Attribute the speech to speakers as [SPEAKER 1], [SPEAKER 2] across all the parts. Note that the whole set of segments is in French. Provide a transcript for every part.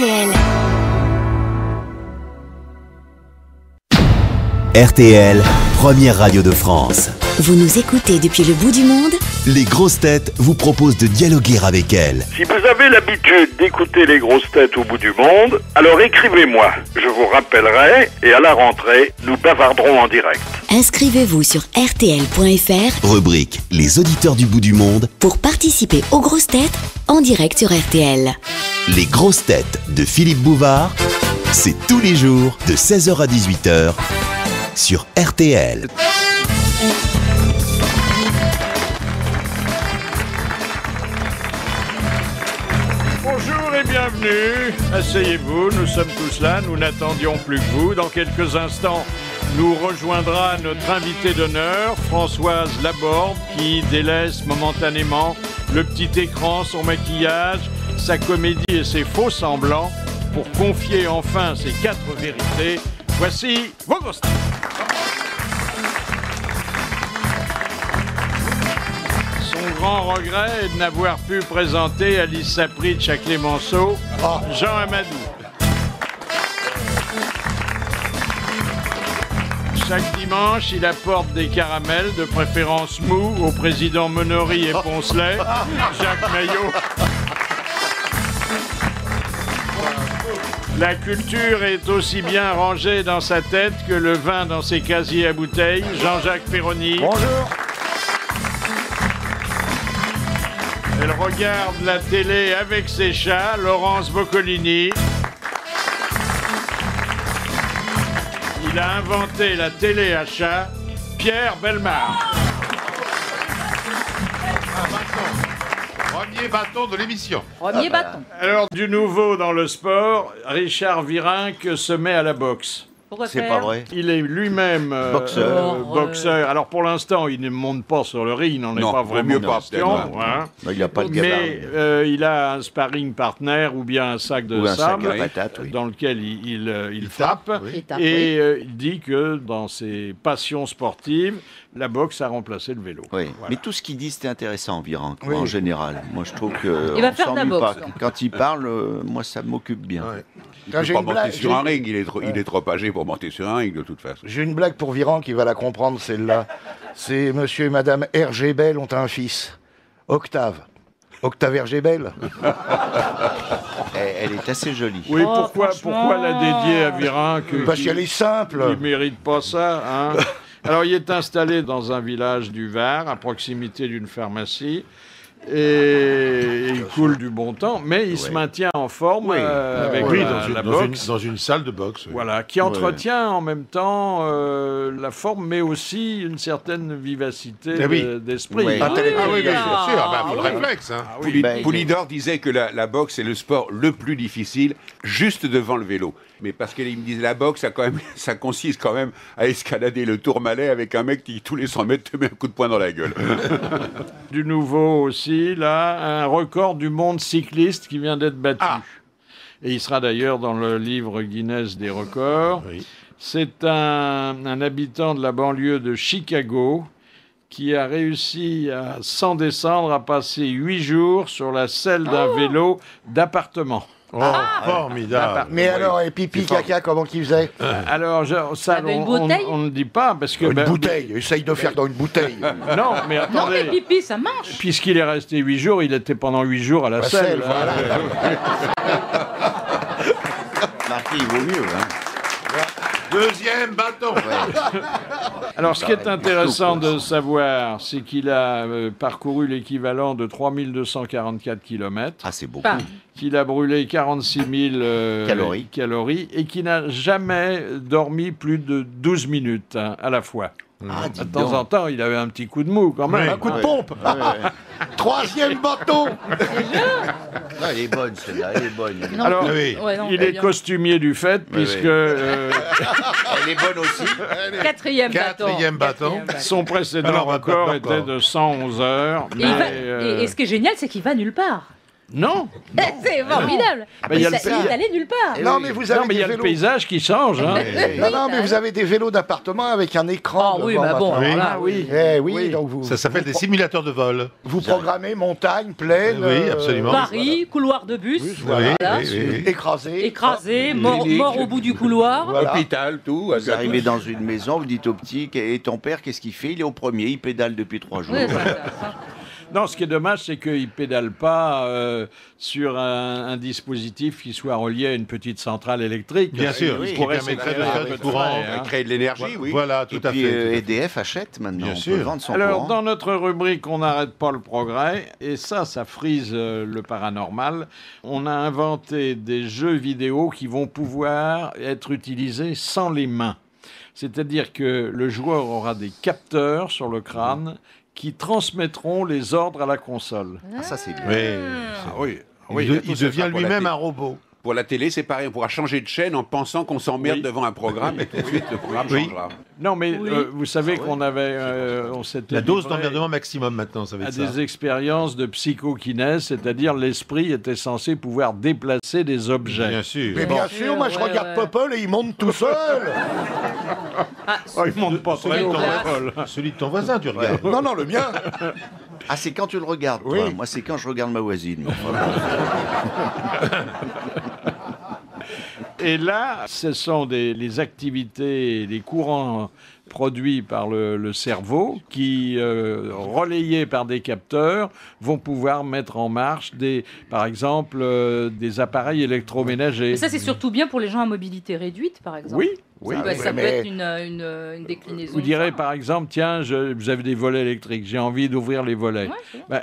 [SPEAKER 1] RTL.
[SPEAKER 2] RTL, première radio de France.
[SPEAKER 1] Vous nous écoutez depuis le bout du monde?
[SPEAKER 2] Les grosses têtes vous proposent de dialoguer avec elles.
[SPEAKER 3] Si vous avez l'habitude d'écouter les grosses têtes au bout du monde, alors écrivez-moi. Je vous rappellerai et à la rentrée, nous bavarderons en direct.
[SPEAKER 1] Inscrivez-vous sur rtl.fr,
[SPEAKER 2] Rubrique Les auditeurs du bout du monde.
[SPEAKER 1] pour participer aux grosses têtes en direct sur RTL.
[SPEAKER 2] Les grosses têtes de Philippe Bouvard, c'est tous les jours de 16h à 18h sur RTL.
[SPEAKER 4] Bonjour et bienvenue, asseyez-vous, nous sommes tous là, nous n'attendions plus que vous. Dans quelques instants, nous rejoindra notre invitée d'honneur, Françoise Laborde, qui délaisse momentanément le petit écran, son maquillage, sa comédie et ses faux semblants pour confier enfin ses 4 vérités. Voici vos grosses têtes. Son grand regret est de n'avoir pu présenter Alice Sapritch à Clémenceau, Jean Amadou. Chaque dimanche, il apporte des caramels, de préférence mous, au président Monory et Poncelet, Jacques Maillot. La culture est aussi bien rangée dans sa tête que le vin dans ses casiers à bouteilles, Jean-Jacques Perroni.
[SPEAKER 5] Bonjour.
[SPEAKER 4] Elle regarde la télé avec ses chats, Laurence Boccolini. Il a inventé la télé à chat, Pierre Bellemare.
[SPEAKER 5] Premier bâton de l'émission.
[SPEAKER 6] Premier bâton.
[SPEAKER 4] Alors, du nouveau dans le sport, Richard Virenque se met à la boxe.
[SPEAKER 6] Pourquoi
[SPEAKER 7] C'est
[SPEAKER 6] faire
[SPEAKER 7] pas vrai.
[SPEAKER 4] Il est lui-même
[SPEAKER 7] Boxeur.
[SPEAKER 4] boxeur. Alors pour l'instant, il ne monte pas sur le ring, il n'en est
[SPEAKER 7] Non,
[SPEAKER 4] pas
[SPEAKER 7] vaut
[SPEAKER 4] vraiment
[SPEAKER 7] mieux pas,
[SPEAKER 4] question.
[SPEAKER 7] peut-être,
[SPEAKER 4] Hein.
[SPEAKER 7] Non, il n'a pas le gabarit.
[SPEAKER 4] Mais il a un sparring partner ou bien un sac de
[SPEAKER 7] Ou un sac
[SPEAKER 4] sable
[SPEAKER 7] à patates, oui.
[SPEAKER 4] dans lequel il frappe.
[SPEAKER 6] Il tape,
[SPEAKER 4] Et il dit que dans ses passions sportives, la boxe a remplacé le vélo.
[SPEAKER 7] Oui.
[SPEAKER 4] Voilà.
[SPEAKER 7] Mais tout ce qu'il dit, c'était intéressant, Virenque, en général. Moi, je trouve que.
[SPEAKER 6] Il va
[SPEAKER 7] on
[SPEAKER 6] faire de la
[SPEAKER 7] s'ennuie
[SPEAKER 6] boxe,
[SPEAKER 7] pas.
[SPEAKER 6] donc.
[SPEAKER 7] Quand il parle, moi, ça m'occupe bien.
[SPEAKER 5] Il peut pas monter sur un ring, il est trop âgé pour monter sur un ring de toute façon.
[SPEAKER 8] J'ai une blague pour Virenque qui va la comprendre, celle-là. C'est monsieur et madame Hergé Bell ont un fils. Octave. Octave Hergé Bell.
[SPEAKER 7] Elle est assez jolie.
[SPEAKER 4] Oui,
[SPEAKER 6] Oh,
[SPEAKER 4] pourquoi
[SPEAKER 6] franchement.
[SPEAKER 4] la dédier à Virenque
[SPEAKER 8] Parce qu'elle est simple.
[SPEAKER 4] Il mérite pas ça, hein. Alors, il est installé dans un village du Var, à proximité d'une pharmacie, et il coule du bon temps, mais il se maintient en forme avec la boxe.
[SPEAKER 5] Dans une salle de boxe. Oui.
[SPEAKER 4] Voilà, qui entretient en même temps la forme, mais aussi une certaine vivacité d'esprit.
[SPEAKER 7] Oui.
[SPEAKER 5] Ah oui, bien
[SPEAKER 6] Ah,
[SPEAKER 5] sûr, faut le réflexe. Hein.
[SPEAKER 9] Poulidor disait que la boxe est le sport le plus difficile, juste devant le vélo. Mais parce qu'il me disait la boxe, ça consiste quand même à escalader le Tourmalet avec un mec qui tous les 100 mètres te met un coup de poing dans la gueule.
[SPEAKER 4] Du nouveau aussi, là, un record du monde cycliste qui vient d'être battu. Et il sera d'ailleurs dans le livre Guinness des records.
[SPEAKER 5] Oui.
[SPEAKER 4] C'est un habitant de la banlieue de Chicago qui a réussi, sans descendre, à passer 8 jours sur la selle d'un vélo d'appartement.
[SPEAKER 5] Oh, formidable.
[SPEAKER 8] Mais alors, et pipi, caca, comment qu'il faisait?
[SPEAKER 4] Alors, ça,
[SPEAKER 6] Avec une bouteille
[SPEAKER 4] on ne dit pas, parce que...
[SPEAKER 8] Une
[SPEAKER 4] ben,
[SPEAKER 8] bouteille. Essaye de faire dans une bouteille.
[SPEAKER 4] Non, mais
[SPEAKER 6] Non,
[SPEAKER 4] attendez...
[SPEAKER 6] mais pipi, ça marche.
[SPEAKER 4] Puisqu'il est resté 8 jours, il était pendant 8 jours à la
[SPEAKER 8] La
[SPEAKER 4] selle.
[SPEAKER 8] selle, voilà.
[SPEAKER 7] Marquis, il vaut mieux. Hein.
[SPEAKER 5] Deuxième bâton.
[SPEAKER 4] Alors, ce qui est intéressant de savoir, c'est qu'il a parcouru l'équivalent de 3244 km,
[SPEAKER 7] Ah, c'est beaucoup.
[SPEAKER 6] Pas.
[SPEAKER 4] qu'il a brûlé 46 000
[SPEAKER 7] Calories.
[SPEAKER 4] et qu'il n'a jamais dormi plus de 12 minutes à la fois.
[SPEAKER 7] Ah, dis
[SPEAKER 4] De temps
[SPEAKER 7] donc.
[SPEAKER 4] en temps, il avait un petit coup de mou quand même.
[SPEAKER 8] Un coup de pompe. Troisième bâton.
[SPEAKER 7] Ah, elle est bonne, celle-là, elle est bonne.
[SPEAKER 6] Non.
[SPEAKER 4] Alors,
[SPEAKER 5] Oui.
[SPEAKER 6] Ouais, non,
[SPEAKER 4] il
[SPEAKER 6] très
[SPEAKER 4] est
[SPEAKER 6] bien.
[SPEAKER 4] costumier du fait, puisque
[SPEAKER 7] Elle est bonne aussi.
[SPEAKER 6] Quatrième bâton.
[SPEAKER 4] son précédent
[SPEAKER 5] Alors,
[SPEAKER 4] record
[SPEAKER 5] d'accord.
[SPEAKER 4] était de 111 heures.
[SPEAKER 6] Et, il va-
[SPEAKER 4] mais,
[SPEAKER 6] et ce qui est génial, c'est qu'il va nulle part.
[SPEAKER 4] Non.
[SPEAKER 6] C'est formidable.
[SPEAKER 4] il y a le
[SPEAKER 6] Il est allé nulle part.
[SPEAKER 8] Non, mais vous avez
[SPEAKER 4] il y a
[SPEAKER 8] des
[SPEAKER 4] le
[SPEAKER 8] vélos.
[SPEAKER 4] paysage qui change. Hein.
[SPEAKER 8] Non, mais vous avez des vélos d'appartement avec un écran.
[SPEAKER 6] Ah oui,
[SPEAKER 8] devant
[SPEAKER 6] bah bon,
[SPEAKER 8] maintenant.
[SPEAKER 6] alors là,
[SPEAKER 4] Ah oui.
[SPEAKER 8] Oui, donc vous.
[SPEAKER 10] Ça s'appelle des simulateurs de vol.
[SPEAKER 8] Vous programmez montagne, plaine.
[SPEAKER 10] Oui, absolument.
[SPEAKER 6] Paris, couloir de bus.
[SPEAKER 8] Voilà.
[SPEAKER 10] Oui.
[SPEAKER 8] Écrasé.
[SPEAKER 6] Écrasé, mort au bout du couloir.
[SPEAKER 8] Voilà.
[SPEAKER 9] Hôpital, tout.
[SPEAKER 7] Vous arrivez dans une maison, vous dites au petit, et ton père, qu'est-ce qu'il fait? Il est au premier, il pédale depuis 3 jours.
[SPEAKER 6] Oui, ça.
[SPEAKER 4] Non, ce qui est dommage, c'est qu'il ne pédale pas sur un dispositif qui soit relié à une petite centrale électrique.
[SPEAKER 10] Bien sûr,
[SPEAKER 4] Il
[SPEAKER 10] qui
[SPEAKER 4] pourrait
[SPEAKER 10] permettrait de
[SPEAKER 4] s'éclairer
[SPEAKER 10] faire
[SPEAKER 4] un
[SPEAKER 10] du
[SPEAKER 4] peu de
[SPEAKER 10] courant.
[SPEAKER 4] frais, hein.
[SPEAKER 9] Créer de l'énergie, oui.
[SPEAKER 10] Voilà, tout
[SPEAKER 7] Et
[SPEAKER 10] à
[SPEAKER 7] puis
[SPEAKER 10] fait.
[SPEAKER 7] EDF achète maintenant,
[SPEAKER 10] Bien
[SPEAKER 7] on
[SPEAKER 10] sûr.
[SPEAKER 7] peut vendre son
[SPEAKER 4] Alors,
[SPEAKER 7] courant.
[SPEAKER 4] dans notre rubrique On n'arrête pas le progrès, et ça frise le paranormal, on a inventé des jeux vidéo qui vont pouvoir être utilisés sans les mains. C'est-à-dire que le joueur aura des capteurs sur le crâne qui transmettront les ordres à la console.
[SPEAKER 7] Ah, ça c'est bien.
[SPEAKER 10] Oui.
[SPEAKER 4] Oui.
[SPEAKER 10] Il devient lui-même un robot.
[SPEAKER 9] Pour la télé, c'est pareil. On pourra changer de chaîne en pensant qu'on s'emmerde devant un programme et tout de suite, le programme changera.
[SPEAKER 4] Non, mais vous savez qu'on avait... on s'était
[SPEAKER 10] La dose
[SPEAKER 4] livré
[SPEAKER 10] d'emmerdement maximum maintenant, ça va
[SPEAKER 4] à
[SPEAKER 10] être ça.
[SPEAKER 4] des expériences de psychokinèse, c'est-à-dire l'esprit était censé pouvoir déplacer des objets.
[SPEAKER 10] Bien sûr.
[SPEAKER 8] Mais bien sûr, moi je regarde Popol et il monte tout seul.
[SPEAKER 4] Oh, il monte pas très haut, Popol.
[SPEAKER 10] Celui de ton voisin, tu regardes.
[SPEAKER 8] Non, le mien.
[SPEAKER 7] Ah, c'est quand tu le regardes, toi. Moi, c'est quand je regarde ma voisine.
[SPEAKER 4] Et là, ce sont les activités, les courants produits par le cerveau qui, relayés par des capteurs, vont pouvoir mettre en marche, par exemple, des appareils électroménagers.
[SPEAKER 6] Mais ça, c'est surtout bien pour les gens à mobilité réduite, par exemple.
[SPEAKER 4] Oui.
[SPEAKER 6] Ça peut être une déclinaison.
[SPEAKER 4] Vous direz par exemple, tiens, vous avez des volets électriques, j'ai envie d'ouvrir les volets.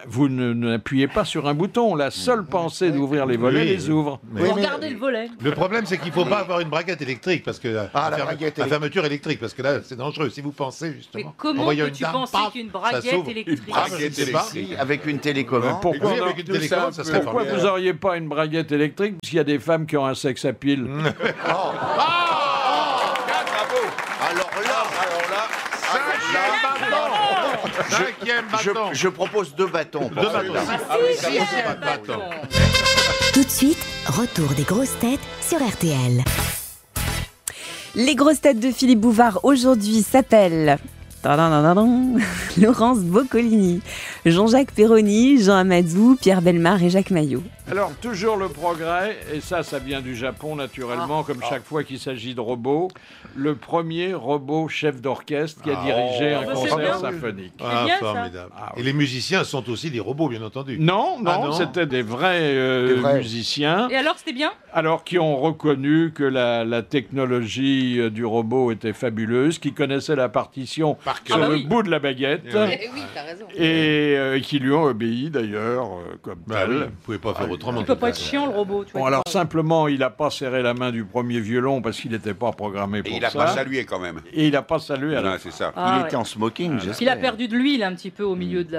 [SPEAKER 4] Vous n'appuyez pas sur un bouton, la seule pensée d'ouvrir les volets les ouvre.
[SPEAKER 6] Vous regardez le volet.
[SPEAKER 10] Le problème, c'est qu'il ne faut pas avoir une braguette électrique, parce que la fermeture électrique, parce que là, c'est dangereux. Si vous pensez justement.
[SPEAKER 6] Mais comment peux-tu penser qu'une braguette électrique
[SPEAKER 7] avec une télécommande?
[SPEAKER 4] Pourquoi
[SPEAKER 10] avec une télécommande, ça serait
[SPEAKER 4] pourquoi
[SPEAKER 10] formidable.
[SPEAKER 4] vous n'auriez pas une braguette électrique, puisqu'il y a des femmes qui ont un sexe à pile?
[SPEAKER 10] Cinquième bâton.
[SPEAKER 7] Je propose 2 bâtons.
[SPEAKER 10] Deux bâtons.
[SPEAKER 1] Tout de suite, retour des grosses têtes sur RTL.
[SPEAKER 11] Les grosses têtes de Philippe Bouvard aujourd'hui s'appellent Laurence Boccolini, Jean-Jacques Perroni, Jean Amadou, Pierre Bellemare et Jacques Maillot.
[SPEAKER 4] Alors, toujours le progrès, et ça vient du Japon, naturellement, comme chaque fois qu'il s'agit de robots. Le premier robot chef d'orchestre qui a dirigé un concert symphonique.
[SPEAKER 10] Ah,
[SPEAKER 6] bien,
[SPEAKER 10] formidable.
[SPEAKER 4] ça. Ah, oui.
[SPEAKER 10] Et les musiciens sont aussi des robots, bien entendu.
[SPEAKER 4] Non,
[SPEAKER 10] non.
[SPEAKER 4] c'était des vrais musiciens.
[SPEAKER 6] Et alors, c'était bien?
[SPEAKER 4] Alors, qui ont reconnu que la technologie du robot était fabuleuse, qui connaissaient la partition sur le bout de la baguette,
[SPEAKER 6] Oui, t'as raison.
[SPEAKER 4] et qui lui ont obéi d'ailleurs, comme tel.
[SPEAKER 10] Vous ne pouvez pas faire autrement.
[SPEAKER 6] Il peut pas être chiant, le robot. Tu vois.
[SPEAKER 4] Bon, alors simplement, il n'a pas serré la main du premier violon parce qu'il n'était pas programmé pour
[SPEAKER 9] Et
[SPEAKER 4] ça.
[SPEAKER 9] il n'a pas salué quand même.
[SPEAKER 4] Et il n'a pas salué à la
[SPEAKER 9] Non, c'est ça.
[SPEAKER 7] Il était en smoking, j'espère.
[SPEAKER 6] Il a perdu de l'huile un petit peu au milieu du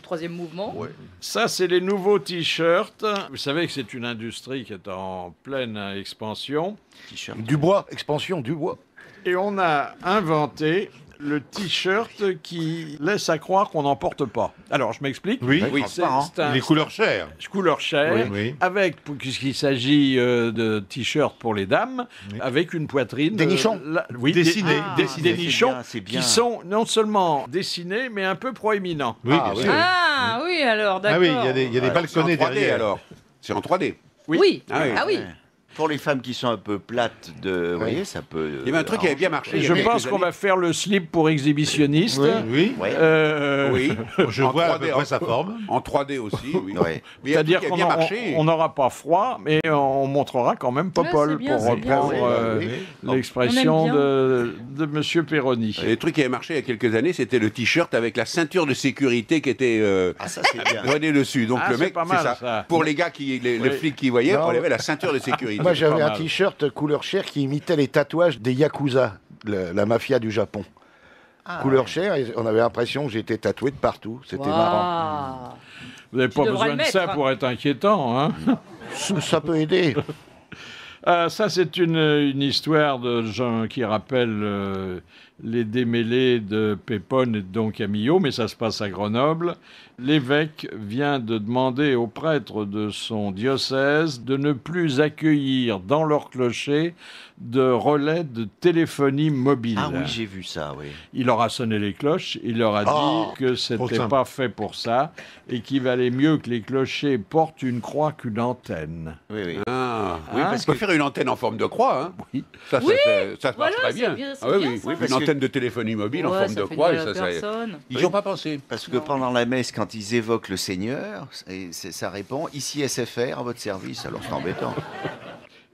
[SPEAKER 6] troisième mouvement.
[SPEAKER 4] Ça, c'est les nouveaux t-shirts. Vous savez que c'est une industrie qui est en pleine expansion.
[SPEAKER 8] Du bois, expansion du bois.
[SPEAKER 4] Et on a inventé le t-shirt qui laisse à croire qu'on n'en porte pas. Alors, je m'explique.
[SPEAKER 10] Oui,
[SPEAKER 4] c'est un
[SPEAKER 10] les couleurs chères.
[SPEAKER 4] couleur chair,
[SPEAKER 10] Oui.
[SPEAKER 4] avec, puisqu'il s'agit de t-shirts pour les dames, avec une poitrine...
[SPEAKER 8] Des nichons.
[SPEAKER 4] Oui,
[SPEAKER 10] Dessinés.
[SPEAKER 4] des nichons
[SPEAKER 7] c'est bien.
[SPEAKER 4] qui sont non seulement dessinés, mais un peu proéminents.
[SPEAKER 10] Oui, bien sûr.
[SPEAKER 6] Ah oui, alors, d'accord.
[SPEAKER 10] Ah oui, il y a des balconnets
[SPEAKER 9] C'est en 3D
[SPEAKER 10] derrière.
[SPEAKER 9] alors. C'est en 3D.
[SPEAKER 6] Oui.
[SPEAKER 9] Ah oui.
[SPEAKER 7] Pour les femmes qui sont un peu plates, vous voyez, ça peut...
[SPEAKER 9] Il y avait un truc qui avait bien marché. il y a
[SPEAKER 4] Je
[SPEAKER 9] quelques
[SPEAKER 4] pense qu'on
[SPEAKER 9] années.
[SPEAKER 4] va faire le slip pour exhibitionniste.
[SPEAKER 10] Oui.
[SPEAKER 7] Ouais.
[SPEAKER 9] Oui.
[SPEAKER 10] Je
[SPEAKER 9] En
[SPEAKER 10] vois à
[SPEAKER 9] 3D,
[SPEAKER 10] peu près sa forme.
[SPEAKER 9] En 3D aussi, oui.
[SPEAKER 7] Ouais.
[SPEAKER 9] Mais il y a un truc
[SPEAKER 4] C'est-à-dire
[SPEAKER 9] qui a
[SPEAKER 4] qu'on
[SPEAKER 9] bien marché.
[SPEAKER 4] n'aura pas froid, mais on montrera quand même Popol,
[SPEAKER 6] c'est bien,
[SPEAKER 4] pour
[SPEAKER 6] c'est bien,
[SPEAKER 4] reprendre l'expression
[SPEAKER 6] On aime
[SPEAKER 4] de M. Perroni.
[SPEAKER 9] Et le truc qui avait marché il y a quelques années, c'était le t-shirt avec la ceinture de sécurité qui était
[SPEAKER 7] Ah, ça, c'est bien.
[SPEAKER 9] René dessus. Donc
[SPEAKER 4] Ah,
[SPEAKER 9] le
[SPEAKER 4] c'est
[SPEAKER 9] mec,
[SPEAKER 4] pas
[SPEAKER 9] c'est
[SPEAKER 4] mal,
[SPEAKER 9] ça.
[SPEAKER 4] ça.
[SPEAKER 9] Pour les gars le flic qui voyait,
[SPEAKER 8] Non.
[SPEAKER 9] on avait la ceinture de sécurité.
[SPEAKER 8] Moi, j'avais
[SPEAKER 4] pas
[SPEAKER 8] un
[SPEAKER 4] mal.
[SPEAKER 8] t-shirt couleur chair qui imitait les tatouages des Yakuza, la mafia du Japon. Couleur chair, et on avait l'impression que j'étais tatoué de partout. C'était marrant.
[SPEAKER 4] Vous n'avez pas
[SPEAKER 6] devras
[SPEAKER 4] besoin
[SPEAKER 6] le
[SPEAKER 4] de ça
[SPEAKER 6] mettre.
[SPEAKER 4] pour être inquiétant, hein?
[SPEAKER 8] Ça peut aider.
[SPEAKER 4] Ça, c'est une histoire de gens qui rappelle les démêlés de Pépone et de Don Camillo, mais ça se passe à Grenoble. L'évêque vient de demander aux prêtres de son diocèse de ne plus accueillir dans leur clocher de relais de téléphonie mobile.
[SPEAKER 7] Ah oui, j'ai vu ça, oui.
[SPEAKER 4] Il leur a sonné les cloches, il leur a dit que c'était pas fait pour ça et qu'il valait mieux que les clochers portent une croix qu'une antenne.
[SPEAKER 7] Oui, oui.
[SPEAKER 9] Oui, parce qu'on peut faire une antenne en forme de croix. Hein.
[SPEAKER 4] Oui.
[SPEAKER 9] Ça marche très bien. Une antenne de téléphonie mobile en forme de croix. Ils n'y ont pas pensé.
[SPEAKER 7] Parce que pendant la messe, quand ils évoquent le Seigneur, ça répond « Ici SFR, à votre service ». Alors c'est embêtant.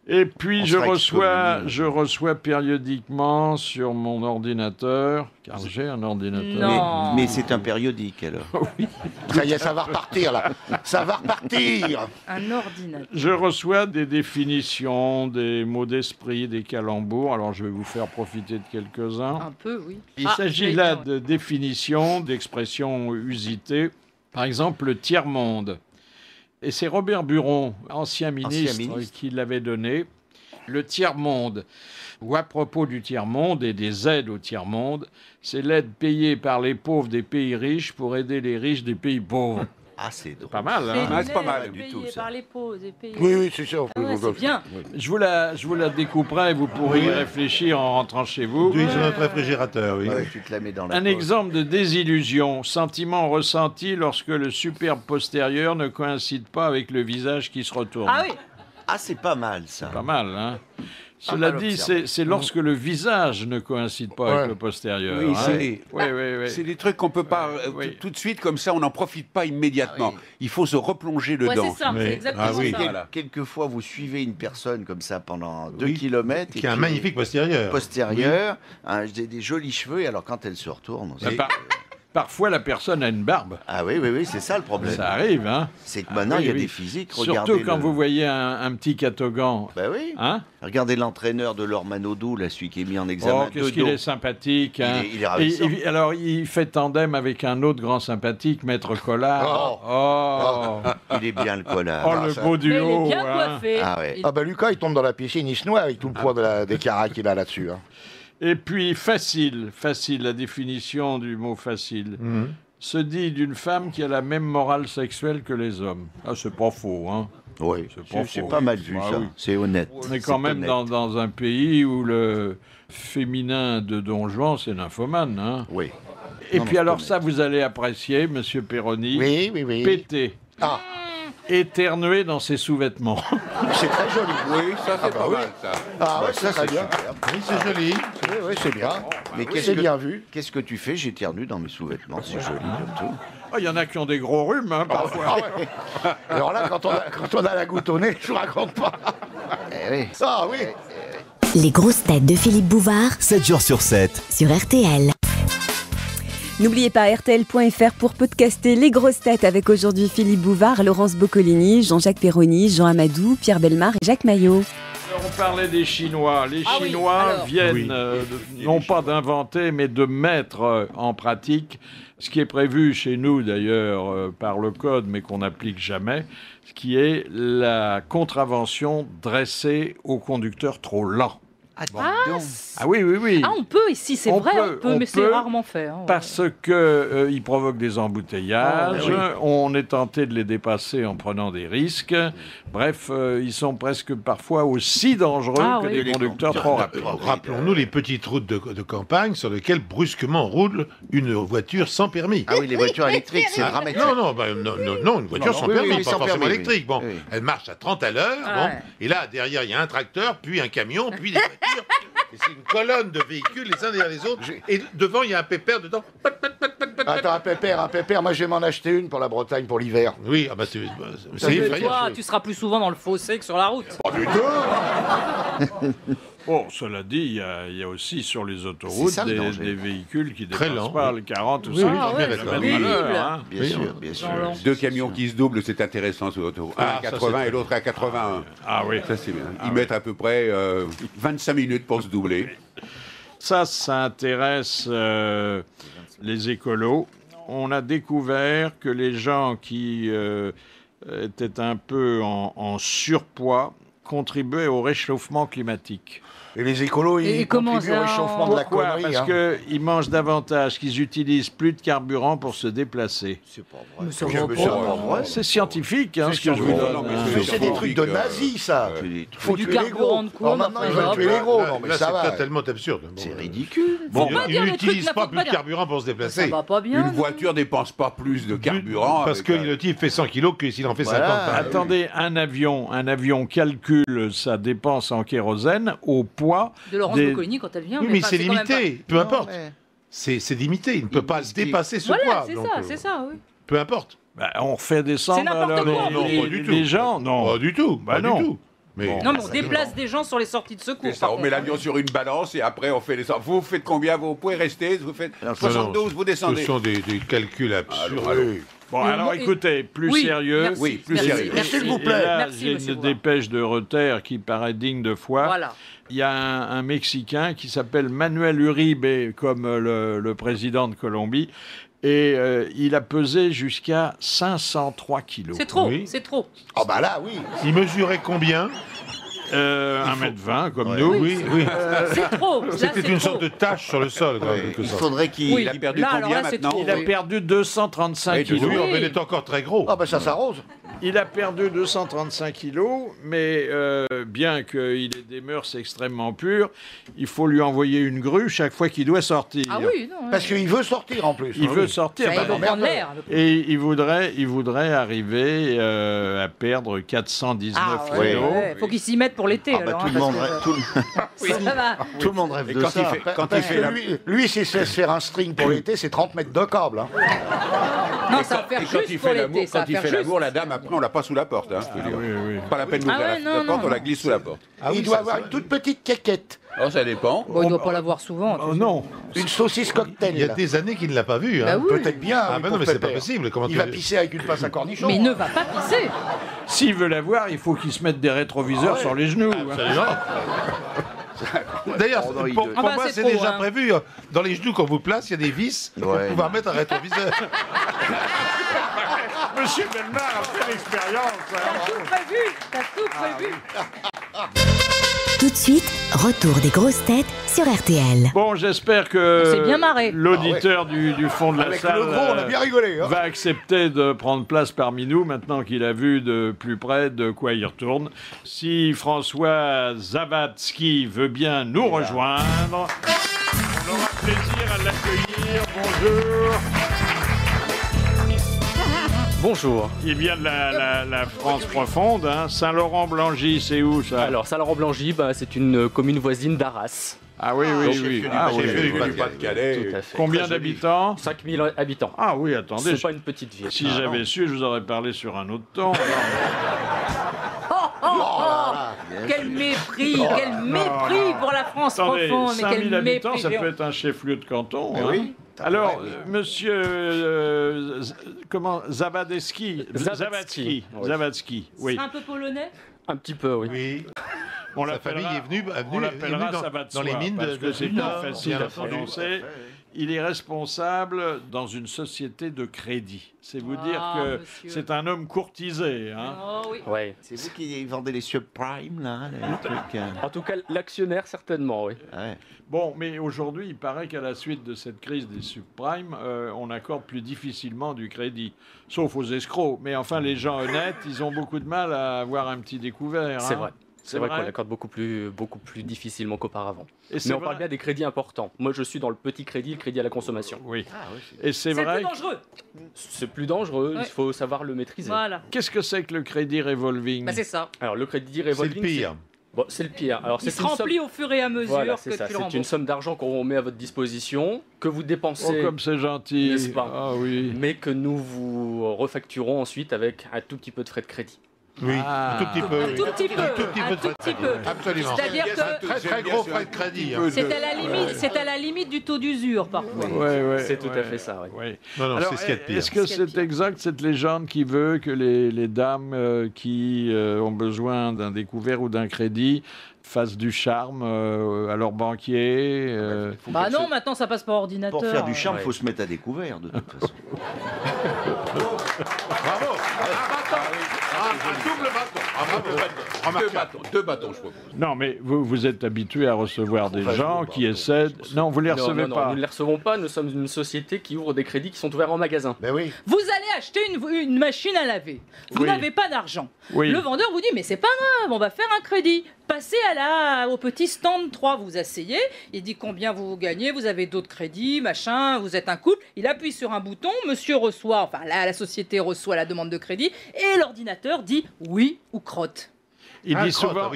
[SPEAKER 4] Et puis je reçois périodiquement sur mon ordinateur, car j'ai un ordinateur.
[SPEAKER 7] Mais c'est un périodique alors.
[SPEAKER 4] Oui.
[SPEAKER 8] Ça y est, ça va repartir là. Ça va repartir.
[SPEAKER 6] Un ordinateur.
[SPEAKER 4] Je reçois des définitions, des mots d'esprit, des calembours. Alors je vais vous faire profiter de quelques-uns.
[SPEAKER 6] Un peu, oui.
[SPEAKER 4] Il s'agit là de définitions, d'expressions usitées. Par exemple, le tiers-monde. Et c'est Robert Buron, ancien ministre, qui l'avait donné. Le tiers-monde, ou à propos du tiers-monde et des aides au tiers-monde, c'est l'aide payée par les pauvres des pays riches pour aider les riches des pays pauvres.
[SPEAKER 7] Ah, c'est drôle.
[SPEAKER 4] Pas mal, hein?
[SPEAKER 9] C'est pas mal du tout, ça.
[SPEAKER 6] Par les pauvres des pays.
[SPEAKER 8] Oui, c'est ça.
[SPEAKER 6] C'est bien.
[SPEAKER 4] Je vous la découperai et vous pourrez y réfléchir en rentrant chez vous.
[SPEAKER 10] Oui, c'est notre réfrigérateur, oui.
[SPEAKER 7] Ouais, tu te la mets dans la
[SPEAKER 4] Un
[SPEAKER 7] poche.
[SPEAKER 4] exemple de désillusion, sentiment ressenti lorsque le superbe postérieur ne coïncide pas avec le visage qui se retourne.
[SPEAKER 6] Ah oui.
[SPEAKER 7] Ah, c'est pas mal ça.
[SPEAKER 4] Pas mal, hein? Cela dit, c'est lorsque le visage ne coïncide pas avec le postérieur.
[SPEAKER 9] Oui,
[SPEAKER 4] hein?
[SPEAKER 9] C'est des trucs qu'on peut pas tout de suite comme ça, on n'en profite pas immédiatement. Il faut se replonger dedans.
[SPEAKER 6] Ouais, c'est ça, c'est exactement ça.
[SPEAKER 7] Voilà. Quelquefois, vous suivez une personne comme ça pendant 2 kilomètres.
[SPEAKER 10] Qui a un magnifique postérieur.
[SPEAKER 7] Des jolis cheveux, et alors quand elle se retourne...
[SPEAKER 4] Parfois, la personne a une barbe.
[SPEAKER 7] Ah oui, c'est ça le problème.
[SPEAKER 4] Ça arrive, hein.
[SPEAKER 7] C'est que maintenant, il y a des physiques.
[SPEAKER 4] Surtout quand vous voyez un petit catogan.
[SPEAKER 7] Ben oui.
[SPEAKER 4] Hein?
[SPEAKER 7] Regardez l'entraîneur de Lormanodou, là, celui qui est mis en examen.
[SPEAKER 4] Oh, qu'est-ce qu'il est sympathique. Hein.
[SPEAKER 7] Il est ravissant.
[SPEAKER 4] Alors, il fait tandem avec un autre grand sympathique, Maître Collard.
[SPEAKER 7] Il est bien, le Collard.
[SPEAKER 4] Oh, le beau duo.
[SPEAKER 6] Il est bien coiffé.
[SPEAKER 7] Ah ouais.
[SPEAKER 8] Ah bah Lucas, il tombe dans la piscine, il se noie avec tout le poids des carats qu'il a là-dessus. Hein.
[SPEAKER 4] Et puis, facile, la définition du mot facile. Se dit d'une femme qui a la même morale sexuelle que les hommes. Ah, c'est pas faux, hein.
[SPEAKER 7] Oui, c'est pas mal vu, ça. Oui. C'est honnête.
[SPEAKER 4] On est quand même dans un pays où le féminin de Don Juan, c'est nymphomane, hein.
[SPEAKER 7] Oui.
[SPEAKER 4] Et puis alors ça, vous allez apprécier, Monsieur Perroni.
[SPEAKER 8] Oui.
[SPEAKER 4] Péter. Ah. Éternuer dans ses sous-vêtements.
[SPEAKER 8] C'est très joli.
[SPEAKER 9] Oui, ça c'est pas mal, ça.
[SPEAKER 8] Ah ouais, ça c'est bien.
[SPEAKER 10] Oui, c'est joli.
[SPEAKER 8] Oui, c'est bien.
[SPEAKER 7] Mais
[SPEAKER 8] c'est bien vu.
[SPEAKER 7] Qu'est-ce que tu fais? J'éternue dans mes sous-vêtements, c'est joli comme tout.
[SPEAKER 4] Il y en a qui ont des gros rhumes, hein, parfois.
[SPEAKER 8] Ouais. Alors là, quand on a la goutte au nez, je vous raconte pas. Ah oui.
[SPEAKER 1] Les grosses têtes de Philippe Bouvard,
[SPEAKER 2] 7 jours sur 7.
[SPEAKER 1] sur RTL.
[SPEAKER 11] N'oubliez pas rtl.fr pour podcaster les grosses têtes avec aujourd'hui Philippe Bouvard, Laurence Boccolini, Jean-Jacques Perroni, Jean Amadou, Pierre Bellemare et Jacques Maillot.
[SPEAKER 4] On parlait des Chinois. Les Chinois viennent non pas d'inventer, mais de mettre en pratique ce qui est prévu chez nous d'ailleurs par le code, mais qu'on n'applique jamais, ce qui est la contravention dressée aux conducteurs trop lents. Ah oui.
[SPEAKER 6] Ah, on peut ici, c'est vrai, on peut, mais c'est rarement fait. Hein,
[SPEAKER 4] parce que ils provoquent des embouteillages, on est tenté de les dépasser en prenant des risques. Bref, ils sont presque parfois aussi dangereux que des conducteurs trop rapides.
[SPEAKER 10] Rappelons-nous les petites routes de campagne sur lesquelles brusquement roule une voiture sans permis.
[SPEAKER 7] Ah oui, les voitures électriques, c'est dramatique.
[SPEAKER 10] Non, une voiture sans permis, pas forcément électrique. Bon, elle marche à 30 à l'heure, et là, derrière, il y a un tracteur, puis un camion, puis des voitures. Et c'est une colonne de véhicules les uns derrière les autres. Et devant, il y a un pépère dedans.
[SPEAKER 8] Attends, un pépère. Moi, je vais m'en acheter une pour la Bretagne pour l'hiver.
[SPEAKER 10] Oui, c'est effrayant.
[SPEAKER 6] Toi, tu seras plus souvent dans le fossé que sur la route.
[SPEAKER 8] Oh putain.
[SPEAKER 4] Bon, cela dit, il y a aussi sur les autoroutes des véhicules qui dépassent pas le 40 ou 50 km à l'heure.
[SPEAKER 7] Bien sûr.
[SPEAKER 9] 2 camions qui se doublent, c'est intéressant sur l'autoroute. Un à 80 et l'autre à 81.
[SPEAKER 4] Ah oui.
[SPEAKER 9] Ça, c'est bien. Ils mettent à peu près 25 minutes pour se doubler.
[SPEAKER 4] Ça intéresse les écolos. On a découvert que les gens qui étaient un peu en surpoids contribuer au réchauffement climatique.
[SPEAKER 8] Et les écolos, ils contribuent au réchauffement de la connerie.
[SPEAKER 4] Parce qu'ils mangent davantage, qu'ils utilisent plus de carburant pour se déplacer.
[SPEAKER 7] C'est pas vrai.
[SPEAKER 4] C'est scientifique, ce que je vous donne.
[SPEAKER 8] C'est des trucs de nazis, ça.
[SPEAKER 6] Il faut tuer les gros.
[SPEAKER 8] Maintenant, ils veulent tuer les gros. Non, mais ça va.
[SPEAKER 10] C'est tellement absurde.
[SPEAKER 7] C'est ridicule.
[SPEAKER 10] Ils n'utilisent pas plus de carburant pour se déplacer.
[SPEAKER 6] Ça va pas bien.
[SPEAKER 9] Une voiture dépense pas plus de carburant.
[SPEAKER 10] Parce que le type fait 100 kilos que s'il en fait 50.
[SPEAKER 4] Attendez, un avion calcule sa dépense en kérosène au poids
[SPEAKER 6] de Laurence Boccolini quand elle vient.
[SPEAKER 10] Oui, mais c'est limité, peu importe. C'est limité, il ne peut pas dépasser ce poids.
[SPEAKER 6] C'est ça, oui.
[SPEAKER 10] Peu importe.
[SPEAKER 4] On fait descendre les gens. Non,
[SPEAKER 10] pas du tout.
[SPEAKER 4] Pas du tout.
[SPEAKER 6] Mais on déplace des gens sur les sorties de secours.
[SPEAKER 9] Ça, on met l'avion sur une balance et après on fait les... Vous faites combien? Vous pouvez rester? Vous faites 72, vous descendez.
[SPEAKER 10] Ce sont des calculs absurdes.
[SPEAKER 4] Bon, alors écoutez, plus sérieux.
[SPEAKER 6] Merci,
[SPEAKER 9] plus sérieux.
[SPEAKER 8] S'il vous plaît.
[SPEAKER 4] Là, j'ai une dépêche de Reuters qui paraît digne de foi.
[SPEAKER 6] Voilà.
[SPEAKER 4] Il y a un Mexicain qui s'appelle Manuel Uribe, comme le président de Colombie, et il a pesé jusqu'à 503 kilos.
[SPEAKER 6] C'est trop, c'est trop.
[SPEAKER 8] Ah bah là, oui.
[SPEAKER 10] Il mesurait combien
[SPEAKER 4] 1m20 comme nous.
[SPEAKER 10] Oui.
[SPEAKER 6] C'est trop.
[SPEAKER 10] C'était une sorte de tache sur le sol.
[SPEAKER 7] Il faudrait qu'il
[SPEAKER 9] a perdu combien maintenant?
[SPEAKER 4] Il a perdu 235 kilos.
[SPEAKER 10] Oui, mais il est encore très gros.
[SPEAKER 8] Ah bah ça s'arrose.
[SPEAKER 4] Il a perdu 235 kilos, mais bien qu'il ait des mœurs extrêmement pures, il faut lui envoyer une grue chaque fois qu'il doit sortir.
[SPEAKER 6] Ah oui, non.
[SPEAKER 8] Parce qu'il veut sortir en plus.
[SPEAKER 4] Il veut sortir.
[SPEAKER 6] Il veut prendre l'air.
[SPEAKER 4] Et il voudrait arriver à perdre 419 kilos.
[SPEAKER 6] Il faut qu'il s'y mette pour l'été.
[SPEAKER 7] Tout le monde rêve de ça.
[SPEAKER 8] Lui, s'il se laisse faire un string pour l'été, c'est 30 mètres de câble.
[SPEAKER 6] Non, ça va faire juste pour l'été.
[SPEAKER 9] Quand il fait l'amour, la dame, après, on l'a pas sous la porte. Pas la peine d'ouvrir la porte, on la glisse sous la porte.
[SPEAKER 8] Il doit avoir une toute petite quéquette.
[SPEAKER 9] Oh, ça dépend.
[SPEAKER 6] Bon, il ne doit pas l'avoir souvent.
[SPEAKER 4] Non.
[SPEAKER 8] Une saucisse cocktail.
[SPEAKER 10] Il y a des années qu'il ne l'a pas vu.
[SPEAKER 8] Peut-être bien.
[SPEAKER 10] Non, mais c'est pas possible.
[SPEAKER 8] Il va pisser avec une passe à cornichon.
[SPEAKER 6] Mais il ne va pas pisser.
[SPEAKER 4] S'il veut l'avoir, il faut qu'il se mette des rétroviseurs sur les genoux.
[SPEAKER 10] D'ailleurs, pour moi, c'est déjà prévu. Dans les genoux, quand vous place, il y a des vis pour pouvoir mettre un rétroviseur.
[SPEAKER 4] Monsieur Bellemare a fait l'expérience.
[SPEAKER 6] T'as tout prévu.
[SPEAKER 1] Tout de suite, retour des grosses têtes sur RTL.
[SPEAKER 4] Bon, j'espère que l'auditeur du fond de la salle
[SPEAKER 8] on a bien rigolé,
[SPEAKER 4] va accepter de prendre place parmi nous maintenant qu'il a vu de plus près de quoi il retourne. Si François Zavatsky veut bien nous rejoindre, on aura plaisir à l'accueillir. Bonjour.
[SPEAKER 12] Bonjour.
[SPEAKER 4] Il vient de la France profonde, Saint-Laurent-Blangy, c'est où ça?
[SPEAKER 12] Alors, Saint-Laurent-Blangy, c'est une commune voisine d'Arras.
[SPEAKER 4] Ah oui.
[SPEAKER 9] Du Pas-de-Calais.
[SPEAKER 4] Combien d'habitants?
[SPEAKER 12] 5000 habitants.
[SPEAKER 4] Ah oui, attendez.
[SPEAKER 12] C'est pas une petite ville.
[SPEAKER 4] Si j'avais su, je vous aurais parlé sur un autre ton.
[SPEAKER 6] Quel mépris pour la France profonde.
[SPEAKER 4] 5000 habitants, ça peut être un chef-lieu de canton.
[SPEAKER 8] Oui.
[SPEAKER 4] Alors, monsieur Zavatsky, oui.
[SPEAKER 6] C'est un peu polonais?
[SPEAKER 12] Un petit peu, oui.
[SPEAKER 10] Sa famille est venue dans les mines
[SPEAKER 4] parce que c'est plus
[SPEAKER 10] Nord,
[SPEAKER 4] facile à prononcer. Il est responsable dans une société de crédit. C'est vous dire que c'est un homme courtisé.
[SPEAKER 12] Oui.
[SPEAKER 7] C'est vous qui vendez les subprimes, là, les trucs.
[SPEAKER 12] En tout cas, l'actionnaire, certainement, oui.
[SPEAKER 4] Bon, mais aujourd'hui, il paraît qu'à la suite de cette crise des subprimes, on accorde plus difficilement du crédit. Sauf aux escrocs. Mais enfin, les gens honnêtes, ils ont beaucoup de mal à avoir un petit découvert.
[SPEAKER 12] C'est vrai. C'est vrai qu'on l'accorde beaucoup plus difficilement qu'auparavant. Mais on parle bien des crédits importants. Moi, je suis dans le petit crédit, le crédit à la consommation.
[SPEAKER 4] Oui. Et c'est vrai.
[SPEAKER 6] C'est plus dangereux.
[SPEAKER 12] C'est plus dangereux, il faut savoir le maîtriser.
[SPEAKER 6] Voilà.
[SPEAKER 4] Qu'est-ce que c'est que le crédit revolving?
[SPEAKER 6] C'est ça.
[SPEAKER 12] Alors, le crédit revolving,
[SPEAKER 10] c'est le pire.
[SPEAKER 12] C'est le pire. Alors,
[SPEAKER 6] il se remplit au fur et à mesure que tu le rembourses.
[SPEAKER 12] C'est une somme d'argent qu'on met à votre disposition, que vous dépensez.
[SPEAKER 4] Oh, comme c'est gentil.
[SPEAKER 12] N'est-ce pas?
[SPEAKER 4] Ah oui.
[SPEAKER 12] Mais que nous vous refacturons ensuite avec un tout petit peu de frais de crédit.
[SPEAKER 10] Oui, un tout petit peu.
[SPEAKER 6] Un tout petit peu.
[SPEAKER 10] Absolument.
[SPEAKER 6] C'est-à-dire que
[SPEAKER 10] très gros frais de crédit.
[SPEAKER 6] C'est à la limite du taux d'usure parfois.
[SPEAKER 12] C'est tout à fait ça. Oui.
[SPEAKER 10] Non, c'est ce qu'il y a de pire.
[SPEAKER 4] Est-ce que c'est exact cette légende qui veut que les dames qui ont besoin d'un découvert ou d'un crédit fassent du charme à leur banquier?
[SPEAKER 6] Non, maintenant ça passe par ordinateur.
[SPEAKER 7] Pour faire du charme, il faut se mettre à découvert de toute façon.
[SPEAKER 10] Bravo. Un double bâton.
[SPEAKER 5] Deux bâtons, je propose.
[SPEAKER 4] Non, mais vous êtes habitué à recevoir des gens qui essaient... Non, vous ne les recevez pas.
[SPEAKER 12] Non, nous ne les recevons pas. Nous sommes une société qui ouvre des crédits qui sont ouverts en magasin.
[SPEAKER 8] Ben oui.
[SPEAKER 6] Vous allez acheter une machine à laver. Vous n'avez pas d'argent.
[SPEAKER 4] Oui.
[SPEAKER 6] Le vendeur vous dit, mais c'est pas grave, on va faire un crédit. Passez au petit stand 3, vous asseyez. Il dit combien vous gagnez, vous avez d'autres crédits, machin, vous êtes un couple. Il appuie sur un bouton, monsieur reçoit, enfin la société reçoit la demande de crédit et l'ordinateur dit oui ou crotte.
[SPEAKER 4] Il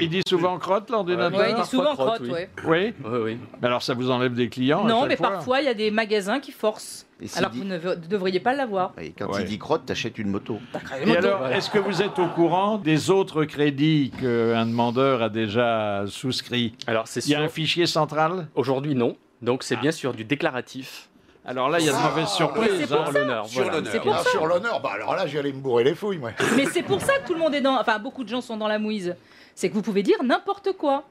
[SPEAKER 4] dit souvent crotte, l'ordinateur?
[SPEAKER 6] Oui, il dit souvent crotte, oui.
[SPEAKER 4] Oui. Mais alors, ça vous enlève des clients?
[SPEAKER 6] Non, mais parfois, il y a des magasins qui forcent. Alors que vous ne devriez pas l'avoir.
[SPEAKER 7] Et quand il dit crotte, t'achètes une moto.
[SPEAKER 4] Et alors, est-ce que vous êtes au courant des autres crédits qu'un demandeur a déjà souscrits?
[SPEAKER 12] Alors,
[SPEAKER 4] il y a un fichier central?
[SPEAKER 12] Aujourd'hui, non. Donc, c'est bien sûr du déclaratif.
[SPEAKER 4] Alors là, il y a de mauvaises surprises.
[SPEAKER 12] Sur l'honneur.
[SPEAKER 8] Sur l'honneur, alors là, j'allais me bourrer les fouilles, moi.
[SPEAKER 6] Mais c'est pour ça que tout le monde est beaucoup de gens sont dans la mouise. C'est que vous pouvez dire n'importe quoi.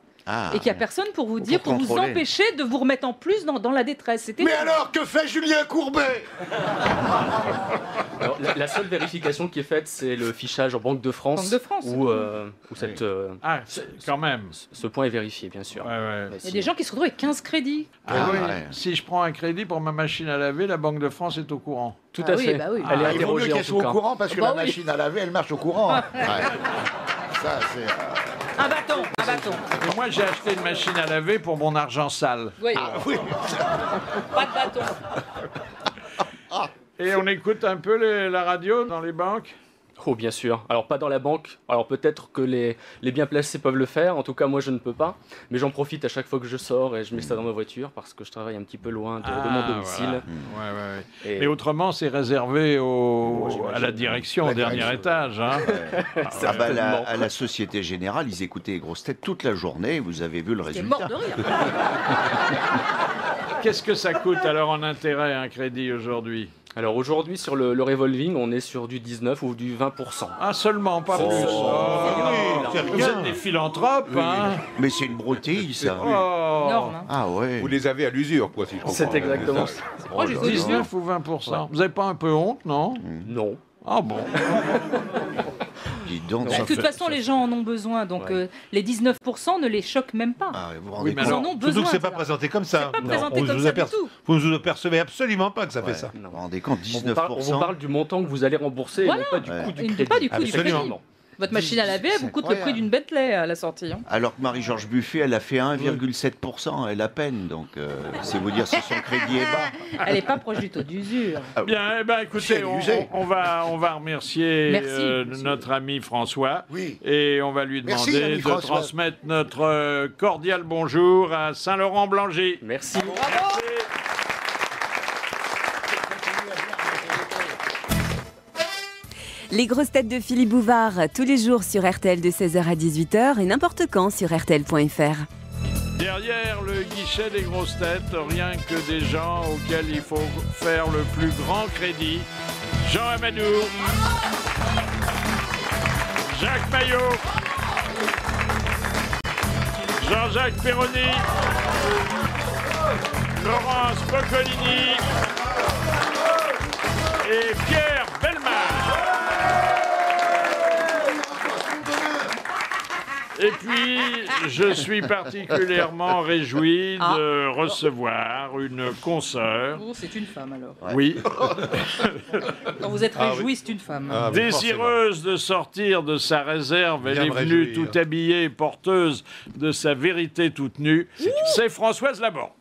[SPEAKER 6] Et qu'il n'y a personne pour vous dire, pour vous empêcher de vous remettre en plus dans la détresse.
[SPEAKER 8] Mais alors, que fait Julien Courbet?
[SPEAKER 12] Alors, la seule vérification qui est faite, c'est le fichage en Banque de France.
[SPEAKER 6] Banque de France.
[SPEAKER 12] Où cette,
[SPEAKER 4] quand même.
[SPEAKER 12] Ce point est vérifié, bien sûr.
[SPEAKER 6] Il y a des gens qui se retrouvent avec 15 crédits.
[SPEAKER 4] Si je prends un crédit pour ma machine à laver, la Banque de France est au courant.
[SPEAKER 12] Tout à fait.
[SPEAKER 6] Oui.
[SPEAKER 12] Elle est
[SPEAKER 8] il vaut mieux
[SPEAKER 12] interrogée
[SPEAKER 8] qu'elle soit au courant parce que la machine à laver, elle marche au courant. Ça, c'est...
[SPEAKER 6] Un bâton.
[SPEAKER 4] Et moi, j'ai acheté une machine à laver pour mon argent sale.
[SPEAKER 6] Oui. Pas de bâton.
[SPEAKER 4] Et on écoute un peu la radio dans les banques?
[SPEAKER 12] Oh, bien sûr. Alors, pas dans la banque. Alors, peut-être que les bien placés peuvent le faire. En tout cas, moi, je ne peux pas. Mais j'en profite à chaque fois que je sors et je mets ça dans ma voiture parce que je travaille un petit peu loin de mon domicile.
[SPEAKER 4] Voilà. Et autrement, c'est réservé à la direction, au dernier étage. Hein.
[SPEAKER 7] À la Société Générale, ils écoutaient les grosses têtes toute la journée. Vous avez vu le résultat.
[SPEAKER 6] Mort de rire.
[SPEAKER 4] Qu'est-ce que ça coûte alors en intérêt un crédit aujourd'hui?
[SPEAKER 12] Alors aujourd'hui, sur le revolving, on est sur du 19 ou du 20%.
[SPEAKER 4] Ah, seulement, pas plus. Vous êtes des philanthropes, hein?
[SPEAKER 7] Mais c'est une broutille, ça.
[SPEAKER 6] Énorme, hein.
[SPEAKER 7] Ah ouais.
[SPEAKER 5] Vous les avez à l'usure, quoi, si je comprends.
[SPEAKER 12] C'est exactement ça.
[SPEAKER 4] 19 ou 20%. Vous n'avez pas un peu honte, non?
[SPEAKER 12] Non.
[SPEAKER 4] Ah bon.
[SPEAKER 7] Dis donc,
[SPEAKER 6] De toute façon, les gens en ont besoin, donc les 19% ne les choquent même pas. Ils en ont besoin.
[SPEAKER 10] Surtout que c'est pas présenté comme ça.
[SPEAKER 6] C'est pas présenté comme ça du tout.
[SPEAKER 10] Vous ne vous percevez absolument pas que ça fait ça.
[SPEAKER 7] Vous vous rendez compte, 19%.
[SPEAKER 12] On vous parle du montant que vous allez rembourser, et non pas du coût du crédit.
[SPEAKER 6] Pas du coût du crédit.
[SPEAKER 12] Absolument.
[SPEAKER 6] Votre machine à laver, elle vous coûte le prix d'une Bentley à la sortie. Hein.
[SPEAKER 7] Alors que Marie-Georges Buffet, elle a fait 1,7%, elle a peine. Donc, c'est vous dire si son crédit est bas.
[SPEAKER 6] Elle n'est pas proche du taux d'usure.
[SPEAKER 4] Bien, écoutez, on va remercier notre ami François.
[SPEAKER 8] Oui.
[SPEAKER 4] Et on va lui demander de transmettre notre cordial bonjour à Saint-Laurent-Blanger.
[SPEAKER 12] Merci.
[SPEAKER 6] Bravo.
[SPEAKER 11] Les grosses têtes de Philippe Bouvard, tous les jours sur RTL de 16h à 18h et n'importe quand sur RTL.fr.
[SPEAKER 4] Derrière le guichet des grosses têtes, rien que des gens auxquels il faut faire le plus grand crédit. Jean Amadou, Jacques Maillot, Jean-Jacques Perroni, Laurence Boccolini et Pierre Bellemare. Et puis, je suis particulièrement réjoui de recevoir une consoeur.
[SPEAKER 6] Oh, c'est une femme alors.
[SPEAKER 4] Oui.
[SPEAKER 6] Quand vous êtes réjoui, c'est une femme.
[SPEAKER 4] Désireuse de sortir de sa réserve, elle est venue tout habillée, porteuse de sa vérité toute nue. C'est Françoise Laborde.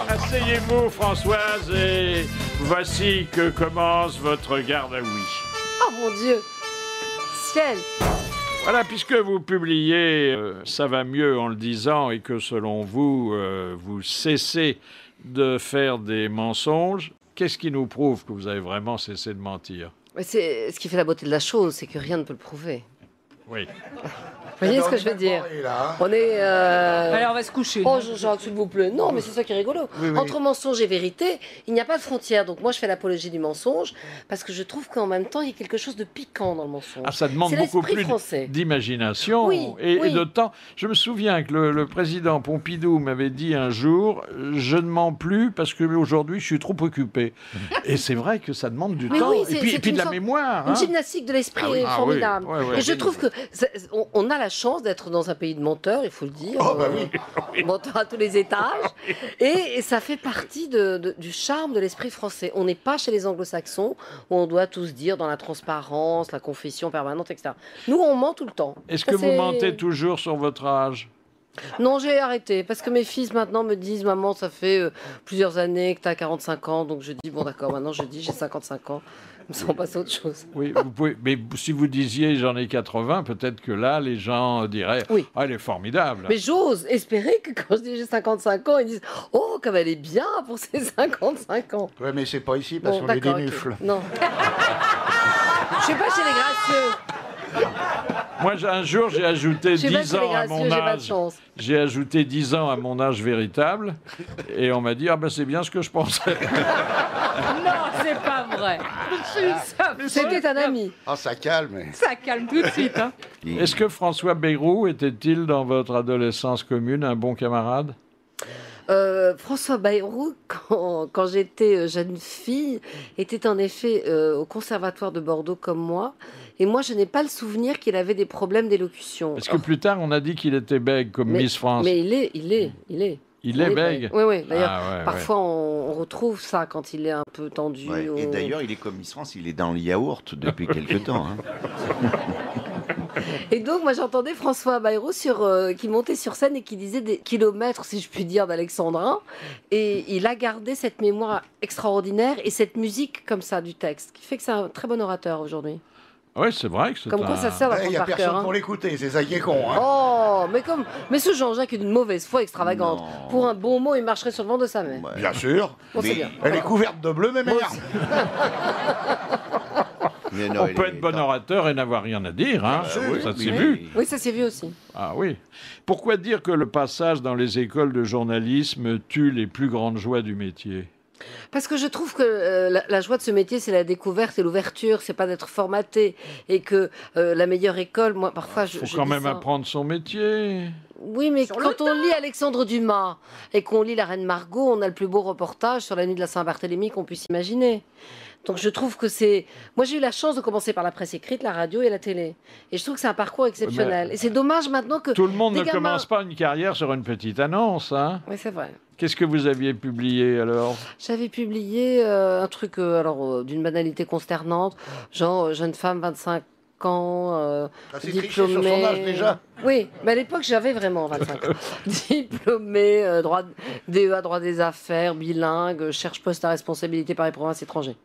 [SPEAKER 4] Asseyez-vous, Françoise, et voici que commence votre garde à oui.
[SPEAKER 13] Oh mon Dieu! Ciel!
[SPEAKER 4] Voilà, puisque vous publiez Ça va mieux en le disant et que selon vous, vous cessez de faire des mensonges, qu'est-ce qui nous prouve que vous avez vraiment cessé de mentir?
[SPEAKER 13] Mais c'est ce qui fait la beauté de la chose, c'est que rien ne peut le prouver.
[SPEAKER 4] Oui.
[SPEAKER 13] Vous voyez ce que je veux dire? On est.
[SPEAKER 6] Allez, on va se coucher.
[SPEAKER 13] Oh, Jean-Jacques, s'il vous plaît. Non, mais c'est ça qui est rigolo.
[SPEAKER 8] Oui, oui.
[SPEAKER 13] Entre mensonge et vérité, il n'y a pas de frontière. Donc moi, je fais l'apologie du mensonge parce que je trouve qu'en même temps, il y a quelque chose de piquant dans le mensonge.
[SPEAKER 4] Ah, ça demande
[SPEAKER 13] C'est
[SPEAKER 4] beaucoup
[SPEAKER 13] l'esprit
[SPEAKER 4] plus
[SPEAKER 13] français.
[SPEAKER 4] d'imagination
[SPEAKER 13] Oui,
[SPEAKER 4] et
[SPEAKER 13] oui.
[SPEAKER 4] de temps. Je me souviens que le président Pompidou m'avait dit un jour « Je ne mens plus parce qu'aujourd'hui, je suis trop occupé ». Et c'est vrai que ça demande du
[SPEAKER 13] Mais
[SPEAKER 4] temps
[SPEAKER 13] oui,
[SPEAKER 4] et puis de la mémoire.
[SPEAKER 13] Une
[SPEAKER 4] hein.
[SPEAKER 13] gymnastique de l'esprit
[SPEAKER 4] Ah oui.
[SPEAKER 13] est
[SPEAKER 4] Ah
[SPEAKER 13] formidable.
[SPEAKER 4] oui. Ouais, ouais.
[SPEAKER 13] Et je trouve que on a la chance d'être dans un pays de menteurs, il faut le dire.
[SPEAKER 8] Oh, bah oui.
[SPEAKER 13] Menteurs à tous les étages. Et ça fait partie du charme de l'esprit français. On n'est pas chez les anglo-saxons où on doit tous dire dans la transparence, la confession permanente, etc. Nous, on ment tout le temps.
[SPEAKER 4] Est-ce
[SPEAKER 13] Ça,
[SPEAKER 4] que vous
[SPEAKER 13] c'est-
[SPEAKER 4] mentez toujours sur votre âge?
[SPEAKER 13] Non, j'ai arrêté parce que mes fils maintenant me disent maman, ça fait plusieurs années que tu as 45 ans, donc je dis bon d'accord, maintenant je dis j'ai 55 ans. Comme ça, on passe à autre chose.
[SPEAKER 4] Oui, vous pouvez, mais si vous disiez j'en ai 80, peut-être que là, les gens diraient
[SPEAKER 13] Oui.
[SPEAKER 4] Ah, elle est formidable.
[SPEAKER 13] Mais j'ose espérer que quand je dis j'ai 55 ans, ils disent oh comme elle est bien pour ses 55 ans.
[SPEAKER 8] Ouais, mais c'est pas ici parce
[SPEAKER 13] Bon,
[SPEAKER 8] qu'on est des
[SPEAKER 13] d'accord, ok.
[SPEAKER 8] mufles.
[SPEAKER 13] Non. Je suis pas chez les gracieux.
[SPEAKER 4] Moi, un jour, j'ai ajouté
[SPEAKER 13] Je suis pas
[SPEAKER 4] 10
[SPEAKER 13] chez les
[SPEAKER 4] ans à
[SPEAKER 13] gracieux,
[SPEAKER 4] mon
[SPEAKER 13] j'ai pas de
[SPEAKER 4] âge.
[SPEAKER 13] chance.
[SPEAKER 4] J'ai ajouté 10 ans à mon âge véritable. Et on m'a dit ah ben c'est bien ce que je pensais.
[SPEAKER 6] Non, c'est pas vrai. Ça,
[SPEAKER 13] C'était un ami.
[SPEAKER 8] Ah, ça calme.
[SPEAKER 6] ça calme tout de suite. Hein.
[SPEAKER 4] Est-ce que François Bayrou était-il dans votre adolescence commune un bon camarade?
[SPEAKER 13] François Bayrou, quand j'étais jeune fille, était en effet au conservatoire de Bordeaux comme moi. Et moi, je n'ai pas le souvenir qu'il avait des problèmes d'élocution.
[SPEAKER 4] Parce que plus tard, on a dit qu'il était bègue comme Miss France.
[SPEAKER 13] Mais il est.
[SPEAKER 4] Il est bègue.
[SPEAKER 13] Oui, oui. D'ailleurs,
[SPEAKER 4] Ah, ouais,
[SPEAKER 13] parfois, on retrouve ça quand il est un peu tendu.
[SPEAKER 7] Ouais, et d'ailleurs, il est comme Miss France, il est dans le yaourt depuis quelque temps. Hein.
[SPEAKER 13] Et donc, moi, j'entendais François Bayrou qui montait sur scène et qui disait des kilomètres, si je puis dire, d'alexandrin. Et il a gardé cette mémoire extraordinaire et cette musique comme ça du texte, qui fait que c'est un très bon orateur aujourd'hui.
[SPEAKER 4] Oui, c'est vrai que c'est
[SPEAKER 13] Comme quoi, ça sert
[SPEAKER 8] Il
[SPEAKER 13] d'apprendre
[SPEAKER 8] n'y a
[SPEAKER 13] par
[SPEAKER 8] personne
[SPEAKER 13] cœur.
[SPEAKER 8] pour l'écouter, c'est ça qui est con. Hein.
[SPEAKER 13] Oh, mais ce Jean-Jacques est d'une mauvaise foi extravagante.
[SPEAKER 7] Non.
[SPEAKER 13] Pour un bon mot, il marcherait sur le ventre de sa mère.
[SPEAKER 8] Bien sûr.
[SPEAKER 13] Bon, c'est bien.
[SPEAKER 8] Elle est couverte de bleu, mais merde.
[SPEAKER 7] Mais non,
[SPEAKER 4] On
[SPEAKER 7] il
[SPEAKER 4] peut
[SPEAKER 7] est-
[SPEAKER 4] être bon orateur et n'avoir rien à dire, hein. Ça s'est vu.
[SPEAKER 13] Oui, ça s'est vu aussi.
[SPEAKER 4] Ah oui. Pourquoi dire que le passage dans les écoles de journalisme tue les plus grandes joies du métier?
[SPEAKER 13] Parce que je trouve que la joie de ce métier, c'est la découverte et l'ouverture, c'est pas d'être formaté. Et que la meilleure école, moi, parfois, je
[SPEAKER 4] Faut quand
[SPEAKER 13] dis
[SPEAKER 4] même
[SPEAKER 13] ça.
[SPEAKER 4] apprendre son métier.
[SPEAKER 13] Oui, mais quand on lit Alexandre Dumas et qu'on lit La Reine Margot, on a le plus beau reportage sur la nuit de la Saint-Barthélemy qu'on puisse imaginer. Donc je trouve que c'est... Moi, j'ai eu la chance de commencer par la presse écrite, la radio et la télé. Et je trouve que c'est un parcours exceptionnel. Et c'est dommage maintenant que...
[SPEAKER 4] Tout le monde
[SPEAKER 13] des
[SPEAKER 4] ne
[SPEAKER 13] gamins-
[SPEAKER 4] commence pas une carrière sur une petite annonce, hein.
[SPEAKER 13] Oui, c'est vrai.
[SPEAKER 4] Qu'est-ce que vous aviez publié alors?
[SPEAKER 13] J'avais publié un truc d'une banalité consternante, genre jeune femme, 25 ans,
[SPEAKER 8] c'est triché sur son âge, déjà.
[SPEAKER 13] Oui, mais à l'époque j'avais vraiment 25 ans. Diplômée, DEA, droit des affaires, bilingue, cherche poste à responsabilité par les provinces étrangères.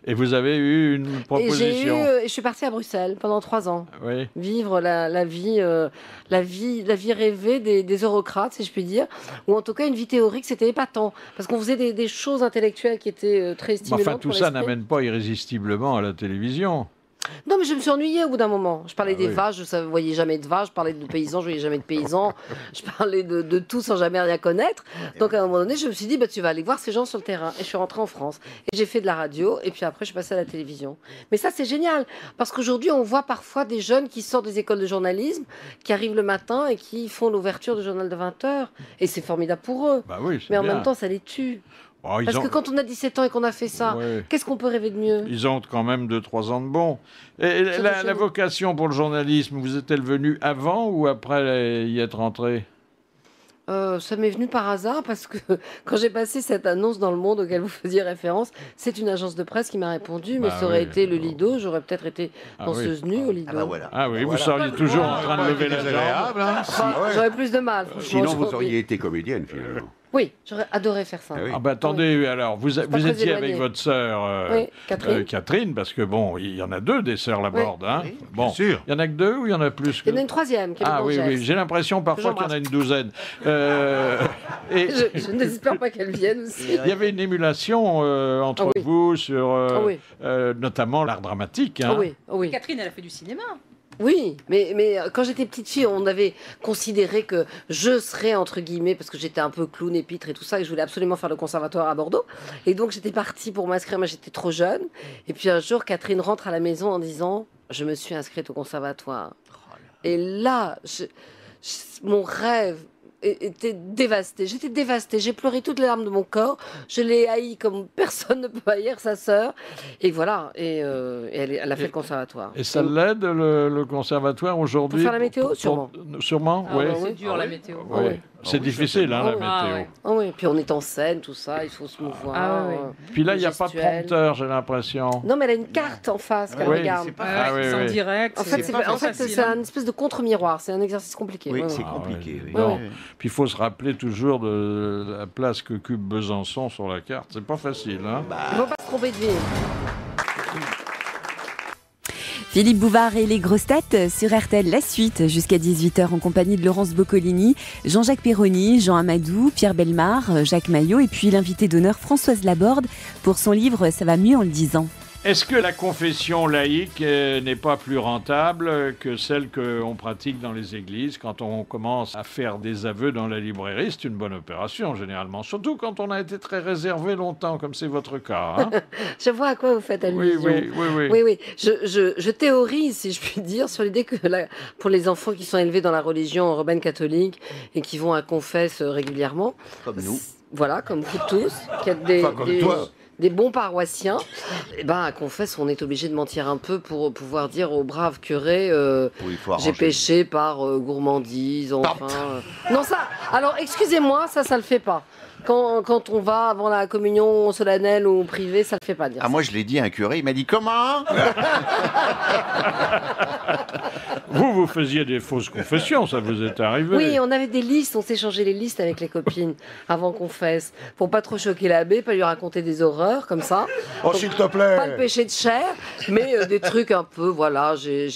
[SPEAKER 4] Et vous avez eu une
[SPEAKER 13] Et
[SPEAKER 4] proposition?
[SPEAKER 13] je suis partie à Bruxelles pendant 3 ans.
[SPEAKER 4] Oui.
[SPEAKER 13] Vivre la vie rêvée des eurocrates, si je puis dire, ou en tout cas une vie théorique, c'était épatant, parce qu'on faisait des choses intellectuelles qui étaient très
[SPEAKER 4] Mais
[SPEAKER 13] stimulantes.
[SPEAKER 4] enfin, tout
[SPEAKER 13] pour
[SPEAKER 4] ça
[SPEAKER 13] l'esprit.
[SPEAKER 4] n'amène pas irrésistiblement à la télévision.
[SPEAKER 13] Non, mais je me suis ennuyée au bout d'un moment. Je parlais des
[SPEAKER 4] oui.
[SPEAKER 13] vaches, je ne voyais jamais de vaches. Je parlais de paysans, je ne voyais jamais de paysans. Je parlais de tout sans jamais rien connaître. Donc à un moment donné, je me suis dit, tu vas aller voir ces gens sur le terrain. Et je suis rentrée en France. Et j'ai fait de la radio. Et puis après, je suis passée à la télévision. Mais ça, c'est génial. Parce qu'aujourd'hui, on voit parfois des jeunes qui sortent des écoles de journalisme, qui arrivent le matin et qui font l'ouverture du journal de 20h. Et c'est formidable pour eux.
[SPEAKER 4] Bah oui, c'est
[SPEAKER 13] Mais en
[SPEAKER 4] bien.
[SPEAKER 13] même temps, ça les tue.
[SPEAKER 4] Oh, ils
[SPEAKER 13] Parce
[SPEAKER 4] ont-
[SPEAKER 13] que quand on a 17 ans et qu'on a fait ça,
[SPEAKER 4] Ouais.
[SPEAKER 13] qu'est-ce qu'on peut rêver de mieux?
[SPEAKER 4] Ils ont quand même 2-3 ans de bon. Et
[SPEAKER 13] Ça,
[SPEAKER 4] la
[SPEAKER 13] c'est
[SPEAKER 4] vocation pour le journalisme, vous êtes-elle venue avant ou après y être rentrée?
[SPEAKER 13] Ça m'est venu par hasard parce que quand j'ai passé cette annonce dans Le Monde auquel vous faisiez référence, c'est une agence de presse qui m'a répondu, mais
[SPEAKER 4] Bah
[SPEAKER 13] ça aurait
[SPEAKER 4] oui.
[SPEAKER 13] été le Lido, j'aurais peut-être été
[SPEAKER 4] Ah
[SPEAKER 13] danseuse nue au Lido.
[SPEAKER 4] Ah oui, vous seriez toujours en train de lever la jambe.
[SPEAKER 13] Enfin, j'aurais plus de mal, franchement.
[SPEAKER 9] Sinon, vous
[SPEAKER 13] aujourd'hui.
[SPEAKER 9] auriez été comédienne, finalement.
[SPEAKER 13] Oui, j'aurais adoré faire ça.
[SPEAKER 4] Ah bah attendez, alors, vous
[SPEAKER 13] pas
[SPEAKER 4] vous
[SPEAKER 13] très
[SPEAKER 4] étiez
[SPEAKER 13] éloigné.
[SPEAKER 4] avec votre sœur
[SPEAKER 13] Oui, Catherine.
[SPEAKER 4] Catherine, parce que bon, il y en a 2 des sœurs Laborde, hein. Bon,
[SPEAKER 10] sûr.
[SPEAKER 4] il y en a que 2 ou il y en a plus que...
[SPEAKER 13] Il y en a une troisième qui est
[SPEAKER 4] Ah
[SPEAKER 13] le
[SPEAKER 4] oui,
[SPEAKER 13] Bourgès.
[SPEAKER 4] oui, j'ai l'impression parfois qu'il y en a une douzaine. Et
[SPEAKER 13] Je n'espère pas qu'elle vienne aussi.
[SPEAKER 4] il y avait une émulation entre
[SPEAKER 13] Ah oui.
[SPEAKER 4] vous sur
[SPEAKER 13] Ah oui.
[SPEAKER 4] notamment l'art dramatique. Hein.
[SPEAKER 13] Ah oui, ah oui.
[SPEAKER 6] Catherine, elle a fait du cinéma.
[SPEAKER 13] Oui, mais quand j'étais petite fille, on avait considéré que je serais, entre guillemets, parce que j'étais un peu clown, épître et tout ça, et je voulais absolument faire le conservatoire à Bordeaux. Et donc j'étais partie pour m'inscrire, mais j'étais trop jeune. Et puis un jour, Catherine rentre à la maison en disant « Je me suis inscrite au conservatoire ». Et là, mon rêve était dévasté. J'étais dévastée. J'ai pleuré toutes les larmes de mon corps. Je l'ai haï comme personne ne peut haïr sa sœur. Et voilà. Et elle a fait le conservatoire.
[SPEAKER 4] Et ça l'aide, le conservatoire, aujourd'hui?
[SPEAKER 13] Pour faire la météo, sûrement.
[SPEAKER 4] Sûrement,
[SPEAKER 6] Ah,
[SPEAKER 4] oui.
[SPEAKER 6] ouais, c'est dur, la météo.
[SPEAKER 4] Oui. C'est difficile, hein, la météo.
[SPEAKER 13] Ah oui, puis on est en scène, tout ça, il faut se mouvoir.
[SPEAKER 6] Ah oui.
[SPEAKER 4] Puis là, il n'y a pas de prompteur, j'ai l'impression.
[SPEAKER 13] Non, mais elle a une carte en face qu'elle regarde.
[SPEAKER 6] C'est en direct.
[SPEAKER 13] En fait, c'est un espèce de contre-miroir. C'est un exercice compliqué.
[SPEAKER 7] Oui, c'est compliqué. Oui.
[SPEAKER 4] Non. Puis il faut se rappeler toujours de la place que occupe Besançon sur la carte. C'est pas facile, hein?
[SPEAKER 13] Il ne faut pas se tromper de ville.
[SPEAKER 11] Philippe Bouvard et les grosses têtes sur RTL, la suite jusqu'à 18h en compagnie de Laurence Boccolini, Jean-Jacques Perroni, Jean Amadou, Pierre Bellemare, Jacques Maillot et puis l'invité d'honneur Françoise Laborde pour son livre « Ça va mieux en le disant ».
[SPEAKER 4] Est-ce que la confession laïque n'est pas plus rentable que celle qu'on pratique dans les églises quand on commence à faire des aveux dans la librairie? C'est une bonne opération, généralement. Surtout quand on a été très réservé longtemps, comme c'est votre cas. Hein?
[SPEAKER 13] Je vois à quoi vous faites allusion. Oui. Je théorise, si je puis dire, sur l'idée que pour les enfants qui sont élevés dans la religion romaine catholique et qui vont à confesse régulièrement...
[SPEAKER 7] Comme nous.
[SPEAKER 13] Voilà, comme vous tous. Qui êtes des bons paroissiens, et à confesse, on est obligé de mentir un peu pour pouvoir dire au brave curé j'ai péché par gourmandise, enfin. Non, ça, alors excusez-moi, ça le fait pas. Quand on va avant la communion solennelle ou privée, ça le fait pas dire.
[SPEAKER 7] Ah, moi je l'ai dit à un curé, il m'a dit comment?
[SPEAKER 4] Vous faisiez des fausses confessions, ça vous est arrivé?
[SPEAKER 13] Oui, on avait des listes, on s'échangeait les listes avec les copines avant qu'on confesse, pour pas trop choquer l'abbé, pas lui raconter des horreurs comme ça.
[SPEAKER 8] Oh, s'il te plaît.
[SPEAKER 13] Pas le péché de chair, mais des trucs un peu, voilà, j'ai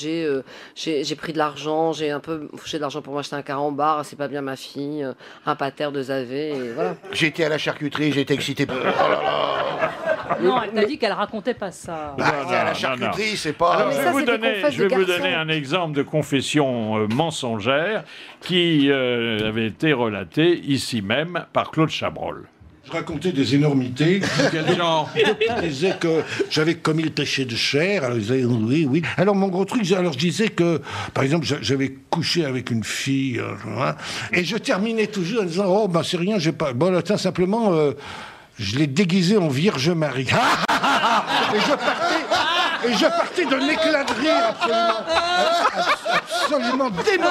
[SPEAKER 13] pris de l'argent, j'ai un peu fouché de l'argent pour m'acheter un carambar, c'est pas bien ma fille, un pater de Zavé, et voilà.
[SPEAKER 8] J'étais à la charcuterie, j'étais excité. Oh là là.
[SPEAKER 6] Non, elle t'a dit qu'elle racontait pas ça.
[SPEAKER 8] À la charcuterie, c'est pas...
[SPEAKER 4] Alors, je vais vous donner un exemple de confession mensongère qui avait été relatée ici même par Claude Chabrol.
[SPEAKER 14] Je racontais des énormités.
[SPEAKER 4] Quel genre?
[SPEAKER 14] Je disais que j'avais commis le péché de chair. Alors ils disaient oui. Alors mon gros truc, je disais que, par exemple, j'avais couché avec une fille, et je terminais toujours en disant oh c'est rien, j'ai pas. Bon, tiens, simplement, je l'ai déguisé en Vierge Marie. Et je partais d'un éclat de rire absolument démentiel.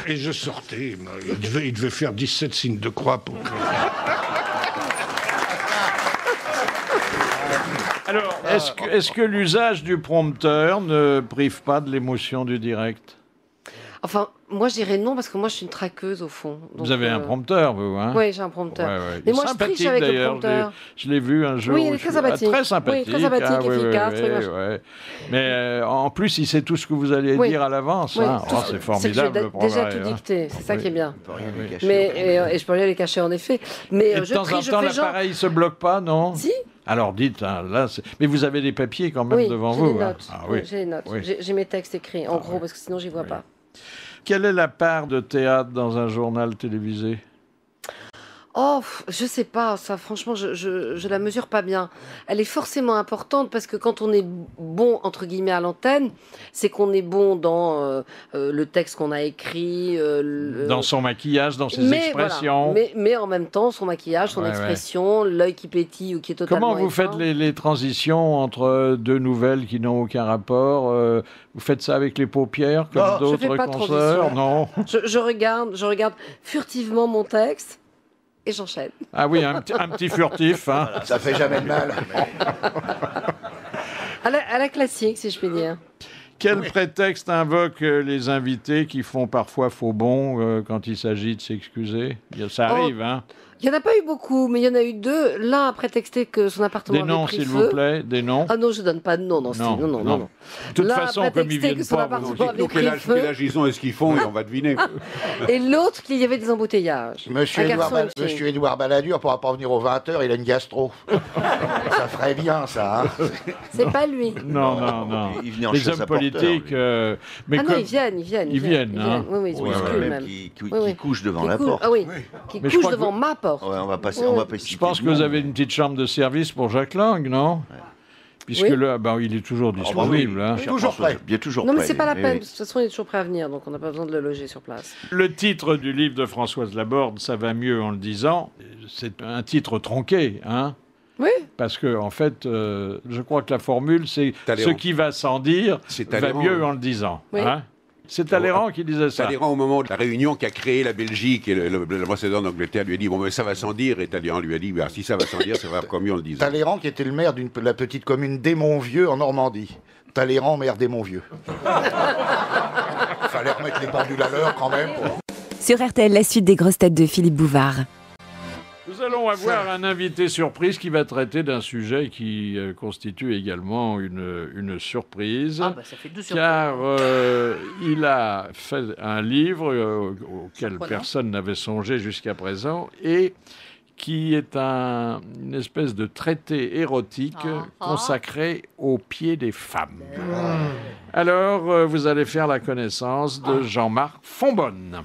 [SPEAKER 14] Et je sortais. Il devait faire 17 signes de croix pour que...
[SPEAKER 4] Alors, est-ce que l'usage du prompteur ne prive pas de l'émotion du direct?
[SPEAKER 13] Enfin, moi je dirais non parce que moi je suis une traqueuse au fond. Donc,
[SPEAKER 4] vous avez un prompteur, vous, hein?
[SPEAKER 13] Oui, j'ai un prompteur.
[SPEAKER 4] Ouais.
[SPEAKER 13] Mais moi je triche avec le prompteur.
[SPEAKER 4] Je l'ai vu un jour.
[SPEAKER 13] Oui, il est très sympathique.
[SPEAKER 4] Très sympathique.
[SPEAKER 13] Oui, très sympathique, efficace.
[SPEAKER 4] Oui. Mais en plus, il sait tout ce que vous allez dire à l'avance.
[SPEAKER 13] Oui,
[SPEAKER 4] hein. C'est formidable le progrès.
[SPEAKER 13] Déjà tout dicté, c'est ça qui est bien. Mais je peux rien les cacher en effet. Mais
[SPEAKER 4] de temps en temps, l'appareil se bloque pas, non?
[SPEAKER 13] Si.
[SPEAKER 4] Alors dites, là, mais vous avez des papiers quand même devant vous.
[SPEAKER 13] Oui, j'ai les notes. J'ai mes textes écrits, en gros, parce que sinon j'y vois pas.
[SPEAKER 4] Quelle est la part de théâtre dans un journal télévisé?
[SPEAKER 13] Oh, je sais pas, ça franchement, je la mesure pas bien. Elle est forcément importante parce que quand on est bon, entre guillemets, à l'antenne, c'est qu'on est bon dans le texte qu'on a écrit.
[SPEAKER 4] Dans son maquillage, dans ses expressions.
[SPEAKER 13] Voilà. Mais en même temps, son maquillage, son expression, l'œil qui pétille ou qui est totalement...
[SPEAKER 4] Comment vous faites les transitions entre deux nouvelles qui n'ont aucun rapport? Vous faites ça avec les paupières comme d'autres consoeurs? Non.
[SPEAKER 13] Je regarde furtivement mon texte. Et j'enchaîne.
[SPEAKER 4] Ah oui, un petit furtif. Hein.
[SPEAKER 8] Ça fait jamais de mal.
[SPEAKER 13] À la classique, si je puis dire.
[SPEAKER 4] Quel prétexte invoquent les invités qui font parfois faux bond quand il s'agit de s'excuser? Ça arrive, hein?
[SPEAKER 13] Il n'y en a pas eu beaucoup, mais il y en a eu 2. L'un a prétexté que son appartement
[SPEAKER 4] Des
[SPEAKER 13] avait
[SPEAKER 4] noms,
[SPEAKER 13] pris
[SPEAKER 4] s'il
[SPEAKER 13] feu.
[SPEAKER 4] vous plaît, des noms.
[SPEAKER 13] Ah non, je ne donne pas de nom dans ce
[SPEAKER 4] Non,
[SPEAKER 13] style. Non.
[SPEAKER 4] De toute
[SPEAKER 13] L'un
[SPEAKER 4] façon,
[SPEAKER 13] a
[SPEAKER 4] comme ils
[SPEAKER 13] prétexté
[SPEAKER 4] viennent
[SPEAKER 13] que son
[SPEAKER 4] pas,
[SPEAKER 13] appartement avait pris
[SPEAKER 9] Quel
[SPEAKER 13] feu.
[SPEAKER 9] âge ils font et on va deviner.
[SPEAKER 13] Et l'autre, qu'il y avait des embouteillages.
[SPEAKER 8] Monsieur
[SPEAKER 13] Un
[SPEAKER 8] Édouard,
[SPEAKER 13] garçon et une fille.
[SPEAKER 8] Monsieur Édouard Balladur ne pourra pas venir aux 20h, il a une gastro. Ça ferait bien, ça. Hein.
[SPEAKER 13] C'est pas lui.
[SPEAKER 4] Non.
[SPEAKER 7] Il venait en
[SPEAKER 4] Les
[SPEAKER 7] chasse
[SPEAKER 4] hommes
[SPEAKER 7] à porteur,
[SPEAKER 4] politiques... mais
[SPEAKER 13] Ah non,
[SPEAKER 4] comme-
[SPEAKER 13] ils viennent.
[SPEAKER 4] Ils viennent, hein.
[SPEAKER 13] Oui, ils se bousculent même.
[SPEAKER 7] Qui
[SPEAKER 13] Oui, oui.
[SPEAKER 7] couche devant
[SPEAKER 13] Qui
[SPEAKER 7] la
[SPEAKER 13] cou-
[SPEAKER 7] porte.
[SPEAKER 13] Ah oui, qui
[SPEAKER 4] Mais je
[SPEAKER 13] couche
[SPEAKER 4] crois que
[SPEAKER 13] devant
[SPEAKER 4] vous-
[SPEAKER 13] ma porte.
[SPEAKER 7] Ouais, on va pas
[SPEAKER 4] Je
[SPEAKER 7] citer
[SPEAKER 4] pense
[SPEAKER 7] de
[SPEAKER 4] que vous
[SPEAKER 7] nom.
[SPEAKER 4] avez une petite chambre de service pour Jacques Lang, non Puisque
[SPEAKER 13] Oui.
[SPEAKER 4] là, il est toujours disponible. hein.
[SPEAKER 8] Toujours prêt.
[SPEAKER 7] Bien toujours
[SPEAKER 13] Non, mais
[SPEAKER 7] prêt,
[SPEAKER 13] c'est pas la
[SPEAKER 7] oui,
[SPEAKER 13] peine.
[SPEAKER 7] oui.
[SPEAKER 13] De toute façon, il est toujours prêt à venir, donc on n'a pas besoin de le loger sur place.
[SPEAKER 4] Le titre du livre de Françoise Laborde, ça va mieux en le disant, c'est un titre tronqué, hein.
[SPEAKER 13] Oui.
[SPEAKER 4] Parce que, en fait, je crois que la formule, c'est
[SPEAKER 9] Talleyrand.
[SPEAKER 4] ce qui va sans dire
[SPEAKER 9] C'est
[SPEAKER 4] va
[SPEAKER 9] Talleyrand.
[SPEAKER 4] mieux en le disant.
[SPEAKER 13] Oui.
[SPEAKER 4] Hein. C'est Talleyrand qui disait ça.
[SPEAKER 9] Talleyrand, au moment de la réunion qui a créé la Belgique et l'ambassadeur d'Angleterre lui a dit bon, mais ça va sans dire. Et Talleyrand lui a dit si ça va sans dire, ça va comme mieux on le disait.
[SPEAKER 8] Talleyrand, qui était le maire de la petite commune d'Émonvieux en Normandie. Talleyrand, maire d'Émonvieux. Fallait remettre les pendules à l'heure quand même.
[SPEAKER 11] Sur RTL, la suite des grosses têtes de Philippe Bouvard.
[SPEAKER 4] Nous allons avoir un invité surprise qui va traiter d'un sujet qui constitue également une surprise.
[SPEAKER 6] Ah, bah, ça fait 2 surprises.
[SPEAKER 4] Car il a fait un livre auquel
[SPEAKER 6] Surprenant.
[SPEAKER 4] personne n'avait songé jusqu'à présent et qui est une espèce de traité érotique consacré aux pieds des femmes. Alors, vous allez faire la connaissance de Jean-Marc Fonbonne.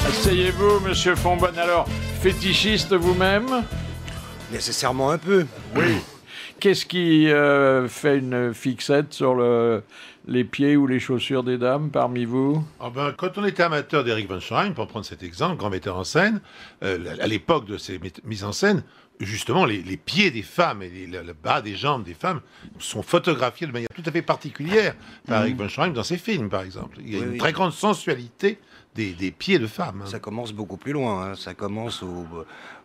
[SPEAKER 4] Asseyez-vous, monsieur Fonbonne. Alors, fétichiste vous-même?
[SPEAKER 15] Nécessairement un peu.
[SPEAKER 4] Oui. Qu'est-ce qui fait une fixette sur les pieds ou les chaussures des dames parmi vous?
[SPEAKER 10] Quand on était amateur d'Eric von Schuheim, pour prendre cet exemple, grand metteur en scène, à l'époque de ces mises en scène, justement, les pieds des femmes et le bas des jambes des femmes sont photographiés de manière tout à fait particulière par Eric von Schuheim dans ses films, par exemple. Il y a une très grande sensualité des pieds de femmes.
[SPEAKER 15] Ça commence beaucoup plus loin. Hein. Ça commence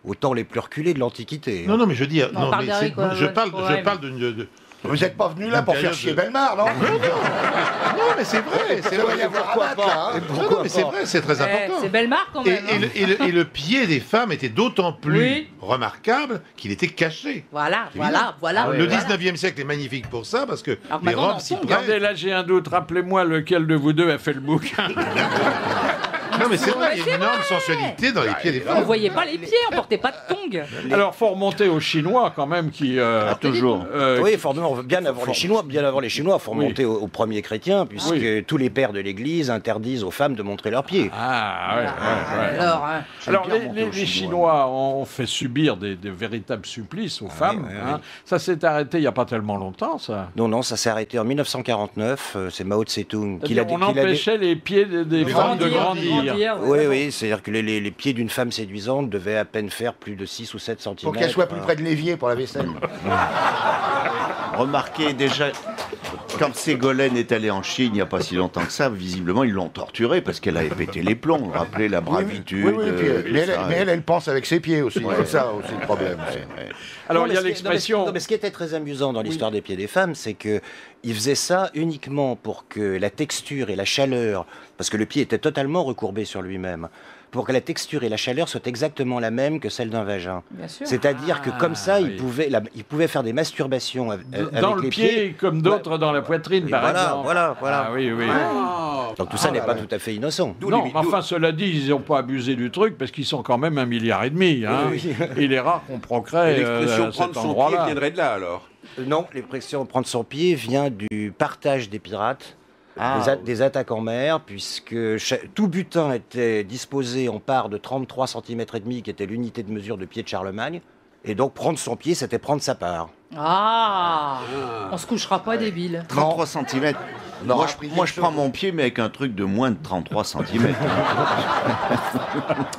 [SPEAKER 15] au temps les plus reculés de l'Antiquité.
[SPEAKER 10] Non, mais je veux dire...
[SPEAKER 13] On parle d'Eric,
[SPEAKER 10] je parle de...
[SPEAKER 8] Vous n'êtes pas venu là pour faire chier Bellemare, non?
[SPEAKER 10] Non, mais c'est vrai. C'est vrai.
[SPEAKER 8] Pourquoi pas?
[SPEAKER 10] Non, mais c'est vrai, c'est très important.
[SPEAKER 6] C'est Bellemare quand même.
[SPEAKER 10] Et le pied des femmes était d'autant plus remarquable qu'il était caché.
[SPEAKER 6] Voilà.
[SPEAKER 10] Le 19e siècle est magnifique pour ça, parce que les robes s'y
[SPEAKER 4] Regardez,
[SPEAKER 10] prêtent.
[SPEAKER 4] là j'ai un doute. Rappelez-moi lequel de vous deux a fait le bouquin.
[SPEAKER 10] Non, mais c'est vrai, il y a une énorme sensualité dans les pieds des
[SPEAKER 6] On
[SPEAKER 10] femmes.
[SPEAKER 6] voyait pas les pieds, on portait pas de tongs.
[SPEAKER 4] Alors, faut remonter aux Chinois quand même qui...
[SPEAKER 15] toujours. Oui, forcément, bien avant les Chinois, faut remonter aux premiers chrétiens, puisque tous les pères de l'Église interdisent aux femmes de montrer leurs pieds.
[SPEAKER 4] Ah, ouais. Alors, les Chinois ont fait subir des véritables supplices aux femmes. Hein. Ça s'est arrêté il n'y a pas tellement longtemps, ça.
[SPEAKER 15] Non, ça s'est arrêté en 1949. C'est Mao Tse-tung qui l'a dit.
[SPEAKER 4] On empêchait les pieds des femmes de grandir.
[SPEAKER 15] Oui, c'est-à-dire que les pieds d'une femme séduisante devaient à peine faire plus de 6 ou 7 cm.
[SPEAKER 8] Pour qu'elle soit plus près de l'évier pour la vaisselle.
[SPEAKER 7] Remarquez déjà, quand Ségolène est allée en Chine il n'y a pas si longtemps que ça, visiblement ils l'ont torturée parce qu'elle avait pété les plombs. Vous vous rappelez la bravitude.
[SPEAKER 8] Mais elle pense avec ses pieds aussi. C'est ça aussi le problème.
[SPEAKER 4] Alors il y a l'expression...
[SPEAKER 15] Mais ce qui était très amusant dans l'histoire des pieds des femmes, c'est que il faisait ça uniquement pour que la texture et la chaleur, parce que le pied était totalement recourbé sur lui-même, pour que la texture et la chaleur soient exactement la même que celle d'un vagin. C'est-à-dire que comme ça, il pouvait faire des masturbations avec
[SPEAKER 4] dans le
[SPEAKER 15] les
[SPEAKER 4] pied, comme d'autres dans la poitrine, par exemple.
[SPEAKER 15] Voilà.
[SPEAKER 4] Ah, oui.
[SPEAKER 15] Donc tout ça n'est pas tout à fait innocent.
[SPEAKER 4] Non, mais enfin, cela dit, ils n'ont pas abusé du truc parce qu'ils sont quand même 1,5 milliard. Hein. Il est rare qu'on procrée
[SPEAKER 9] l'expression
[SPEAKER 4] à
[SPEAKER 9] prendre
[SPEAKER 4] cet
[SPEAKER 9] son pied
[SPEAKER 4] endroit-là.
[SPEAKER 9] viendrait de là, alors.
[SPEAKER 15] Non, l'expression prendre son pied vient du partage des pirates. Des attaques en mer, puisque tout butin était disposé en part de 33 cm et demi, qui était l'unité de mesure de pied de Charlemagne. Et donc prendre son pied, c'était prendre sa part.
[SPEAKER 6] On se couchera pas débile.
[SPEAKER 7] 33 cm. Moi, je prends mon pied, mais avec un truc de moins de 33 cm.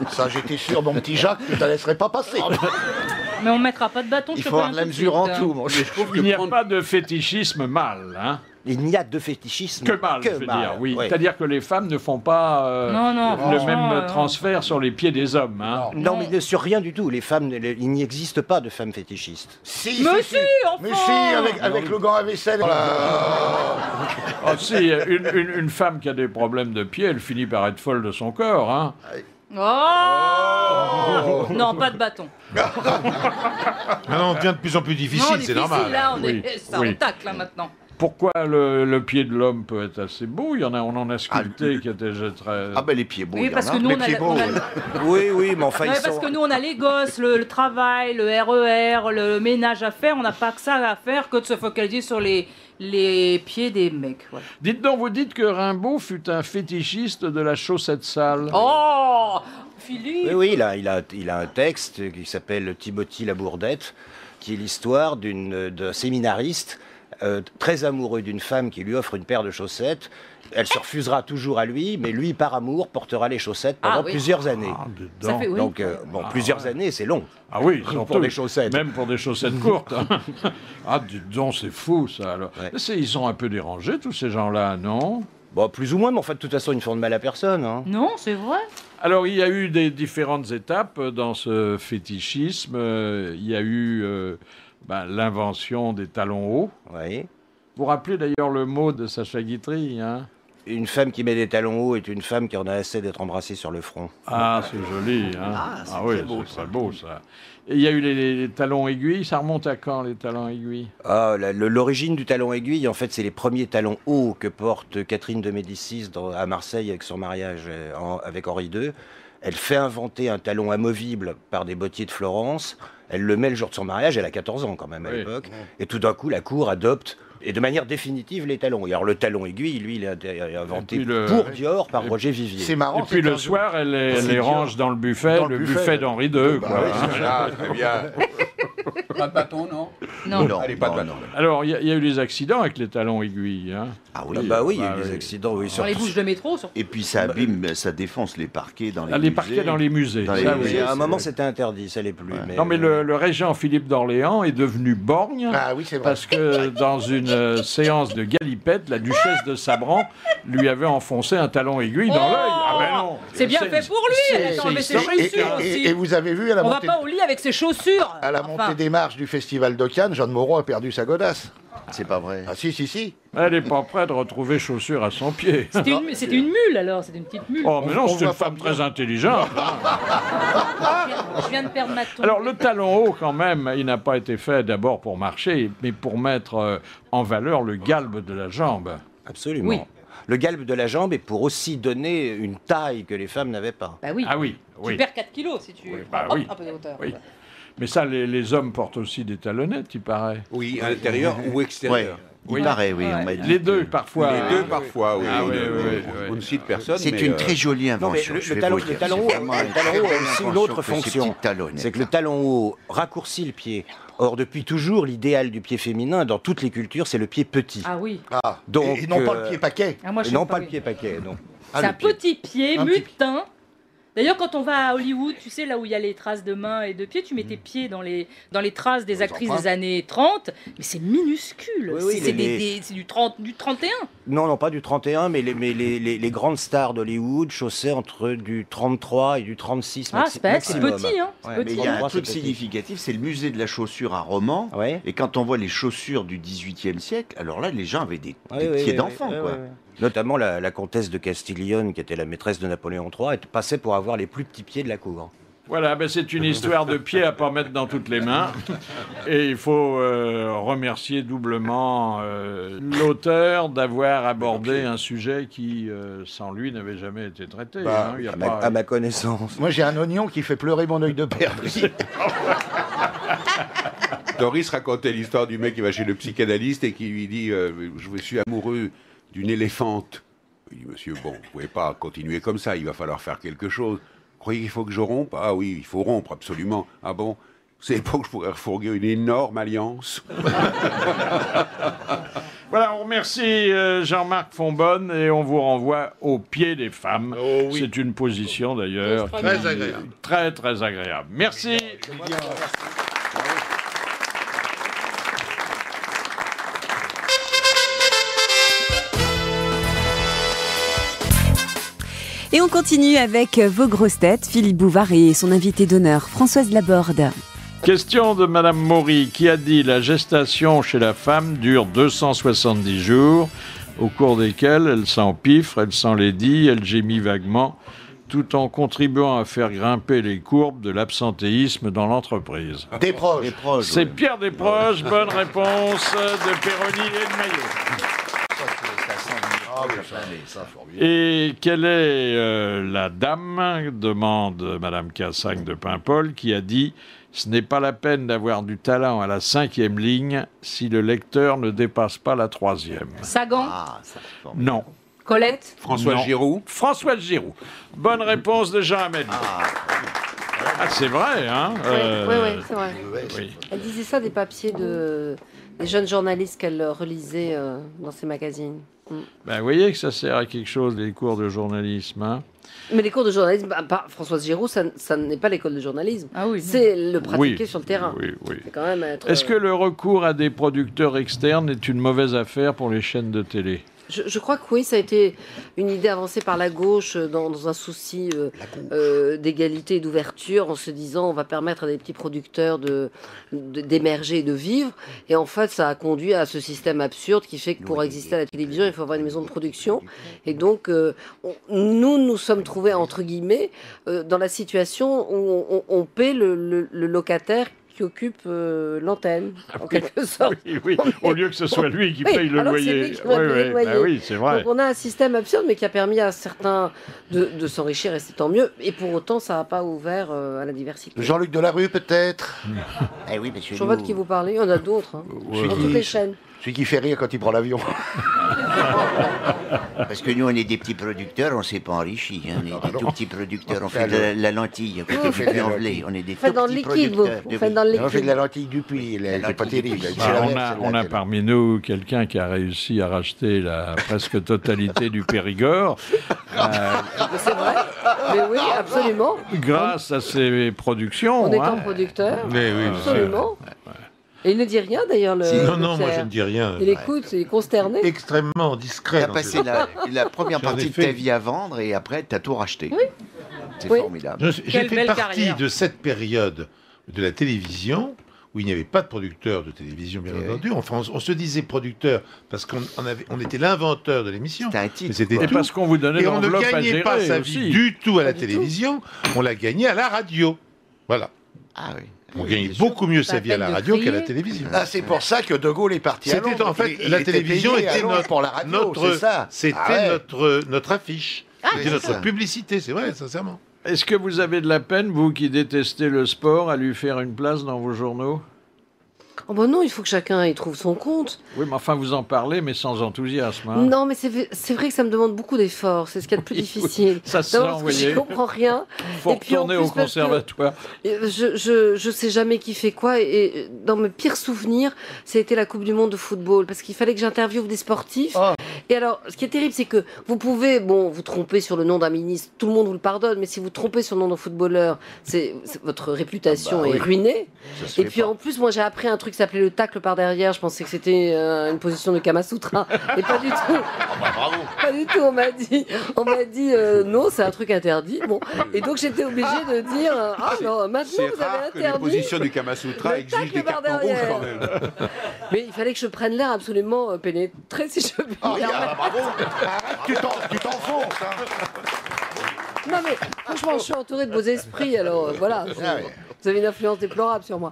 [SPEAKER 8] Ça, j'étais sûr, mon petit Jacques, que tu ne laisserais pas passer.
[SPEAKER 6] Mais on mettra pas de bâton.
[SPEAKER 7] Il faut avoir de la mesure en tout.
[SPEAKER 4] Je trouve qu'il n'y a pas de fétichisme mâle. Hein.
[SPEAKER 15] Il n'y a de fétichisme
[SPEAKER 4] que mâle, je veux dire, oui.
[SPEAKER 15] Ouais.
[SPEAKER 4] C'est-à-dire que les femmes ne font pas le même transfert sur les pieds des hommes. Hein.
[SPEAKER 15] Non, mais sur rien du tout. Les femmes, il n'y existe pas de femmes fétichistes.
[SPEAKER 8] Si,
[SPEAKER 6] Mais
[SPEAKER 8] si,
[SPEAKER 6] si, enfin.
[SPEAKER 8] mais si, avec le gant à vaisselle.
[SPEAKER 4] Ah, si, une femme qui a des problèmes de pied, elle finit par être folle de son corps. Hein.
[SPEAKER 6] Oh non, pas de bâton.
[SPEAKER 10] Maintenant, on devient de plus en plus difficile, c'est normal.
[SPEAKER 6] Là, on
[SPEAKER 4] Oui.
[SPEAKER 6] tacle là maintenant.
[SPEAKER 4] Pourquoi le pied de l'homme peut être assez beau? On en a sculpté qui étaient très...
[SPEAKER 7] Ah ben les pieds beaux,
[SPEAKER 6] Oui,
[SPEAKER 7] il y en
[SPEAKER 6] parce
[SPEAKER 7] a.
[SPEAKER 6] que nous,
[SPEAKER 7] Les
[SPEAKER 6] on a,
[SPEAKER 7] pieds
[SPEAKER 6] on
[SPEAKER 7] beaux.
[SPEAKER 6] a-
[SPEAKER 15] Oui, mais enfin,
[SPEAKER 6] Ouais, parce que nous, on a les gosses, le travail, le RER, le ménage à faire. On n'a pas que ça à faire que de se focaliser sur les pieds des mecs. Voilà.
[SPEAKER 4] Dites donc, vous dites que Rimbaud fut un fétichiste de la chaussette sale.
[SPEAKER 6] Oh Philippe.
[SPEAKER 15] Oui, il a un texte qui s'appelle Timothy Labourdette, qui est l'histoire d'un séminariste très amoureux d'une femme qui lui offre une paire de chaussettes. Elle se refusera toujours à lui, mais lui, par amour, portera les chaussettes pendant plusieurs années.
[SPEAKER 6] Ça fait, oui.
[SPEAKER 15] Donc, plusieurs années, c'est long.
[SPEAKER 4] Ah oui,
[SPEAKER 15] pour
[SPEAKER 4] surtout,
[SPEAKER 15] des chaussettes.
[SPEAKER 4] Même pour des chaussettes courtes. Hein. Ah, dites donc, c'est fou, ça. Alors.
[SPEAKER 15] Ouais.
[SPEAKER 4] Ils sont un peu dérangés, tous ces gens-là, non?
[SPEAKER 15] Bon, plus ou moins, mais en fait, de toute façon, ils ne font de mal à personne. Hein.
[SPEAKER 6] Non, c'est vrai.
[SPEAKER 4] Alors, il y a eu des différentes étapes dans ce fétichisme. Il y a eu l'invention des talons hauts.
[SPEAKER 15] Oui.
[SPEAKER 4] Vous vous rappelez d'ailleurs le mot de Sacha Guitry, hein?
[SPEAKER 15] Une femme qui met des talons hauts est une femme qui en a assez d'être embrassée sur le front.
[SPEAKER 4] Ah, c'est joli. Hein? Oui, c'est très beau, ça. Et il y a eu les talons aiguilles. Ça remonte à quand, les talons aiguilles?
[SPEAKER 15] Ah, l'origine du talon aiguille, en fait, c'est les premiers talons hauts que porte Catherine de Médicis à Marseille avec son mariage avec Henri II. Elle fait inventer un talon amovible par des bottiers de Florence. Elle le met le jour de son mariage. Elle a 14 ans quand même à l'époque. Et tout d'un coup, la cour adopte, et de manière définitive, les talons. Et alors le talon aiguille, lui, il est inventé pour Dior par Roger Vivier.
[SPEAKER 8] C'est marrant.
[SPEAKER 4] Et puis le soir, elle les range dans le buffet, le buffet d'Henri II. Quoi.
[SPEAKER 5] Voilà, très bien. Pas de bâton, non?
[SPEAKER 6] Non.
[SPEAKER 5] Allez, pas de bâton.
[SPEAKER 4] Alors, il y a eu des accidents avec les talons aiguilles. Hein.
[SPEAKER 7] Ah oui.
[SPEAKER 15] Il y a eu des accidents, oui.
[SPEAKER 6] Dans les bouches de métro, surtout.
[SPEAKER 7] Et puis ça abîme, ça défonce les parquets dans les
[SPEAKER 4] Les
[SPEAKER 7] musées.
[SPEAKER 4] parquets dans les musées.
[SPEAKER 7] Dans les
[SPEAKER 4] Ça,
[SPEAKER 7] musées,
[SPEAKER 4] oui.
[SPEAKER 15] À un moment, c'était interdit, ça l'est plus.
[SPEAKER 4] Non, mais le régent Philippe d'Orléans est devenu borgne
[SPEAKER 8] Ah oui, c'est vrai.
[SPEAKER 4] parce que dans une séance de galipette, la duchesse de Sabran lui avait enfoncé un talon aiguille dans l'œil. Ah ben non.
[SPEAKER 6] C'est bien fait pour lui. Elle a enlevé ses chaussures aussi.
[SPEAKER 8] Et vous avez vu à la
[SPEAKER 6] On va
[SPEAKER 8] montée,
[SPEAKER 6] pas au lit avec ses chaussures.
[SPEAKER 8] à la montée des marches du festival de Cannes, Jeanne Moreau a perdu sa godasse.
[SPEAKER 7] C'est pas vrai.
[SPEAKER 8] Ah si.
[SPEAKER 4] Elle n'est pas prête de retrouver chaussures à son pied.
[SPEAKER 6] C'était une mule alors, c'était une petite mule.
[SPEAKER 4] Oh, mais non, c'est une femme très intelligente.
[SPEAKER 6] Je viens de perdre ma tombe.
[SPEAKER 4] Alors, le talon haut, quand même, il n'a pas été fait d'abord pour marcher, mais pour mettre en valeur le galbe de la jambe.
[SPEAKER 15] Absolument.
[SPEAKER 6] Oui.
[SPEAKER 15] Le galbe de la jambe est pour aussi donner une taille que les femmes n'avaient pas.
[SPEAKER 6] Bah oui.
[SPEAKER 4] Ah oui,
[SPEAKER 6] Tu
[SPEAKER 4] oui.
[SPEAKER 6] perds 4 kilos si tu
[SPEAKER 4] bah
[SPEAKER 6] prends
[SPEAKER 4] oui.
[SPEAKER 6] un peu de hauteur.
[SPEAKER 4] Oui. Mais ça, les hommes portent aussi des talonnettes, il paraît.
[SPEAKER 5] Oui, à l'intérieur ou extérieur.
[SPEAKER 7] Il paraît, oui, on m'a dit.
[SPEAKER 4] Les deux, parfois.
[SPEAKER 5] Les deux, parfois, oui.
[SPEAKER 4] Ah, oui,
[SPEAKER 5] On ne cite personne.
[SPEAKER 7] C'est
[SPEAKER 5] mais,
[SPEAKER 7] une très jolie
[SPEAKER 15] Non, mais
[SPEAKER 7] invention. je
[SPEAKER 15] le
[SPEAKER 7] vais
[SPEAKER 15] talon,
[SPEAKER 7] vous dire.
[SPEAKER 15] le talon haut,
[SPEAKER 7] C'est vraiment
[SPEAKER 15] le talon haut a
[SPEAKER 7] très
[SPEAKER 15] aussi
[SPEAKER 7] belle
[SPEAKER 15] une autre
[SPEAKER 7] invention que ces
[SPEAKER 15] fonction.
[SPEAKER 7] petites talonnettes.
[SPEAKER 15] C'est que le talon haut raccourcit le pied. Or, depuis toujours, l'idéal du pied féminin, dans toutes les cultures, c'est le pied petit.
[SPEAKER 6] Ah oui.
[SPEAKER 8] Ah.
[SPEAKER 15] Donc,
[SPEAKER 8] et non pas le pied paquet.
[SPEAKER 6] Ah, moi, je
[SPEAKER 15] Et
[SPEAKER 6] sais
[SPEAKER 15] non
[SPEAKER 6] pas,
[SPEAKER 15] pas
[SPEAKER 6] oui.
[SPEAKER 15] le pied paquet, non.
[SPEAKER 6] C'est un petit pied
[SPEAKER 8] Un petit
[SPEAKER 6] mutin. D'ailleurs, quand on va à Hollywood, tu sais, là où il y a les traces de mains et de pieds, tu mets tes pieds dans les traces des actrices des années 30, mais c'est minuscule.
[SPEAKER 15] Oui,
[SPEAKER 6] C'est du 31.
[SPEAKER 15] Non, pas du 31, mais les grandes stars d'Hollywood chaussaient entre du 33 et du 36
[SPEAKER 6] Ah, c'est
[SPEAKER 15] maximum.
[SPEAKER 6] petit, hein. C'est
[SPEAKER 15] Ouais,
[SPEAKER 6] petit.
[SPEAKER 7] Mais il y a un
[SPEAKER 15] 33,
[SPEAKER 7] truc
[SPEAKER 15] c'est petit.
[SPEAKER 7] significatif, c'est le musée de la chaussure à Romans.
[SPEAKER 15] Ouais.
[SPEAKER 7] Et quand on voit les chaussures du XVIIIe siècle, alors là, les gens avaient des
[SPEAKER 15] Ouais,
[SPEAKER 7] pieds
[SPEAKER 15] ouais,
[SPEAKER 7] d'enfant,
[SPEAKER 15] ouais,
[SPEAKER 7] quoi.
[SPEAKER 15] ouais. Notamment la comtesse de Castiglione, qui était la maîtresse de Napoléon III, elle passait pour avoir les plus petits pieds de la cour.
[SPEAKER 4] Voilà, c'est une histoire de pied à pas mettre dans toutes les mains. Et il faut remercier doublement l'auteur d'avoir abordé un sujet qui, sans lui, n'avait jamais été traité.
[SPEAKER 8] Bah,
[SPEAKER 4] hein. Il y a
[SPEAKER 15] À ma connaissance.
[SPEAKER 8] Moi j'ai un oignon qui fait pleurer mon œil de perdre.
[SPEAKER 5] Doris racontait l'histoire du mec qui va chez le psychanalyste et qui lui dit je suis amoureux d'une éléphante. Il dit monsieur, bon, vous pouvez pas continuer comme ça, il va falloir faire quelque chose. Vous croyez qu'il faut que je rompe? Ah oui, il faut rompre, absolument. Ah bon? C'est pas que je pourrais refourguer une énorme alliance.
[SPEAKER 4] Voilà, on remercie Jean-Marc Fonbonne et on vous renvoie au pied des femmes.
[SPEAKER 10] Oh oui.
[SPEAKER 4] C'est une position d'ailleurs
[SPEAKER 10] Très agréable.
[SPEAKER 4] très très agréable. Merci.
[SPEAKER 11] Et on continue avec vos grosses têtes, Philippe Bouvard et son invité d'honneur, Françoise Laborde.
[SPEAKER 4] Question de Madame Maury qui a dit « La gestation chez la femme dure 270 jours, au cours desquels elle s'empiffre, elle s'enlaidit, elle gémit vaguement, tout en contribuant à faire grimper les courbes de l'absentéisme dans l'entreprise. »
[SPEAKER 8] Desproges.
[SPEAKER 4] C'est Pierre Desproges, bonne réponse de Péroni et de Maillot. Et quelle est la dame, demande Madame Cassagne de Paimpol, qui a dit « Ce n'est pas la peine d'avoir du talent à la 5e ligne si le lecteur ne dépasse pas la 3e. »
[SPEAKER 6] Sagan.
[SPEAKER 4] Non.
[SPEAKER 6] Colette.
[SPEAKER 5] François Giroud.
[SPEAKER 4] François Giroud. Bonne réponse de Jean Amélie. C'est vrai, hein
[SPEAKER 13] Oui, c'est vrai.
[SPEAKER 4] Oui.
[SPEAKER 13] Elle disait ça des papiers des jeunes journalistes qu'elle relisait dans ses magazines.
[SPEAKER 4] Ben, vous voyez que ça sert à quelque chose, les cours de journalisme. Hein.
[SPEAKER 13] Mais les cours de journalisme, Françoise Giroud, ça n'est pas l'école de journalisme. C'est le pratiquer sur le terrain.
[SPEAKER 4] Oui.
[SPEAKER 13] C'est quand même être...
[SPEAKER 4] Est-ce que le recours à des producteurs externes est une mauvaise affaire pour les chaînes de télé ?
[SPEAKER 13] Je crois que oui, ça a été une idée avancée par la gauche dans un souci d'égalité et d'ouverture, en se disant on va permettre à des petits producteurs d'émerger et de vivre. Et en fait, ça a conduit à ce système absurde qui fait que pour exister à la télévision, il faut avoir une maison de production. Et donc, nous sommes trouvés, entre guillemets, dans la situation où on paie le locataire qui occupe l'antenne, en quelque sorte.
[SPEAKER 4] Oui. Au lieu que ce soit lui qui paye le loyer. Oui, c'est vrai.
[SPEAKER 13] Donc on a un système absurde, mais qui a permis à certains de s'enrichir, et c'est tant mieux. Et pour autant, ça n'a pas ouvert à la diversité.
[SPEAKER 8] Jean-Luc Delarue, peut-être.
[SPEAKER 7] Eh oui, monsieur.
[SPEAKER 13] Je vois de qui vous parlez, il y en a d'autres. Hein. Dans toutes les chaînes.
[SPEAKER 8] Celui qui fait rire quand il prend l'avion.
[SPEAKER 7] Parce que nous, on est des petits producteurs, on ne s'est pas enrichis. Hein. On est des tout petits producteurs. On fait de la lentille à côté du Puy-en-Velay. On est des tout petits producteurs.
[SPEAKER 8] On fait de la lentille du Puy. C'est pas terrible.
[SPEAKER 4] On a parmi nous quelqu'un qui a réussi à racheter la presque totalité du Périgord.
[SPEAKER 13] C'est vrai. Mais oui, absolument.
[SPEAKER 4] Grâce à ses productions.
[SPEAKER 13] En étant producteur.
[SPEAKER 10] Mais oui,
[SPEAKER 13] absolument. Et il ne dit rien d'ailleurs.
[SPEAKER 10] Non, moi je ne dis rien.
[SPEAKER 13] Il écoute, il est consterné.
[SPEAKER 10] Extrêmement discret.
[SPEAKER 7] Tu as passé la première partie de ta vie à vendre et après tu as tout racheté.
[SPEAKER 13] Oui.
[SPEAKER 7] C'est formidable.
[SPEAKER 10] J'ai fait partie de cette période de la télévision où il n'y avait pas de producteur de télévision, bien entendu. On se disait producteur parce qu'on était l'inventeur de l'émission.
[SPEAKER 7] C'était un titre.
[SPEAKER 4] Et parce qu'on vous donnait l'enveloppe à gérer.
[SPEAKER 10] Et on ne gagnait pas sa vie du tout à la télévision, on la gagnait à la radio. Voilà.
[SPEAKER 7] Ah oui.
[SPEAKER 10] On gagne beaucoup mieux sa vie à la radio qu'à la télévision.
[SPEAKER 8] Ah, c'est pour ça que De Gaulle est parti à Londres.
[SPEAKER 10] C'était en fait, la télévision était notre affiche. C'était notre publicité, c'est vrai, sincèrement.
[SPEAKER 4] Est-ce que vous avez de la peine, vous qui détestez le sport, à lui faire une place dans vos journaux ?
[SPEAKER 13] Oh ben non, il faut que chacun y trouve son compte.
[SPEAKER 4] Oui, mais enfin, vous en parlez, mais sans enthousiasme. Hein.
[SPEAKER 13] Non, mais c'est vrai que ça me demande beaucoup d'efforts. C'est ce qu'il y a de plus difficile.
[SPEAKER 4] Ça se sent, vous voyez.
[SPEAKER 13] Je comprends rien.
[SPEAKER 4] Il faut retourner au conservatoire.
[SPEAKER 13] Je sais jamais qui fait quoi. Et dans mes pires souvenirs, c'était la Coupe du Monde de football. Parce qu'il fallait que j'interviewe des sportifs. Oh. Et alors, ce qui est terrible, c'est que vous pouvez, vous tromper sur le nom d'un ministre. Tout le monde vous le pardonne. Mais si vous trompez sur le nom d'un footballeur, votre réputation est ruinée. Et puis en plus, moi, j'ai appris un truc qui s'appelait le tacle par derrière. Je pensais que c'était une position de Kamasutra. Et pas du tout.
[SPEAKER 8] Bravo.
[SPEAKER 13] Pas du tout. On m'a dit non, c'est un truc interdit. Bon. Et donc j'étais obligée de dire non, maintenant vous avez interdit.
[SPEAKER 5] Que les positions du Kamasutra exigent des cartons rouges quand même.
[SPEAKER 13] Mais il fallait que je prenne l'air absolument pénétré, si je puis dire.
[SPEAKER 8] Bravo. Tu t'enfonces.
[SPEAKER 13] Non mais franchement, je suis entourée de beaux esprits, alors voilà. Vous avez une influence déplorable sur moi.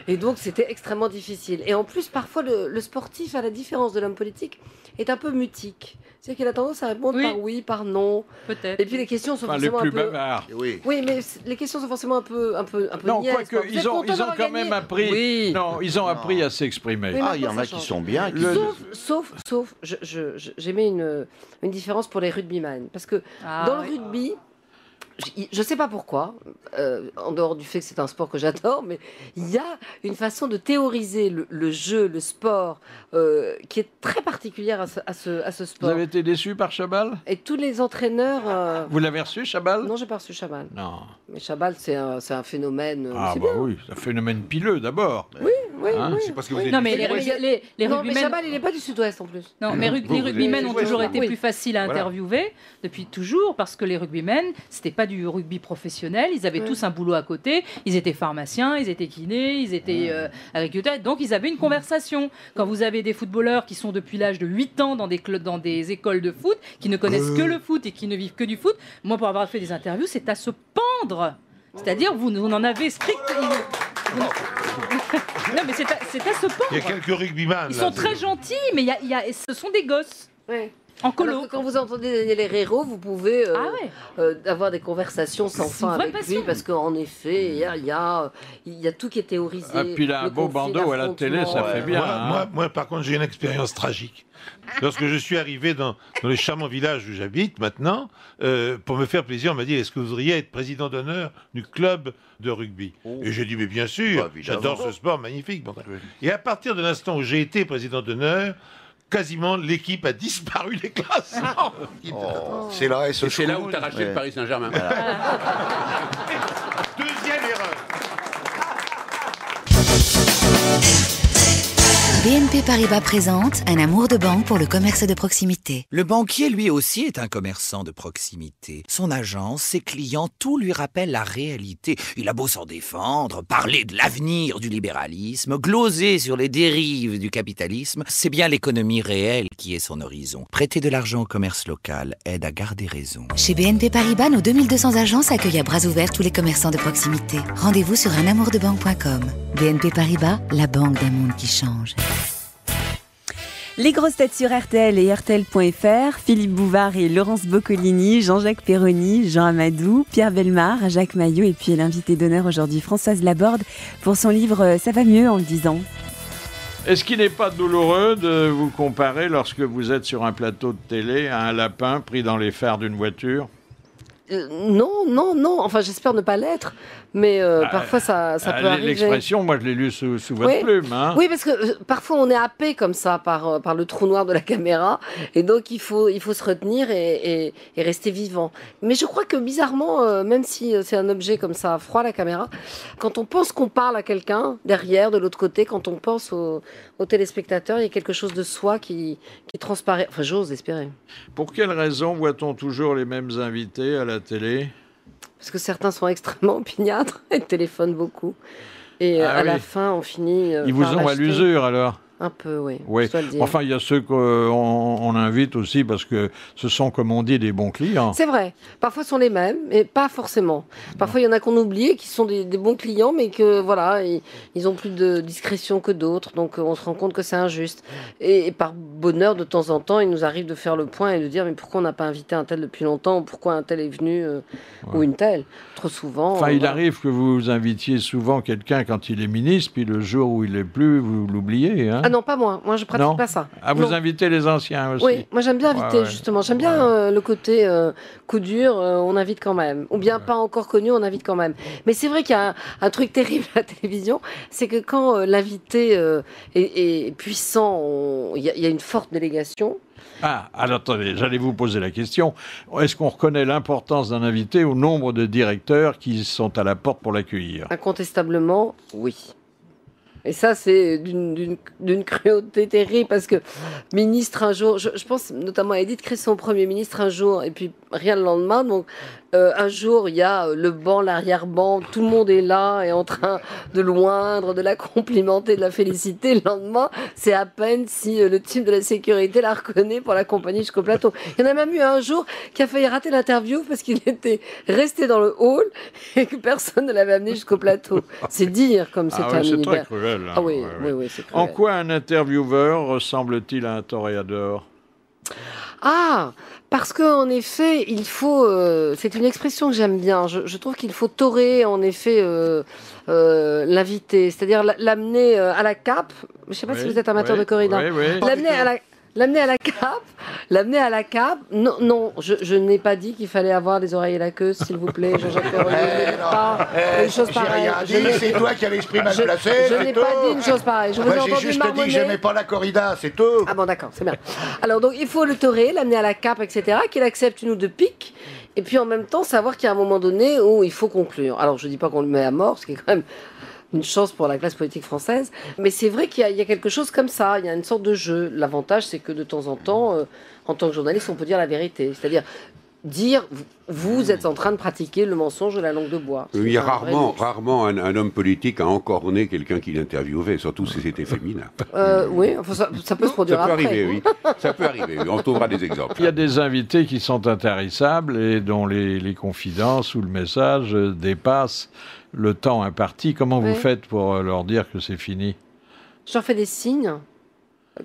[SPEAKER 13] Et donc, c'était extrêmement difficile. Et en plus, parfois, le sportif, à la différence de l'homme politique, est un peu mutique. C'est-à-dire qu'il a tendance à répondre par oui, par non.
[SPEAKER 6] Peut-être.
[SPEAKER 13] Et puis, les questions sont forcément
[SPEAKER 4] les
[SPEAKER 13] un
[SPEAKER 4] plus
[SPEAKER 13] peu...
[SPEAKER 4] bavards.
[SPEAKER 13] Oui, mais les questions sont forcément un peu
[SPEAKER 4] non,
[SPEAKER 13] niaises.
[SPEAKER 4] Quoique, ils ont quand même appris...
[SPEAKER 13] Oui.
[SPEAKER 4] Non, ils ont appris à s'exprimer.
[SPEAKER 13] Oui,
[SPEAKER 7] il y en a qui sont bien.
[SPEAKER 13] Sauf, j'ai mis une différence pour les rugbyman. Parce que dans le rugby... je sais pas pourquoi, en dehors du fait que c'est un sport que j'adore, mais il y a une façon de théoriser le jeu, le sport, qui est très particulière à ce sport.
[SPEAKER 4] Vous avez été déçu par Chabal?
[SPEAKER 13] Et tous les entraîneurs...
[SPEAKER 4] Vous l'avez reçu, Chabal?
[SPEAKER 13] Non, j'ai pas reçu Chabal.
[SPEAKER 4] Non.
[SPEAKER 13] Mais Chabal, c'est un phénomène...
[SPEAKER 4] Ah
[SPEAKER 13] c'est
[SPEAKER 4] bah
[SPEAKER 13] bien.
[SPEAKER 4] oui, c'est un phénomène pileux d'abord.
[SPEAKER 13] Oui, oui,
[SPEAKER 4] Hein,
[SPEAKER 13] oui.
[SPEAKER 4] c'est parce que vous
[SPEAKER 13] Oui.
[SPEAKER 4] êtes
[SPEAKER 6] Non, mais
[SPEAKER 4] du
[SPEAKER 6] les
[SPEAKER 13] Non, mais
[SPEAKER 6] rugbymen...
[SPEAKER 13] Chabal, il n'est pas du sud-ouest en plus.
[SPEAKER 6] Non, mais les rugbymen ont toujours été plus faciles à interviewer depuis toujours parce que les rugbymen, c'était pas du rugby professionnel, ils avaient tous un boulot à côté, ils étaient pharmaciens, ils étaient kinés, ils étaient agriculteurs, donc ils avaient une conversation. Quand vous avez des footballeurs qui sont depuis l'âge de 8 ans dans des écoles de foot, qui ne connaissent que le foot et qui ne vivent que du foot, moi pour avoir fait des interviews, c'est à se pendre. C'est-à-dire, vous en avez strictement... Non, mais c'est à se pendre.
[SPEAKER 10] Il y a quelques rugbyman.
[SPEAKER 6] Ils sont très gentils, mais ce sont des gosses.
[SPEAKER 13] Ouais.
[SPEAKER 6] En colo.
[SPEAKER 13] Alors que quand vous entendez Daniel Herrero, vous pouvez avoir des conversations sans fin avec lui, parce qu'en effet, il y a tout qui est théorisé.
[SPEAKER 4] Ah, puis là, un beau bandeau à la télé, ça fait bien.
[SPEAKER 10] Moi, par contre, j'ai une expérience tragique. Lorsque je suis arrivé dans le charmant village où j'habite maintenant, pour me faire plaisir, on m'a dit, est-ce que vous voudriez être président d'honneur du club de rugby? Et j'ai dit, mais bien sûr, j'adore ce sport magnifique. Bon, et à partir de l'instant où j'ai été président d'honneur, quasiment l'équipe a disparu des classements.
[SPEAKER 8] C'est là,
[SPEAKER 9] c'est là où tu as racheté le Paris Saint-Germain.
[SPEAKER 10] Deuxième erreur.
[SPEAKER 1] BNP Paribas présente un amour de banque pour le commerce de proximité.
[SPEAKER 16] Le banquier, lui aussi, est un commerçant de proximité. Son agence, ses clients, tout lui rappelle la réalité. Il a beau s'en défendre, parler de l'avenir du libéralisme, gloser sur les dérives du capitalisme, c'est bien l'économie réelle qui est son horizon. Prêter de l'argent au commerce local aide à garder raison.
[SPEAKER 1] Chez BNP Paribas, nos 2200 agences accueillent à bras ouverts tous les commerçants de proximité. Rendez-vous sur unamourdebanque.com. BNP Paribas, la banque d'un monde qui change.
[SPEAKER 11] Les grosses têtes sur RTL et RTL.fr, Philippe Bouvard et Laurence Boccolini, Jean-Jacques Perroni, Jean Amadou, Pierre Bellemare, Jacques Maillot et puis l'invité d'honneur aujourd'hui, Françoise Laborde, pour son livre « Ça va mieux en le disant ».
[SPEAKER 4] Est-ce qu'il n'est pas douloureux de vous comparer lorsque vous êtes sur un plateau de télé à un lapin pris dans les phares d'une voiture?
[SPEAKER 13] Non. Enfin, j'espère ne pas l'être, mais parfois ça peut arriver.
[SPEAKER 4] L'expression, moi, je l'ai lu sous votre plume. Hein.
[SPEAKER 13] Oui, parce que parfois on est happé comme ça par le trou noir de la caméra, et donc il faut se retenir et rester vivant. Mais je crois que bizarrement, même si c'est un objet comme ça, froid la caméra, quand on pense qu'on parle à quelqu'un derrière, de l'autre côté, quand on pense aux téléspectateurs, il y a quelque chose de soi qui transparaît. Enfin, j'ose espérer.
[SPEAKER 4] Pour quelle raison voit-on toujours les mêmes invités à la télé?
[SPEAKER 13] Parce que certains sont extrêmement opiniâtres et téléphonent beaucoup. Et à la fin, on finit.
[SPEAKER 4] Ils vous ont à l'usure alors?
[SPEAKER 13] Un peu, oui.
[SPEAKER 4] Oui. Enfin, il y a ceux qu'on invite aussi parce que ce sont, comme on dit, des bons clients.
[SPEAKER 13] C'est vrai. Parfois, ce sont les mêmes, mais pas forcément. Parfois, il y en a qu'on oublie, qui sont des bons clients, mais que voilà, ils ont plus de discrétion que d'autres. Donc, on se rend compte que c'est injuste. Et par bonheur, de temps en temps, il nous arrive de faire le point et de dire mais pourquoi on n'a pas invité un tel depuis longtemps, ou pourquoi un tel est venu ou une telle. Trop souvent.
[SPEAKER 4] Enfin, il arrive que vous invitiez souvent quelqu'un quand il est ministre, puis le jour où il n'est plus, vous l'oubliez. Hein?
[SPEAKER 13] Ah non, pas moi. Moi, je pratique pas ça.
[SPEAKER 4] Ah, vous invitez les anciens aussi?
[SPEAKER 13] Oui, moi j'aime bien inviter, justement. J'aime bien le côté coup dur, on invite quand même. Ou bien pas encore connu, on invite quand même. Mais c'est vrai qu'il y a un truc terrible à la télévision, c'est que quand l'invité est puissant, il y a une forte délégation.
[SPEAKER 4] Ah, alors attendez, j'allais vous poser la question. Est-ce qu'on reconnaît l'importance d'un invité au nombre de directeurs qui sont à la porte pour l'accueillir?
[SPEAKER 13] Incontestablement, oui. Et ça, c'est d'une cruauté terrible, parce que ministre un jour, je pense notamment à Édith Cresson, Premier ministre un jour, et puis rien le lendemain. Donc un jour, il y a le banc, l'arrière-banc, tout le monde est là, et en train de loindre, de la complimenter, de la féliciter. Le lendemain, c'est à peine si le team de la sécurité la reconnaît pour l'accompagner jusqu'au plateau. Il y en a même eu un jour qui a failli rater l'interview parce qu'il était resté dans le hall et que personne ne l'avait amené jusqu'au plateau. C'est dire comme c'est un
[SPEAKER 4] c'est très
[SPEAKER 13] univers.
[SPEAKER 4] cruel.
[SPEAKER 13] Ah oui, oui, c'est cruel.
[SPEAKER 4] En quoi un intervieweur ressemble-t-il à un toréador?
[SPEAKER 13] Ah, parce qu'en effet, il faut... c'est une expression que j'aime bien. Je trouve qu'il faut torer, en effet, l'invité. C'est-à-dire l'amener à la cape. Je ne sais pas si vous êtes amateur de corrida. L'amener L'amener à la cape. Non, je n'ai pas dit qu'il fallait avoir les oreilles et la queue, s'il vous plaît, Jean-Jacques Perroni. Pas une chose pareille.
[SPEAKER 8] C'est toi qui as l'esprit mal placé.
[SPEAKER 13] Je n'ai pas dit une chose pareille. Je vous ai entendu
[SPEAKER 8] j'ai juste dit que j'aimais pas la corrida, c'est tout.
[SPEAKER 13] Ah bon, d'accord, c'est bien. Alors, donc, il faut le torer, l'amener à la cape, etc., qu'il accepte une ou deux piques, et puis en même temps, savoir qu'il y a un moment donné où il faut conclure. Alors, je dis pas qu'on le met à mort, ce qui est quand même une chance pour la classe politique française, mais c'est vrai qu'il y a quelque chose comme ça, il y a une sorte de jeu. L'avantage, c'est que de temps en temps, en tant que journaliste, on peut dire la vérité. C'est-à-dire dire, vous êtes en train de pratiquer le mensonge de la langue de bois.
[SPEAKER 5] Il y a rarement un homme politique a encorné quelqu'un qui l'interviewait, surtout si c'était féminin.
[SPEAKER 13] Oui, enfin, ça peut se produire après.
[SPEAKER 5] Ça peut arriver, oui. Ça peut arriver, on trouvera des exemples.
[SPEAKER 4] Il y a des invités qui sont intarissables et dont les confidences ou le message dépassent le temps imparti. Comment vous faites pour leur dire que c'est fini?
[SPEAKER 13] Je leur fais des signes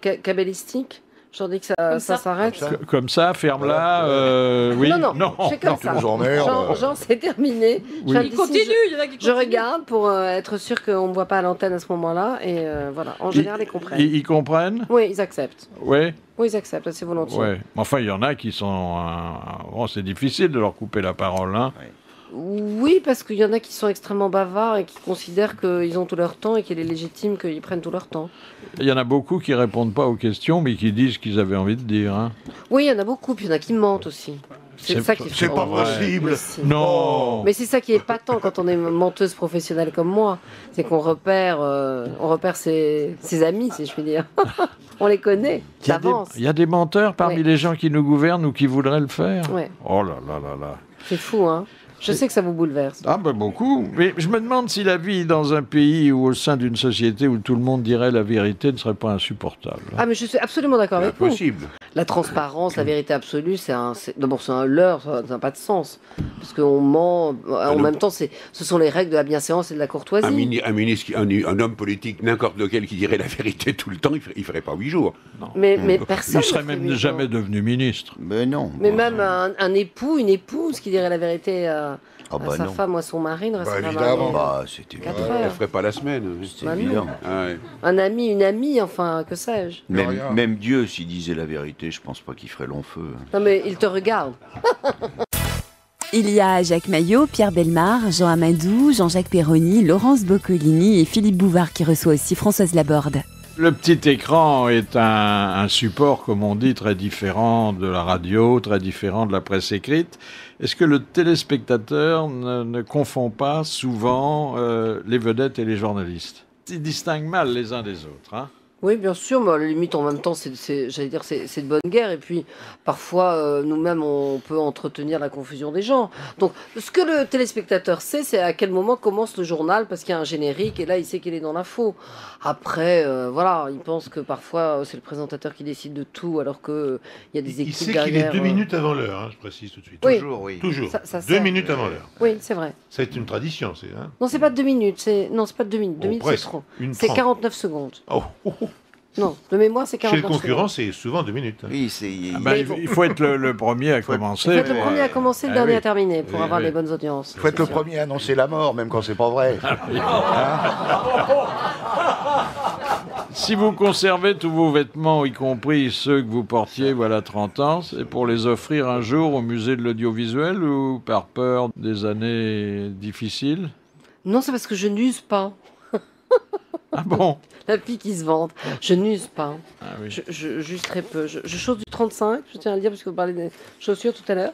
[SPEAKER 13] cabalistiques. Je leur dis que ça s'arrête.
[SPEAKER 4] Comme ça, ferme-la. Oui.
[SPEAKER 13] Non, c'est comme ça. Jean, c'est terminé.
[SPEAKER 4] Oui.
[SPEAKER 6] Il continue, il y en a qui continuent.
[SPEAKER 13] Je regarde pour être sûr qu'on ne me voit pas à l'antenne à ce moment-là. Et voilà, en général, ils comprennent.
[SPEAKER 4] Ils comprennent?
[SPEAKER 13] Oui, ils acceptent.
[SPEAKER 4] Oui.
[SPEAKER 13] Oui, ils acceptent, assez volontiers.
[SPEAKER 4] Ouais. Enfin, il y en a qui sont... Bon, c'est difficile de leur couper la parole, hein.
[SPEAKER 13] Oui, parce qu'il y en a qui sont extrêmement bavards et qui considèrent qu'ils ont tout leur temps et qu'il est légitime qu'ils prennent tout leur temps.
[SPEAKER 4] Il y en a beaucoup qui répondent pas aux questions, mais qui disent ce qu'ils avaient envie de dire. Hein.
[SPEAKER 13] Oui, il y en a beaucoup, puis il y en a qui mentent aussi. C'est ça qui
[SPEAKER 8] c'est pas possible.
[SPEAKER 4] Non.
[SPEAKER 13] Mais c'est ça qui est épatant quand on est menteuse professionnelle comme moi, c'est qu'on repère ses amis, si je puis dire. On les connaît d'avance.
[SPEAKER 4] Il y a des menteurs parmi les gens qui nous gouvernent ou qui voudraient le faire.
[SPEAKER 13] Ouais.
[SPEAKER 4] Oh là là là là.
[SPEAKER 13] C'est fou, hein. Je sais que ça vous bouleverse.
[SPEAKER 4] Ah ben beaucoup. Mais je me demande si la vie dans un pays ou au sein d'une société où tout le monde dirait la vérité ne serait pas insupportable.
[SPEAKER 13] Ah mais je suis absolument d'accord avec vous.
[SPEAKER 5] Impossible.
[SPEAKER 13] La transparence, la vérité absolue, d'abord c'est un leurre, ça n'a pas de sens. Parce qu'on ment, en même temps ce sont les règles de la bienséance et de la courtoisie.
[SPEAKER 5] Un homme politique, n'importe lequel qui dirait la vérité tout le temps, il ferait pas 8 jours.
[SPEAKER 4] Non.
[SPEAKER 13] Mais personne.
[SPEAKER 4] Il serait même jamais devenu ministre.
[SPEAKER 8] Mais non.
[SPEAKER 13] Mais même un époux, une épouse qui dirait la vérité à sa femme ou à son mari ne resterait pas
[SPEAKER 8] évidemment.
[SPEAKER 5] Elle ferait pas la semaine.
[SPEAKER 7] C'est évident.
[SPEAKER 5] Ah ouais.
[SPEAKER 13] Un ami, une amie, enfin, que sais-je.
[SPEAKER 7] Même Dieu, s'il disait la vérité, je pense pas qu'il ferait long feu.
[SPEAKER 13] Non mais il te regarde.
[SPEAKER 11] Il y a Jacques Maillot, Pierre Bellemare, Jean Amadou, Jean-Jacques Perroni, Laurence Boccolini et Philippe Bouvard qui reçoit aussi Françoise Laborde.
[SPEAKER 4] Le petit écran est un support, comme on dit, très différent de la radio, très différent de la presse écrite. Est-ce que le téléspectateur ne confond pas souvent les vedettes et les journalistes? Ils distinguent mal les uns des autres, hein?
[SPEAKER 13] Oui, bien sûr, mais à la limite, en même temps, c'est de bonne guerre. Et puis, parfois, nous-mêmes, on peut entretenir la confusion des gens. Donc, ce que le téléspectateur sait, c'est à quel moment commence le journal, parce qu'il y a un générique, et là, il sait qu'il est dans l'info. Après, voilà, il pense que parfois, c'est le présentateur qui décide de tout, alors qu'il y a des équipes
[SPEAKER 10] Il sait
[SPEAKER 13] derrière.
[SPEAKER 10] qu'il est 2 minutes avant l'heure, hein, je précise tout de suite.
[SPEAKER 13] Oui.
[SPEAKER 7] Toujours, oui.
[SPEAKER 10] Toujours.
[SPEAKER 13] Ça
[SPEAKER 10] 2 minutes avant l'heure.
[SPEAKER 13] Oui, c'est vrai.
[SPEAKER 10] C'est une tradition, c'est... Hein.
[SPEAKER 13] Non, c'est pas 2 minutes. Non, c'est pas 2 minutes. 2 minutes, c'est
[SPEAKER 10] presque.
[SPEAKER 13] trop.
[SPEAKER 10] C'est
[SPEAKER 13] 49 secondes.
[SPEAKER 10] Oh.
[SPEAKER 13] Non, de mémoire, c'est 49
[SPEAKER 10] Chez le concurrent,
[SPEAKER 13] secondes.
[SPEAKER 10] c'est souvent 2 minutes. Hein.
[SPEAKER 7] Oui,
[SPEAKER 4] il faut être le premier à commencer.
[SPEAKER 13] Il faut être le premier à commencer, le dernier à terminer, pour avoir
[SPEAKER 4] oui.
[SPEAKER 13] les bonnes audiences.
[SPEAKER 8] Il faut être le premier à annoncer la mort, même quand c'est pas vrai.
[SPEAKER 4] Si vous conservez tous vos vêtements, y compris ceux que vous portiez voilà 30 ans, c'est pour les offrir un jour au musée de l'audiovisuel ou par peur des années difficiles?
[SPEAKER 13] Non, c'est parce que je n'use pas.
[SPEAKER 4] Ah bon?
[SPEAKER 13] La fille qui se vante. Je n'use pas.
[SPEAKER 4] Ah oui.
[SPEAKER 13] J'use très peu. Je chausse du 35, je tiens à le dire, parce que vous parlez des chaussures tout à l'heure.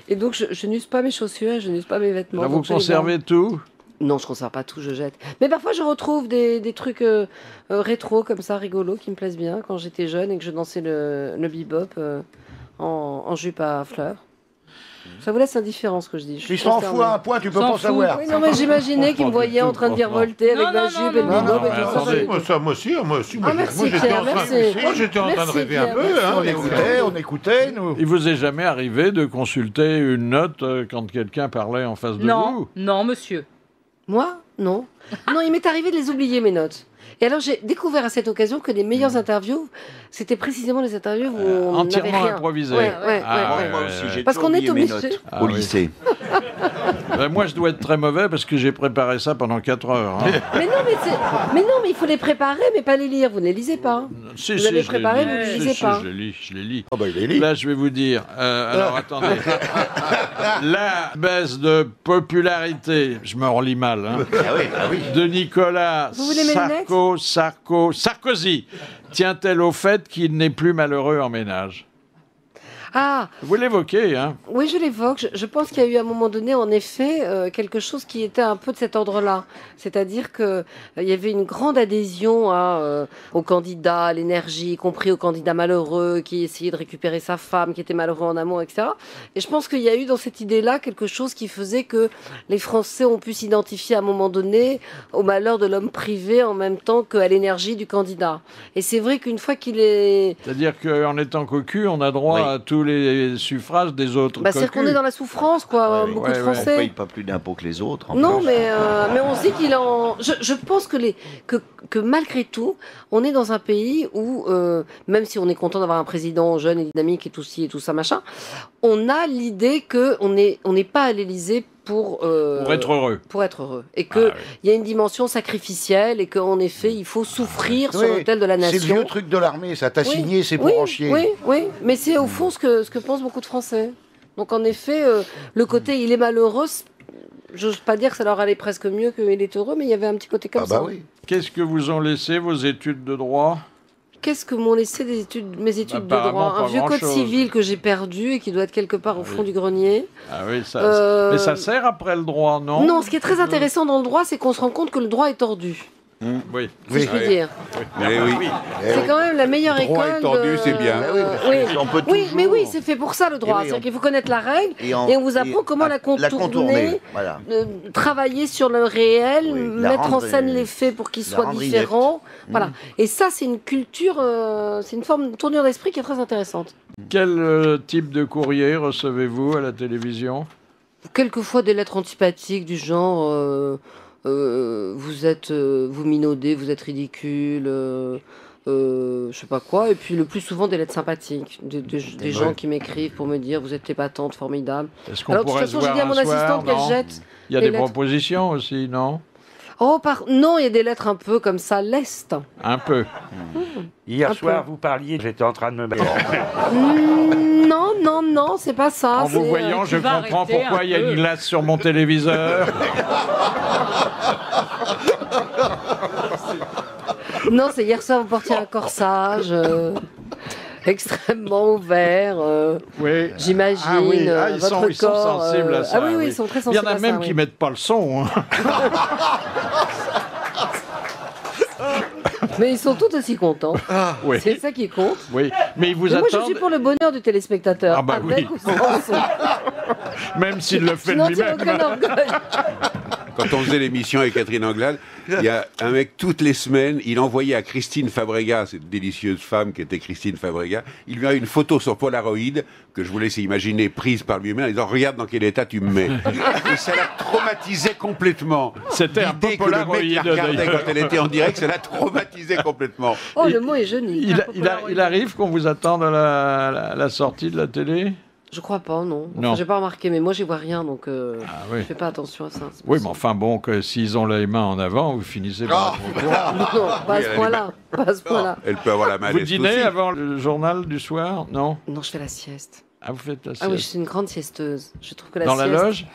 [SPEAKER 13] Et donc, je n'use pas mes chaussures, je n'use pas mes vêtements.
[SPEAKER 4] Là, vous conservez tout?
[SPEAKER 13] Non, je ne conserve pas tout, je jette. Mais parfois, je retrouve des trucs rétro, comme ça, rigolos, qui me plaisent bien, quand j'étais jeune et que je dansais le bebop en jupe à fleurs. Ça vous laisse indifférent ce que je dis.
[SPEAKER 8] Tu s'en fous à un point, tu peux pas savoir.
[SPEAKER 13] Oui, non, mais j'imaginais qu'il me voyait en train de virevolter avec ma jupe et le bebop et tout ça.
[SPEAKER 10] Moi aussi.
[SPEAKER 13] Ah, merci, Pierre, merci.
[SPEAKER 10] Moi, j'étais en train de rêver un peu. Hein,
[SPEAKER 8] on écoutait, nous.
[SPEAKER 4] Il vous est jamais arrivé de consulter une note quand quelqu'un parlait en face de vous?
[SPEAKER 6] Non, monsieur.
[SPEAKER 13] Moi? Non. Non, il m'est arrivé de les oublier, mes notes. Et alors, j'ai découvert à cette occasion que les meilleures interviews, c'était précisément les interviews où on n'avait
[SPEAKER 4] entièrement
[SPEAKER 13] rien.
[SPEAKER 4] improvisées.
[SPEAKER 13] Ouais.
[SPEAKER 7] Moi aussi, j'ai
[SPEAKER 13] Parce qu'on est
[SPEAKER 7] oublié mes
[SPEAKER 13] obligé.
[SPEAKER 7] notes au lycée.
[SPEAKER 4] Moi, je dois être très mauvais parce que j'ai préparé ça pendant 4 heures. Hein.
[SPEAKER 13] Mais non, mais il faut les préparer, mais pas les lire. Vous ne les lisez pas.
[SPEAKER 4] Si,
[SPEAKER 13] vous avez
[SPEAKER 4] je
[SPEAKER 13] préparé,
[SPEAKER 4] les
[SPEAKER 13] vous ne les
[SPEAKER 4] lis.
[SPEAKER 13] lisez pas.
[SPEAKER 4] Je les lis. Oh bah, il les lit. Là, je vais vous dire. Alors, attendez. La baisse de popularité, je me relis mal, hein, de Nicolas Sarkozy tient-elle au fait qu'il n'est plus malheureux en ménage?
[SPEAKER 13] Ah.
[SPEAKER 4] Vous l'évoquez, hein?
[SPEAKER 13] Oui, je l'évoque. Je pense qu'il y a eu à un moment donné, en effet, quelque chose qui était un peu de cet ordre-là. C'est-à-dire qu'il y avait une grande adhésion aux candidats, à l'énergie, y compris aux candidats malheureux qui essayaient de récupérer sa femme, qui était malheureux en amour, etc. Et je pense qu'il y a eu dans cette idée-là quelque chose qui faisait que les Français ont pu s'identifier à un moment donné au malheur de l'homme privé en même temps qu'à l'énergie du candidat. Et c'est vrai qu'une fois qu'il est...
[SPEAKER 4] C'est-à-dire qu'en étant cocu, on a droit à tous les suffrages des autres cocus.
[SPEAKER 13] C'est qu'on est dans la souffrance, quoi. Beaucoup de Français.
[SPEAKER 7] On ne paye pas plus d'impôts que les autres.
[SPEAKER 13] Non, mais on se dit qu'il en... Je pense que malgré tout, on est dans un pays où, même si on est content d'avoir un président jeune et dynamique et tout ci et tout ça, machin, on a l'idée qu'on n'est pas à l'Élysée pour
[SPEAKER 4] être heureux.
[SPEAKER 13] Pour être heureux. Et qu'il y a une dimension sacrificielle et qu'en effet, il faut souffrir sur l'autel de la nation.
[SPEAKER 8] C'est le vieux truc de l'armée, ça t'a signé, c'est pour en chier.
[SPEAKER 13] Oui, mais c'est au fond ce que pensent beaucoup de Français. Donc en effet, le côté il est malheureux, j'ose pas dire que ça leur allait presque mieux qu'il est heureux, mais il y avait un petit côté comme ça.
[SPEAKER 4] Qu'est-ce que vous ont laissé vos études de droit?
[SPEAKER 13] Qu'est-ce que m'ont laissé mes études de droit? Un vieux code civil que j'ai perdu et qui doit être quelque part au fond du grenier.
[SPEAKER 4] Ah oui, mais ça sert après le droit, non?
[SPEAKER 13] Non, ce qui est très intéressant dans le droit, c'est qu'on se rend compte que le droit est tordu.
[SPEAKER 4] Oui.
[SPEAKER 13] Si je puis dire. C'est quand même la meilleure école.
[SPEAKER 5] Le droit est tordu, c'est bien.
[SPEAKER 13] Mais oui, c'est fait pour ça le droit. C'est-à-dire qu'il faut connaître la règle et on vous apprend comment la contourner, travailler sur le réel, mettre en scène les faits pour qu'ils soient différents. Voilà. Et ça, c'est une culture, c'est une forme de tournure d'esprit qui est très intéressante.
[SPEAKER 4] Quel type de courrier recevez-vous à la télévision?
[SPEAKER 13] Quelquefois des lettres antipathiques du genre... vous minaudez, vous êtes ridicule, je sais pas quoi, et puis le plus souvent des lettres sympathiques, des gens qui m'écrivent pour me dire vous êtes épatante, formidable.
[SPEAKER 4] Est-ce qu'on pourrait se voir un soir?
[SPEAKER 13] J'ai dit à mon assistante qu'elle jette.
[SPEAKER 4] Il y a des propositions aussi, non?
[SPEAKER 13] Non, il y a des lettres un peu comme ça, lestes.
[SPEAKER 4] Un peu.
[SPEAKER 17] Hier soir, vous parliez, j'étais en train de me mettre.
[SPEAKER 13] Non, c'est pas ça.
[SPEAKER 4] En vous voyant, je comprends pourquoi il y a une glace sur mon téléviseur.
[SPEAKER 13] Non, c'est hier soir, vous portiez un corsage extrêmement ouvert. J'imagine.
[SPEAKER 4] Ils sont sensibles à ça.
[SPEAKER 13] Ils sont très sensibles.
[SPEAKER 4] Il y en a même qui ne mettent pas le son.
[SPEAKER 13] Mais ils sont tout aussi contents. C'est ça qui compte.
[SPEAKER 4] Oui, mais ils vous attendent.
[SPEAKER 13] Moi, je suis pour le bonheur du téléspectateur. Avec ou sans son.
[SPEAKER 4] Même s'il le fait de lui-même.
[SPEAKER 5] Quand on faisait l'émission avec Catherine Anglade, il y a un mec, toutes les semaines, il envoyait à Christine Fabrega, cette délicieuse femme qui était Christine Fabrega, il lui a une photo sur Polaroid, que je vous laisse imaginer, prise par lui-même, en disant « Regarde dans quel état tu me mets ». Et ça la traumatisait complètement.
[SPEAKER 4] C'était un peu Polaroid.
[SPEAKER 5] L'idée que le mec la regardait quand elle était en direct, ça la traumatisait complètement.
[SPEAKER 13] Oh, le mot est joli.
[SPEAKER 4] Il arrive qu'on vous attende à la sortie de la télé?
[SPEAKER 13] Je crois pas, non. Enfin, j'ai pas remarqué, mais moi, j'y vois rien, donc je fais pas attention à ça.
[SPEAKER 4] Oui, mais enfin, bon, s'ils ont les mains en avant, vous finissez par...
[SPEAKER 13] Non, pas à ce point-là. Pas à ce point-là.
[SPEAKER 5] Elle peut avoir la malaise.
[SPEAKER 4] Vous dînez avant le journal du soir? Non.
[SPEAKER 13] Non, je fais la sieste.
[SPEAKER 4] Ah, vous faites la sieste?
[SPEAKER 13] Ah oui, je suis une grande siesteuse. Je trouve que la
[SPEAKER 4] sieste...
[SPEAKER 13] Dans
[SPEAKER 4] la loge?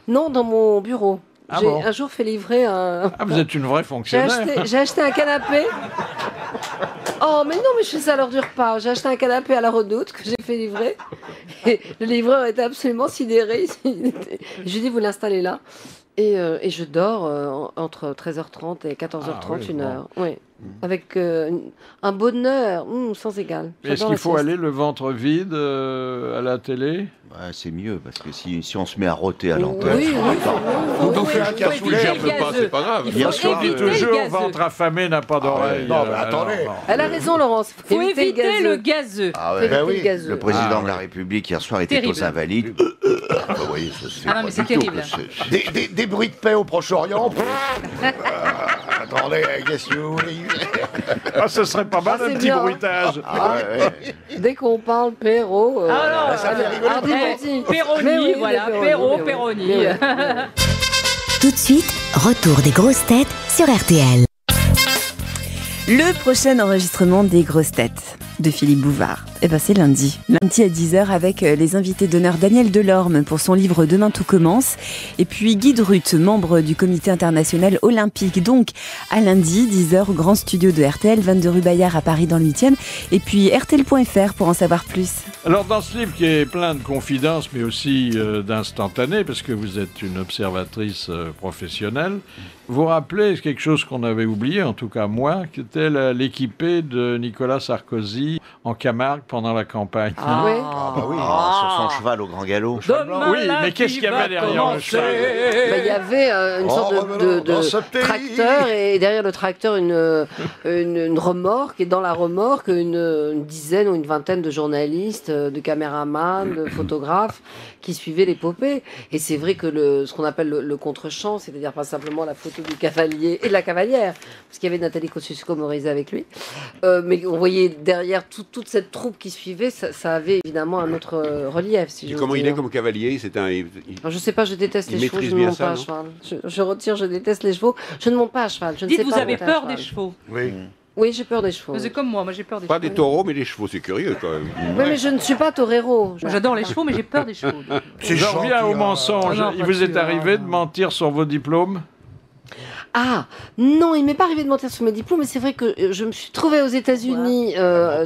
[SPEAKER 13] Non, dans mon bureau. J'ai un jour fait livrer un...
[SPEAKER 4] Ah, vous êtes une vraie fonctionnaire.
[SPEAKER 13] J'ai acheté un canapé. Oh, mais non, mais je fais ça à l'heure du repas. J'ai acheté un canapé à la Redoute que j'ai fait livrer. Et le livreur était absolument sidéré. Je lui ai dit, vous l'installez là. Et je dors entre 13h30 et 14h30, une heure. Oui. Avec un bonheur sans égal.
[SPEAKER 4] Est-ce qu'il faut aller le ventre vide à la télé?
[SPEAKER 7] C'est mieux, parce que si on se met à rôter à l'antenne...
[SPEAKER 8] Vous faites un cassoulet,
[SPEAKER 5] c'est pas grave.
[SPEAKER 4] Parce qu'on dit toujours ventre affamé n'a pas d'oreille.
[SPEAKER 8] Non, mais attendez.
[SPEAKER 13] Elle a raison, Laurence.
[SPEAKER 6] Il faut éviter le gazeux.
[SPEAKER 7] Le président de la République, hier soir, était aux Invalides.
[SPEAKER 6] Vous voyez, non, mais c'est terrible.
[SPEAKER 8] Des bruits de paix au Proche-Orient. attendez, qu'est-ce que vous voulez?
[SPEAKER 4] Ah, ce serait pas mal, un petit
[SPEAKER 13] bien.
[SPEAKER 4] bruitage.
[SPEAKER 13] Dès qu'on parle Perrault...
[SPEAKER 6] Ah non,
[SPEAKER 8] ça fait rigoler.
[SPEAKER 6] Péroni, voilà, Péroni.
[SPEAKER 1] Tout de suite, retour des grosses têtes sur RTL.
[SPEAKER 11] Le prochain enregistrement des grosses têtes de Philippe Bouvard, c'est lundi. Lundi à 10h avec les invités d'honneur Daniel Delorme pour son livre Demain tout commence. Et puis Guy Drut, membre du comité international olympique. Donc à lundi, 10h au grand studio de RTL, 22 rue Bayard à Paris dans le 8e. Et puis RTL.fr pour en savoir plus.
[SPEAKER 4] Alors dans ce livre qui est plein de confidences mais aussi d'instantanés, parce que vous êtes une observatrice professionnelle, vous rappelez quelque chose qu'on avait oublié, en tout cas moi, qui était l'équipée de Nicolas Sarkozy en Camargue pendant la campagne.
[SPEAKER 7] Ah oui, sur son cheval au grand galop.
[SPEAKER 4] Oui, mais qu'est-ce qu'il y avait derrière le cheval?
[SPEAKER 13] Il y avait une sorte de tracteur, et derrière le tracteur une remorque, et dans la remorque une dizaine ou une vingtaine de journalistes, de caméramans, de photographes qui suivaient l'épopée. Et c'est vrai que ce qu'on appelle le contre-champ, c'est-à-dire pas simplement la photo du cavalier et de la cavalière, parce qu'il y avait Nathalie Kosciusko-Morizet avec lui, mais on voyait derrière toute cette troupe qui suivait, ça avait évidemment un autre relief. Si
[SPEAKER 5] comment il est comme cavalier?
[SPEAKER 13] Je sais pas, je déteste les chevaux, je ne monte pas à cheval. Je retire, je déteste les chevaux, je ne monte pas à cheval.
[SPEAKER 6] Dites, vous avez peur des chevaux?
[SPEAKER 13] Oui, j'ai peur des chevaux.
[SPEAKER 6] C'est comme moi j'ai peur des
[SPEAKER 5] Pas
[SPEAKER 6] chevaux.
[SPEAKER 5] des taureaux, mais des chevaux, c'est curieux quand même.
[SPEAKER 13] Oui, mais je ne suis pas torero.
[SPEAKER 6] J'adore les chevaux, mais j'ai peur des chevaux.
[SPEAKER 4] J'en reviens au mensonge. Il vous est arrivé de mentir sur vos diplômes?
[SPEAKER 13] Ah, non, il m'est pas arrivé de mentir sur mes diplômes, mais c'est vrai que je me suis trouvée aux États-Unis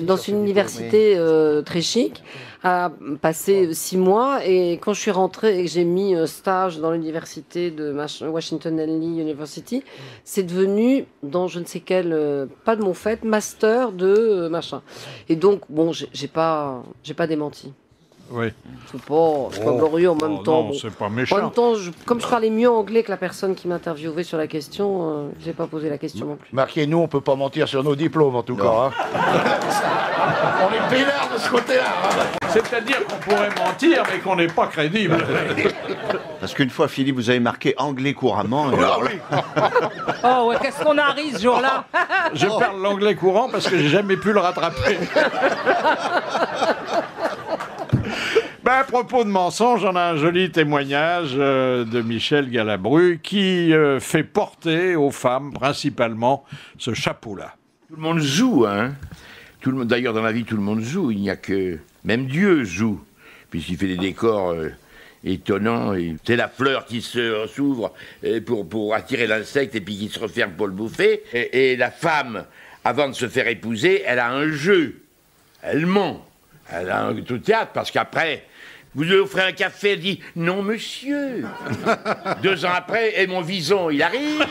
[SPEAKER 13] dans une université très chic, à passer 6 mois, et quand je suis rentrée et que j'ai mis stage dans l'université de Washington and Lee University, c'est devenu, dans je ne sais quel, pas de mon fait, master de machin. Et donc, bon, j'ai pas démenti.
[SPEAKER 4] Oui.
[SPEAKER 13] C'est pas glorieux en même temps.
[SPEAKER 4] Non, c'est pas méchant.
[SPEAKER 13] En même temps, comme je parlais mieux anglais que la personne qui m'interviewait sur la question, j'ai pas posé la question non plus.
[SPEAKER 8] Marquez, nous, on peut pas mentir sur nos diplômes, en tout cas. Hein. On est pénard de ce côté-là. Hein.
[SPEAKER 4] C'est-à-dire qu'on pourrait mentir, mais qu'on n'est pas crédible.
[SPEAKER 7] Parce qu'une fois, Philippe, vous avez marqué anglais couramment. Et alors...
[SPEAKER 6] Oh ouais, qu'est-ce qu'on a ri ce jour-là?
[SPEAKER 4] Je parle l'anglais courant parce que j'ai jamais pu le rattraper. À propos de mensonges, on a un joli témoignage de Michel Galabru qui fait porter aux femmes principalement ce chapeau-là.
[SPEAKER 18] Tout le monde joue, hein. D'ailleurs, dans la vie, tout le monde joue. Il n'y a que... Même Dieu joue, puisqu'il fait des décors étonnants. C'est la fleur qui s'ouvre pour attirer l'insecte et puis qui se referme pour le bouffer. Et la femme, avant de se faire épouser, elle a un jeu. Elle ment. Elle a un tout théâtre, parce qu'après... Vous lui offrez un café, elle dit « Non, monsieur ». 2 ans après, et mon vison, il arrive.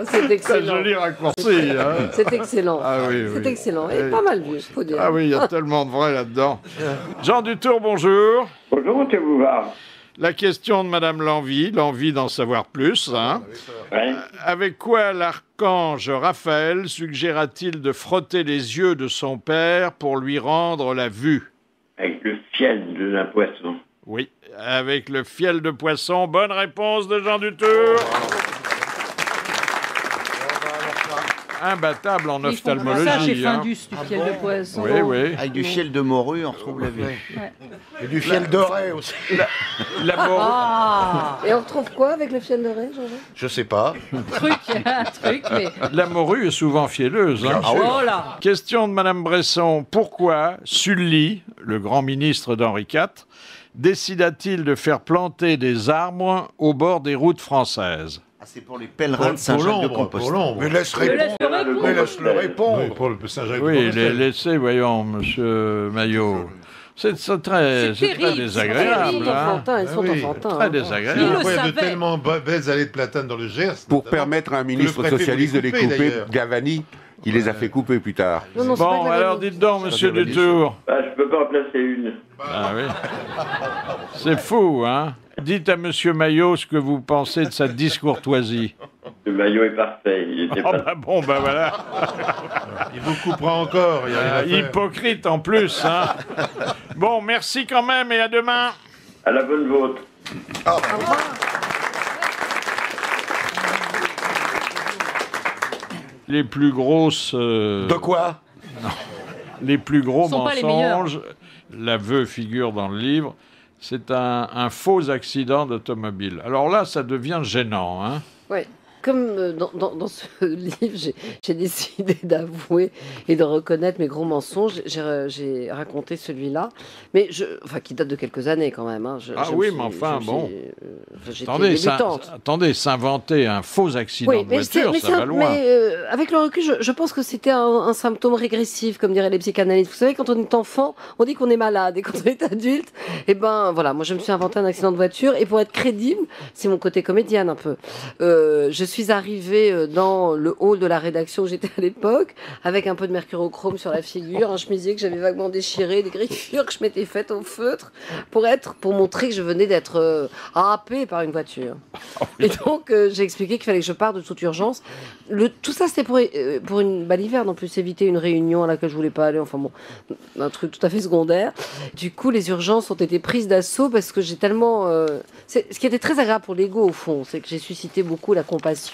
[SPEAKER 13] C'est excellent.
[SPEAKER 4] C'est un joli raccourci. Hein.
[SPEAKER 13] C'est excellent.
[SPEAKER 4] Ah oui, oui.
[SPEAKER 13] C'est excellent. Et pas mal vu, faut dire.
[SPEAKER 4] Ah oui, il y a tellement de vrai là-dedans. Jean Dutour, bonjour.
[SPEAKER 19] Bonjour, M. Bouvard.
[SPEAKER 4] La question de Madame l'envie d'en savoir plus. Hein.
[SPEAKER 19] Oui.
[SPEAKER 4] Avec quoi l'archange Raphaël suggéra-t-il de frotter les yeux de son père pour lui rendre la vue?
[SPEAKER 19] Avec le fiel de la poisson.
[SPEAKER 4] Oui, avec le fiel de poisson. Bonne réponse de Jean Dutour. Imbattable en ophtalmologie.
[SPEAKER 6] Ça chez
[SPEAKER 4] hein.
[SPEAKER 6] Findus, du fiel de poisson.
[SPEAKER 4] Oui, oui.
[SPEAKER 7] Avec du fiel de morue, on retrouve la vue.
[SPEAKER 6] Ouais.
[SPEAKER 8] Et du fiel doré aussi.
[SPEAKER 4] La morue.
[SPEAKER 13] Ah. Et on retrouve quoi avec le fiel de ré, Jean-Jean?
[SPEAKER 8] Je sais pas.
[SPEAKER 6] Un truc, mais...
[SPEAKER 4] La morue est souvent fielleuse. Hein.
[SPEAKER 6] Oh là.
[SPEAKER 4] Question de Madame Bresson. Pourquoi Sully, le grand ministre d'Henri IV, décida-t-il de faire planter des arbres au bord des routes françaises?
[SPEAKER 7] C'est pour les pèlerins de Saint-Jacques-de-Compostelle.
[SPEAKER 8] Mais laisse-le répondre.
[SPEAKER 10] Oui, pour le Saint-Jacques de
[SPEAKER 4] Oui,
[SPEAKER 10] Compostelle.
[SPEAKER 4] laissez, voyons, monsieur Maillot. C'est très désagréable. Hein.
[SPEAKER 13] Ils sont enfantins.
[SPEAKER 4] Très désagréable.
[SPEAKER 10] Il y a de tellement belles allées de platane dans le Gers.
[SPEAKER 5] Pour permettre à un ministre socialiste de les couper, Gavani, qui les a fait couper plus tard.
[SPEAKER 4] Bon, alors dites donc, monsieur Dutour.
[SPEAKER 19] Bah, je peux pas en placer une.
[SPEAKER 4] Ah oui. C'est fou, hein. Dites à monsieur Maillot ce que vous pensez de sa discourtoisie.
[SPEAKER 19] Le maillot est parfait. Il était pas...
[SPEAKER 4] bon, bah voilà.
[SPEAKER 10] Il vous coupera encore. Il y a rien à faire.
[SPEAKER 4] Hypocrite en plus, hein. Bon, merci quand même et à demain.
[SPEAKER 19] À la bonne vôtre.
[SPEAKER 4] Les plus grosses...
[SPEAKER 8] De quoi?
[SPEAKER 4] Non. Les plus gros
[SPEAKER 6] Sont pas les meilleurs.
[SPEAKER 4] mensonges, l'aveu figure dans le livre, c'est un faux accident d'automobile. Alors là, ça devient gênant, hein.
[SPEAKER 13] Oui. Comme dans ce livre, j'ai décidé d'avouer et de reconnaître mes gros mensonges. J'ai raconté celui-là, mais qui date de quelques années quand même. Hein.
[SPEAKER 4] Attendez, s'inventer un faux accident de voiture, ça va loin.
[SPEAKER 13] Mais avec le recul, je pense que c'était un symptôme régressif, comme diraient les psychanalystes. Vous savez, quand on est enfant, on dit qu'on est malade, et quand on est adulte, voilà, moi je me suis inventé un accident de voiture, et pour être crédible, c'est mon côté comédienne un peu. Je suis arrivée dans le hall de la rédaction où j'étais à l'époque, avec un peu de mercurochrome sur la figure, un chemisier que j'avais vaguement déchiré, des griffures que je m'étais faites au feutre, pour montrer que je venais d'être happée par une voiture. Et donc, j'ai expliqué qu'il fallait que je parte de toute urgence. Tout ça, c'était pour une baliverne, en plus, éviter une réunion à laquelle je voulais pas aller, enfin bon, un truc tout à fait secondaire. Du coup, les urgences ont été prises d'assaut parce que j'ai tellement... ce qui était très agréable pour l'ego, au fond, c'est que j'ai suscité beaucoup la compassion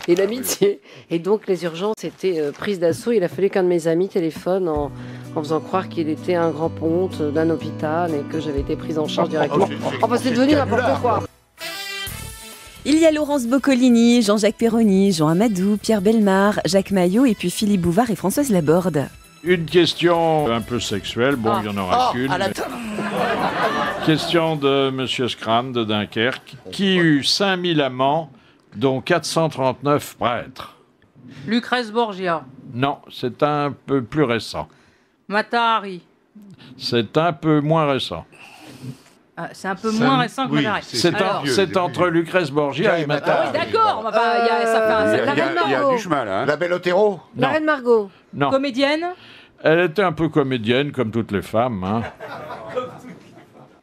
[SPEAKER 13] et l'amitié. Et donc, les urgences étaient prises d'assaut. Il a fallu qu'un de mes amis téléphone en faisant croire qu'il était un grand ponte d'un hôpital et que j'avais été prise en charge directement. Enfin, c'est devenu n'importe quoi.
[SPEAKER 11] Il y a Laurence Boccolini, Jean-Jacques Perroni, Jean Amadou, Pierre Bellemare, Jacques Maillot et puis Philippe Bouvard et Françoise Laborde.
[SPEAKER 4] Une question un peu sexuelle, il y en aura qu'une. Question de Monsieur Scran de Dunkerque, qui eut 5000 amants, dont 439 prêtres.
[SPEAKER 6] Lucrèce Borgia.
[SPEAKER 4] Non, c'est un peu plus récent.
[SPEAKER 6] Mata Hari.
[SPEAKER 4] C'est un peu moins récent.
[SPEAKER 6] C'est un peu moins récent que Mata Hari.
[SPEAKER 4] C'est entre Lucrèce Borgia et Mata Hari.
[SPEAKER 6] Oui, d'accord.
[SPEAKER 5] Il y a du chemin, là.
[SPEAKER 8] La Belle Otero.
[SPEAKER 13] La Reine Margot.
[SPEAKER 4] Non.
[SPEAKER 6] Comédienne.
[SPEAKER 4] Elle était un peu comédienne, comme toutes les femmes. Hein.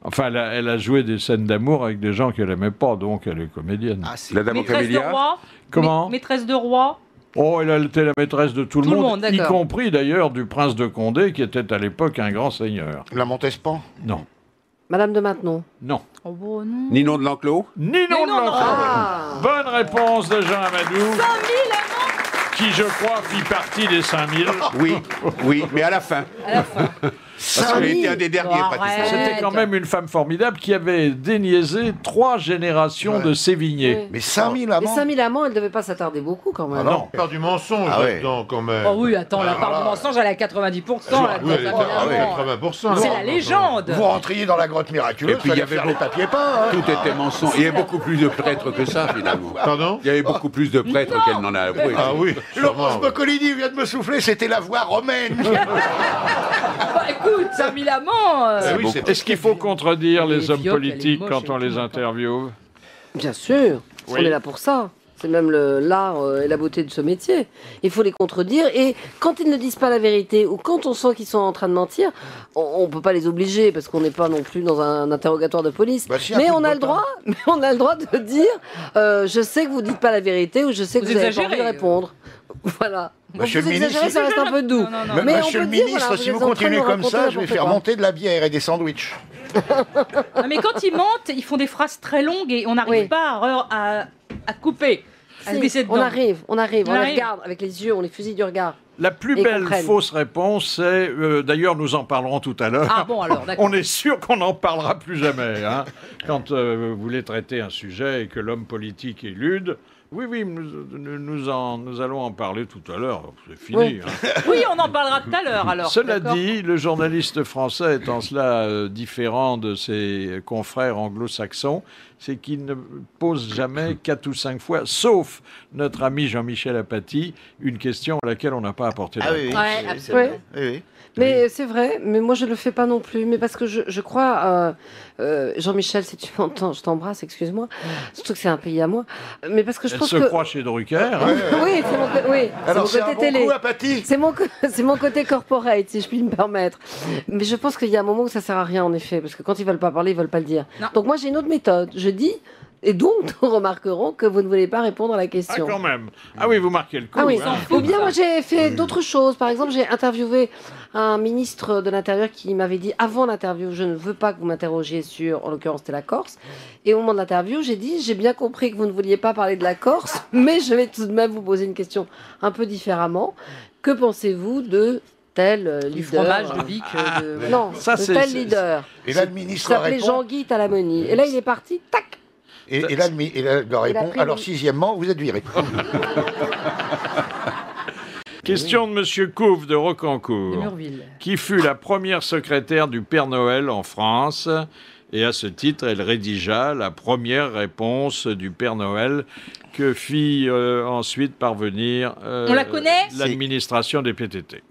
[SPEAKER 4] Enfin, elle a joué des scènes d'amour avec des gens qu'elle n'aimait pas, donc elle est comédienne.
[SPEAKER 5] La Dame aux
[SPEAKER 6] Maîtresse de roi.
[SPEAKER 4] Comment?
[SPEAKER 6] Maîtresse de roi.
[SPEAKER 4] Oh, elle était la maîtresse de tout le monde, y
[SPEAKER 6] d'accord.
[SPEAKER 4] compris d'ailleurs du prince de Condé, qui était à l'époque un grand seigneur.
[SPEAKER 8] La Montespan.
[SPEAKER 4] Non.
[SPEAKER 13] Madame de Maintenon.
[SPEAKER 4] Non.
[SPEAKER 6] Oh, bon, non.
[SPEAKER 5] Ninon de l'Enclos.
[SPEAKER 4] Ninon de l'Enclos. Bonne réponse de Jean Amadou.
[SPEAKER 6] 5000 amants.
[SPEAKER 4] Qui, je crois, fit partie des 5000.
[SPEAKER 5] Oui, mais à la fin. Parce qu'elle était un des derniers, pratiquement.
[SPEAKER 4] C'était quand même une femme formidable qui avait déniaisé 3 générations de Sévigné.
[SPEAKER 13] Oui.
[SPEAKER 8] Mais 5000 amants.
[SPEAKER 13] Mais 5000 amants, elle ne devait pas s'attarder beaucoup quand même.
[SPEAKER 10] Ah non, la part du mensonge là-dedans, quand même.
[SPEAKER 6] Oh oui, attends, la part du mensonge, elle est à 90%. Là,
[SPEAKER 10] Oui, elle est à 80%.
[SPEAKER 6] C'est la légende.
[SPEAKER 8] Vous rentriez dans la grotte miraculeuse,
[SPEAKER 5] Et puis il y avait
[SPEAKER 8] les papiers peints.
[SPEAKER 5] Tout était mensonge. Il y avait beaucoup plus de prêtres que ça, finalement.
[SPEAKER 10] Pardon?
[SPEAKER 5] Il y avait beaucoup plus de prêtres qu'elle n'en a avoué.
[SPEAKER 10] Ah oui.
[SPEAKER 8] Laurence Boccolini vient de me souffler, c'était la voie romaine.
[SPEAKER 6] Écoute, 5000 amants.
[SPEAKER 4] Est-ce qu'il faut contredire les hommes
[SPEAKER 6] vioques,
[SPEAKER 4] politiques
[SPEAKER 6] elle est moche
[SPEAKER 4] quand on
[SPEAKER 6] et
[SPEAKER 4] les
[SPEAKER 6] tout,
[SPEAKER 4] interviewe?
[SPEAKER 13] Bien sûr,
[SPEAKER 4] Oui.
[SPEAKER 13] on est là pour ça. C'est même l'art et la beauté de ce métier. Il faut les contredire et quand ils ne disent pas la vérité ou quand on sent qu'ils sont en train de mentir, on ne peut pas les obliger parce qu'on n'est pas non plus dans un interrogatoire de police. Mais on a le droit de dire je sais que vous dites pas la vérité ou je sais que vous avez pas envie de répondre. Voilà.
[SPEAKER 8] Monsieur
[SPEAKER 13] vous
[SPEAKER 8] le ministre,
[SPEAKER 13] exagérez, ça reste un peu doux. Mais
[SPEAKER 8] Monsieur le ministre, si vous continuez comme ça, je vais faire monter de la bière et des sandwichs.
[SPEAKER 6] Non, mais quand ils mentent, ils font des phrases très longues et on n'arrive pas à couper. À glisser dedans.
[SPEAKER 13] On arrive, on les regarde avec les yeux, on les fusille du regard.
[SPEAKER 4] La plus belle fausse réponse, c'est... D'ailleurs, nous en parlerons tout à l'heure.
[SPEAKER 6] Ah bon, alors, d'accord.
[SPEAKER 4] On est sûr qu'on n'en parlera plus jamais. Hein, quand vous voulez traiter un sujet et que l'homme politique élude... Oui, nous allons en parler tout à l'heure. C'est fini.
[SPEAKER 6] Oui.
[SPEAKER 4] Hein.
[SPEAKER 6] Oui, on en parlera tout à l'heure, alors.
[SPEAKER 4] Cela dit, le journaliste français étant cela différent de ses confrères anglo-saxons, c'est qu'il ne pose jamais 4 ou 5 fois, sauf notre ami Jean-Michel Apathy, une question à laquelle on n'a pas apporté de réponse.
[SPEAKER 13] Oui, absolument. Oui. Mais c'est vrai, mais moi je ne le fais pas non plus. Mais parce que je crois, Jean-Michel, si tu m'entends, je t'embrasse, excuse-moi. Surtout que c'est un pays à moi. Mais parce que je pense que.
[SPEAKER 4] Elle se croit chez Drucker. Hein.
[SPEAKER 13] Oui, c'est mon côté télé. C'est mon côté corporate, si je puis me permettre. Mais je pense qu'il y a un moment où ça sert à rien, en effet. Parce que quand ils veulent pas parler, ils veulent pas le dire. Non. Donc moi j'ai une autre méthode. Je dis. Et donc, nous remarquerons que vous ne voulez pas répondre à la question.
[SPEAKER 4] Ah, quand même. Ah oui, vous marquez le coup.
[SPEAKER 13] Ah oui.
[SPEAKER 4] hein.
[SPEAKER 13] Ou bien, moi, j'ai fait d'autres choses. Par exemple, j'ai interviewé un ministre de l'Intérieur qui m'avait dit, avant l'interview, je ne veux pas que vous m'interrogiez sur, en l'occurrence, c'était la Corse. Et au moment de l'interview, j'ai dit, j'ai bien compris que vous ne vouliez pas parler de la Corse, mais je vais tout de même vous poser une question un peu différemment. Que pensez-vous de tel leader?
[SPEAKER 6] Du fromage de Bic.
[SPEAKER 13] Non,
[SPEAKER 4] Ça,
[SPEAKER 13] de
[SPEAKER 4] c'est-
[SPEAKER 13] tel
[SPEAKER 4] c'est-
[SPEAKER 13] leader.
[SPEAKER 8] Et là, le ministre
[SPEAKER 13] Il s'appelait
[SPEAKER 8] répond.
[SPEAKER 13] Jean-Guy Talamoni. Et là, il est parti, tac.
[SPEAKER 8] Et là, le répond.
[SPEAKER 13] pris
[SPEAKER 8] Alors,
[SPEAKER 13] le-
[SPEAKER 8] sixièmement, vous êtes viré.
[SPEAKER 4] Question de Monsieur Couve de
[SPEAKER 6] De
[SPEAKER 4] Rocancourt,
[SPEAKER 6] Murville.
[SPEAKER 4] qui fut la première secrétaire du Père Noël en France. Et à ce titre, elle rédigea la première réponse du Père Noël que fit ensuite parvenir
[SPEAKER 6] On la connaît
[SPEAKER 4] l'administration des PTT.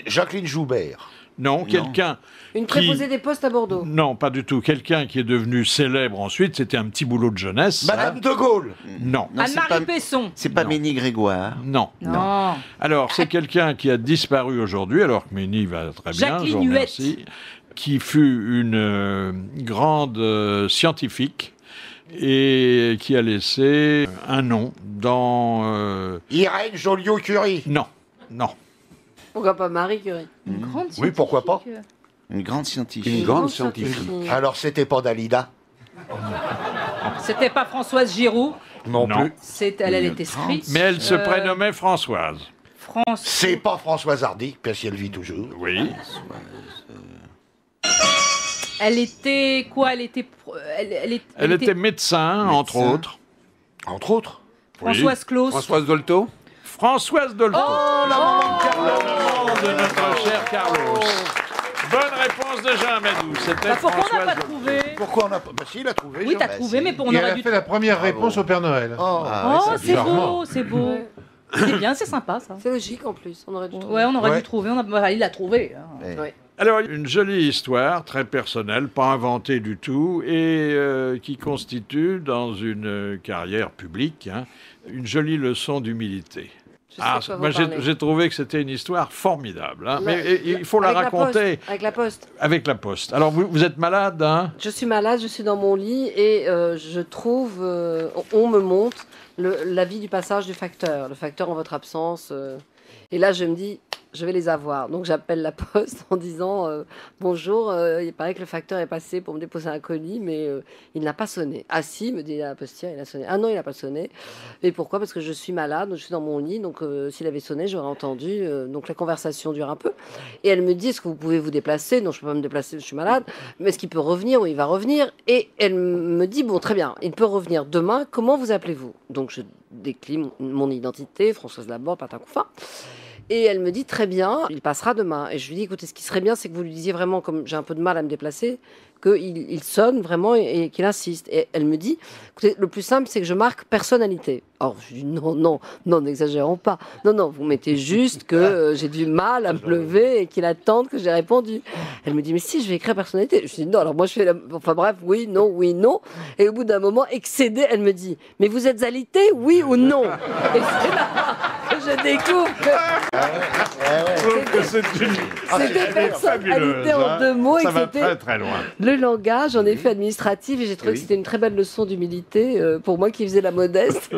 [SPEAKER 8] Jacqueline Joubert.
[SPEAKER 4] Non, quelqu'un...
[SPEAKER 13] Une
[SPEAKER 4] qui-
[SPEAKER 13] préposée des postes à Bordeaux.
[SPEAKER 4] Non, pas du tout. Quelqu'un qui est devenu célèbre ensuite, c'était un petit boulot de jeunesse.
[SPEAKER 8] Madame de Gaulle.
[SPEAKER 4] Non.
[SPEAKER 6] Anne-Marie Pesson.
[SPEAKER 7] C'est pas Ménie Grégoire.
[SPEAKER 4] Non.
[SPEAKER 6] Non.
[SPEAKER 4] Alors, c'est quelqu'un qui a disparu aujourd'hui, alors que Ménie va très bien,
[SPEAKER 6] Jacqueline
[SPEAKER 4] je vous remercie, qui fut une grande scientifique et qui a laissé un nom dans...
[SPEAKER 8] Irène Joliot-Curie.
[SPEAKER 4] Non, non.
[SPEAKER 13] Pourquoi pas Marie Curie?
[SPEAKER 6] Une grande
[SPEAKER 8] Oui, pourquoi pas.
[SPEAKER 7] Une grande scientifique.
[SPEAKER 5] Une grande scientifique.
[SPEAKER 8] Alors, c'était pas Dalida.
[SPEAKER 6] C'était pas Françoise Giroud.
[SPEAKER 8] Non,
[SPEAKER 4] Non.
[SPEAKER 8] plus.
[SPEAKER 6] Elle était scribe.
[SPEAKER 4] Mais elle se prénommait Françoise.
[SPEAKER 8] C'est pas Françoise Hardy, parce qu'elle vit toujours.
[SPEAKER 4] Oui.
[SPEAKER 6] Elle était quoi?
[SPEAKER 4] Elle était médecin, entre autres.
[SPEAKER 8] Entre autres.
[SPEAKER 6] Françoise Claus.
[SPEAKER 5] Françoise Dolto.
[SPEAKER 4] Françoise Dolto.
[SPEAKER 6] Oh, la maman de
[SPEAKER 4] La maman de notre cher Carlos. Bonne réponse de Jean Amadou. C'était
[SPEAKER 6] Bah, pourquoi on n'a pas
[SPEAKER 4] Françoise
[SPEAKER 6] trouvé?
[SPEAKER 8] Pourquoi on n'a pas... Bah si, il a trouvé.
[SPEAKER 6] Oui,
[SPEAKER 8] Jean.
[SPEAKER 6] t'as trouvé, mais on
[SPEAKER 10] Et
[SPEAKER 6] aurait
[SPEAKER 10] elle a
[SPEAKER 6] dû...
[SPEAKER 10] fait la première réponse au Père Noël.
[SPEAKER 6] Oh, c'est beau, c'est beau. C'est bien, c'est sympa, ça.
[SPEAKER 13] C'est logique, en plus. On aurait dû trouver.
[SPEAKER 6] Ouais, on aurait dû trouver. Il l'a trouvé. hein.
[SPEAKER 13] Ouais.
[SPEAKER 4] Alors, une jolie histoire, très personnelle, pas inventée du tout, et qui constitue, dans une carrière publique, hein, une jolie leçon d'humilité.
[SPEAKER 13] Je sais quoi vous parlez.
[SPEAKER 4] J'ai trouvé que c'était une histoire formidable. Hein,
[SPEAKER 13] La-
[SPEAKER 4] mais il faut la
[SPEAKER 13] avec
[SPEAKER 4] raconter
[SPEAKER 13] Poste, avec la Poste.
[SPEAKER 4] avec la Poste. Alors, vous êtes malade, hein?
[SPEAKER 13] Je suis malade, je suis dans mon lit et je trouve, on me montre l'avis du passage du facteur. Le facteur en votre absence. Et là, je me dis, je vais les avoir. Donc, j'appelle la Poste en disant, bonjour, il paraît que le facteur est passé pour me déposer un colis, mais il n'a pas sonné. Ah si, me dit la postière, il a sonné. Ah non, il n'a pas sonné. Et pourquoi? Parce que je suis malade, je suis dans mon lit, donc s'il avait sonné, j'aurais entendu. Donc, la conversation dure un peu. Et elle me dit, est-ce que vous pouvez vous déplacer? Non, je ne peux pas me déplacer, je suis malade. Mais est-ce qu'il peut revenir? Oui, il va revenir. Et elle me dit, bon, très bien, il peut revenir demain. Comment vous appelez-vous? Donc, je décline mon identité, Françoise Laborde, Patin Couffin. Et elle me dit, très bien, il passera demain. Et je lui dis, écoutez, ce qui serait bien, c'est que vous lui disiez vraiment, comme j'ai un peu de mal à me déplacer, qu'il sonne vraiment et qu'il insiste. Et elle me dit, écoutez, le plus simple, c'est que je marque personnalité. Alors, je lui dis, non, n'exagérons pas. Non, vous mettez juste que j'ai du mal à me lever et qu'il attende que j'ai répondu. Elle me dit, mais si, je vais écrire personnalité. Je dis, non, alors moi, je fais enfin bref, oui, non. Et au bout d'un moment, excédée, elle me dit, mais vous êtes alité, oui ou non? Et c'est là que je découvre que c'était personnalité en deux mots et
[SPEAKER 4] Ça
[SPEAKER 13] que
[SPEAKER 4] va
[SPEAKER 13] c'était
[SPEAKER 4] très très loin.
[SPEAKER 13] le langage, en effet, administratif. Et j'ai trouvé que c'était une très belle leçon d'humilité pour moi qui faisais la modeste.